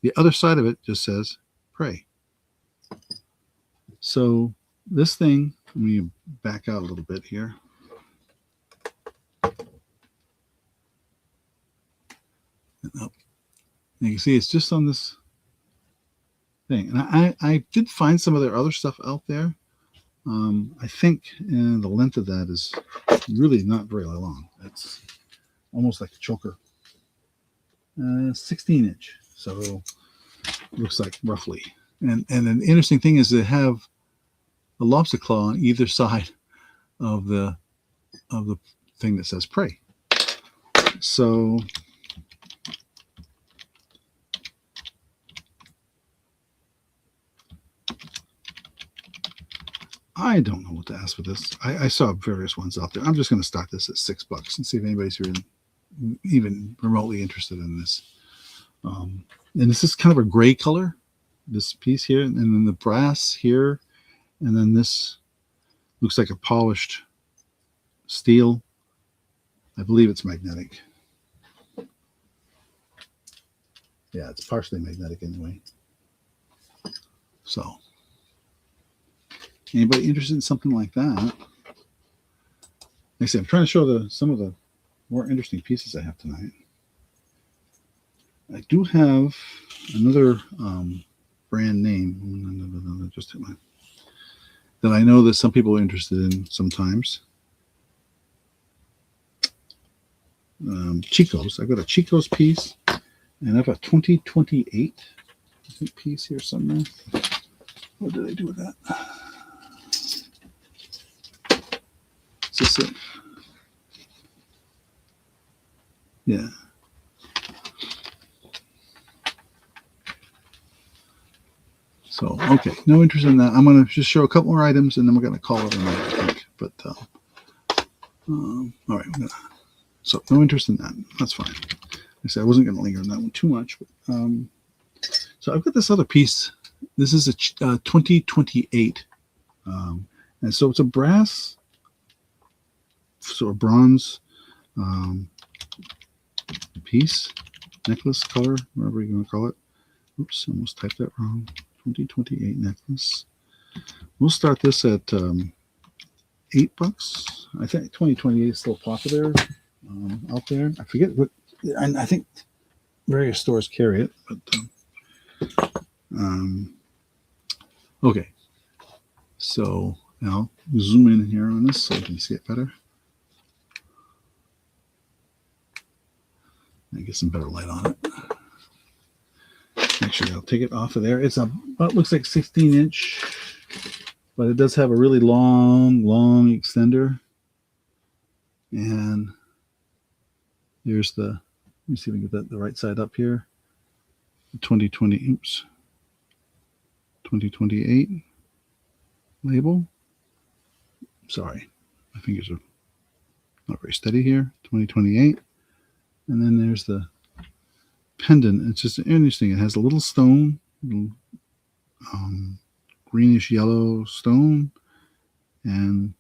The other side of it just says pray. So this thing, let me back out a little bit here. And up. And you can see it's just on this thing. And I did find some of their other stuff out there, I think the length of that is really not very long. It's almost like a choker. 16 inch. So looks like roughly. And an interesting thing is they have a lobster claw on either side of the thing that says prey. So I don't know what to ask for this. I saw various ones out there. I'm just going to start this at $6 and see if anybody's even remotely interested in this. And this is kind of a gray color, this piece here, and then the brass here, and then this looks like a polished steel. I believe it's magnetic. Yeah, it's partially magnetic anyway. So, anybody interested in something like that? Like I said, I'm trying to show some of the more interesting pieces I have tonight. I do have another brand name. Just hit my that I know that some people are interested in sometimes. Chico's. I've got a Chico's piece, and I've got 2028 piece here somewhere. What did I do with that? Is this it? Yeah. So, okay, no interest in that. I'm going to just show a couple more items, and then we're going to call it a night, I think. But, all right. So, no interest in that. That's fine. Like I said, I wasn't going to linger on that one too much. But, so, I've got this other piece. This is a 2028. And so, it's a brass, sort of bronze piece, necklace, color, whatever you're going to call it. Oops, almost typed that wrong. 2028 necklace. We'll start this at $8. I think 2028 is still popular out there. I forget what, and I think various stores carry it. But okay, so I'll zoom in here on this so you can see it better. And get some better light on it. Actually, I'll take it off of there. It's it looks like 16-inch, but it does have a really long extender. And there's the, let me see if we can get the right side up here. 2028 label. Sorry, my fingers are not very steady here. 2028. And then there's the pendant. It's just interesting. It has a little stone, greenish yellow stone, and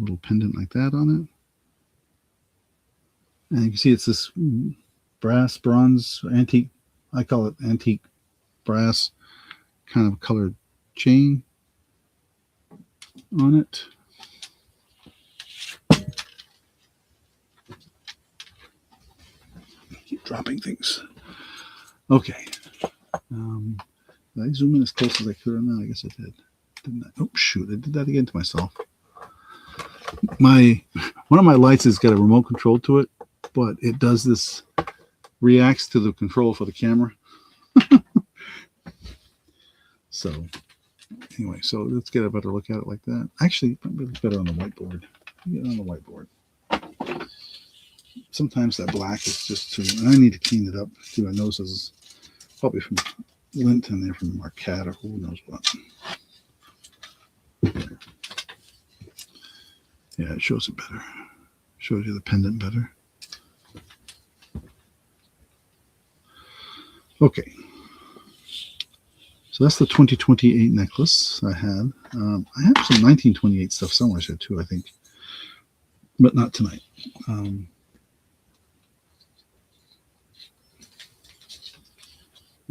little pendant like that on it. And you can see it's this brass, bronze, antique. I call it antique brass, kind of colored chain on it. Keep dropping things. Okay. Did I zoom in as close as I could on that? I guess I did. Didn't I? Oh, shoot. I did that again to myself. One of my lights has got a remote control to it, but it does this, reacts to the control for the camera. So, anyway, so let's get a better look at it like that. Actually, it's better on the whiteboard. Get on the whiteboard. Sometimes that black is just too, and I need to clean it up too. I notice this is probably from lint in there from Marquette or who knows what. Yeah, it shows it better. Shows you the pendant better. Okay. So that's the 2028 necklace I had. I have some 1928 stuff somewhere here too, I think. But not tonight.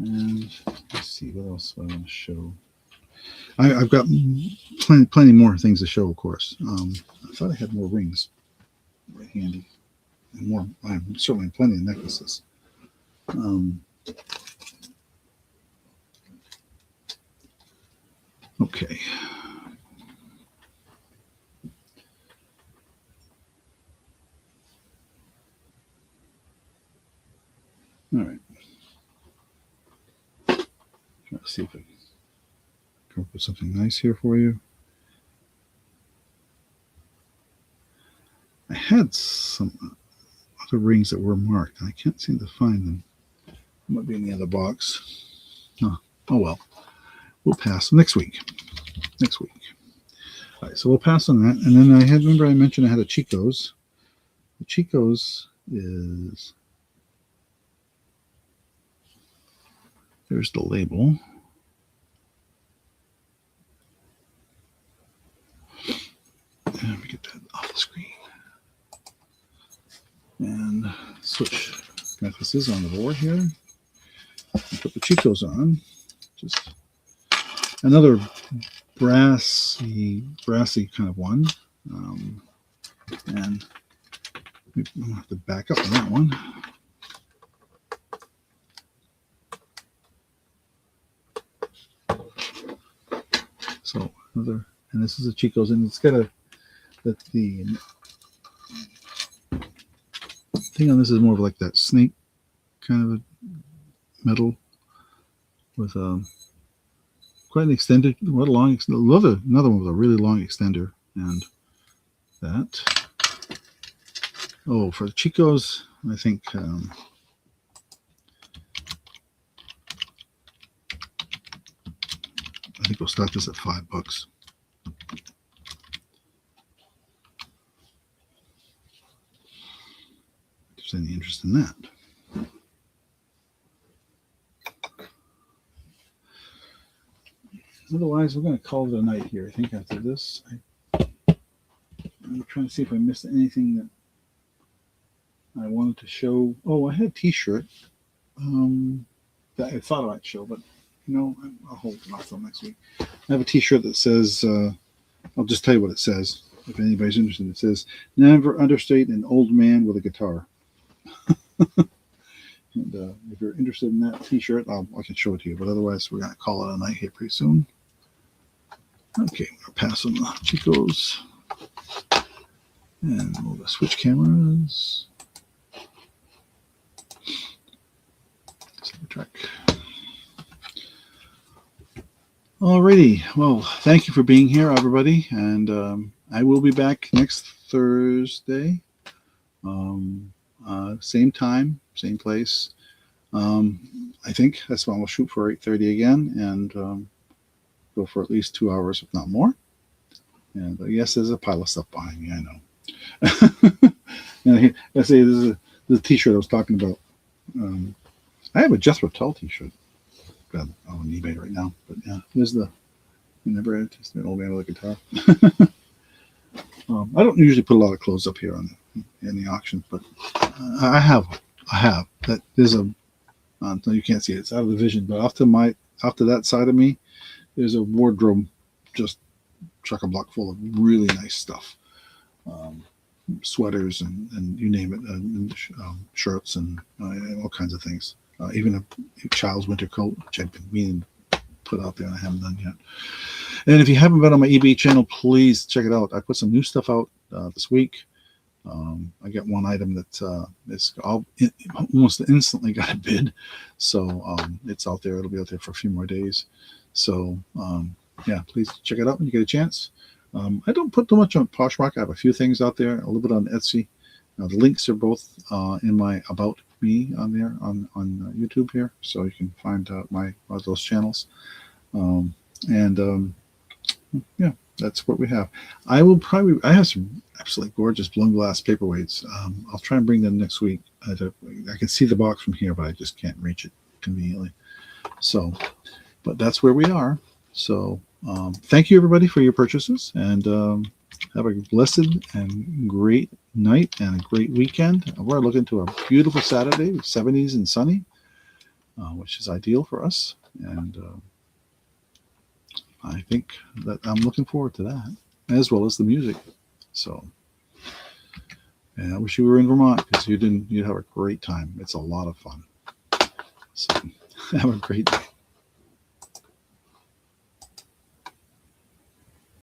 And let's see what else I want to show. I've got plenty more things to show, of course. I thought I had more rings right handy, and more. I have certainly plenty of necklaces. Okay. Let's see if I can come up with something nice here for you. I had some other rings that were marked, and I can't seem to find them. Might be in the other box. Oh well. We'll pass next week. Next week. All right, so we'll pass on that. And then remember I mentioned I had a Chico's. The Chico's is, there's the label. Let me get that off the screen. And switch necklaces on the board here. Put the Chico's on. Just another brassy kind of one. And I'll have to back up on that one. So another, and this is a Chico's, and it's got the thing on this is more of like that snake kind of a metal with quite an extended, what a long, love it. Another one with a really long extender, and that. Oh, for the Chico's, I think we'll start this at $5. If there's any interest in that. Otherwise, we're going to call it a night here. I think after this, I'm trying to see if I missed anything that I wanted to show. Oh, I had a T-shirt that I thought I might show, but I'll hold it off till next week. I have a T-shirt that says, I'll just tell you what it says. If anybody's interested, it says, "Never understate an old man with a guitar." And if you're interested in that T-shirt, I can show it to you. But otherwise, we're going to call it a night here pretty soon. Okay, we're passing the Chico's. And we'll switch cameras. Track. Alrighty. Well, thank you for being here, everybody. And I will be back next Thursday. Same time, same place. I think that's when we'll shoot for 8:30 again, and go for at least 2 hours, if not more. And yes, there's a pile of stuff behind me. I know. And I say this is the T-shirt I was talking about. I have a Jethro Tull T-shirt. Got it on eBay right now. But yeah, there's the never just an old man with a guitar. I don't usually put a lot of clothes up here in the auction, but I have that. There's a no, you can't see it. It's out of the vision. But off to that side of me, there's a wardrobe just chock-a-block full of really nice stuff. Sweaters and you name it, and shirts and all kinds of things. Even a child's winter coat, which I've been meaning to put out there and I haven't done yet. And if you haven't been on my eBay channel, please check it out. I put some new stuff out this week. I got one item that is almost instantly got a bid. So it's out there. It'll be out there for a few more days. So yeah, please check it out when you get a chance. I don't put too much on Poshmark. I have a few things out there, a little bit on Etsy. The links are both in my About Me on there on YouTube here, so you can find those channels. Yeah, that's what we have. I have some absolutely gorgeous blown glass paperweights. I'll try and bring them next week. I can see the box from here, but I just can't reach it conveniently. So, but that's where we are. So thank you everybody for your purchases, and have a blessed and great night and a great weekend. We're looking to a beautiful Saturday, 70s and sunny, which is ideal for us. And I think that I'm looking forward to that, as well as the music. So, and I wish you were in Vermont, because you'd have a great time. It's a lot of fun. So have a great day.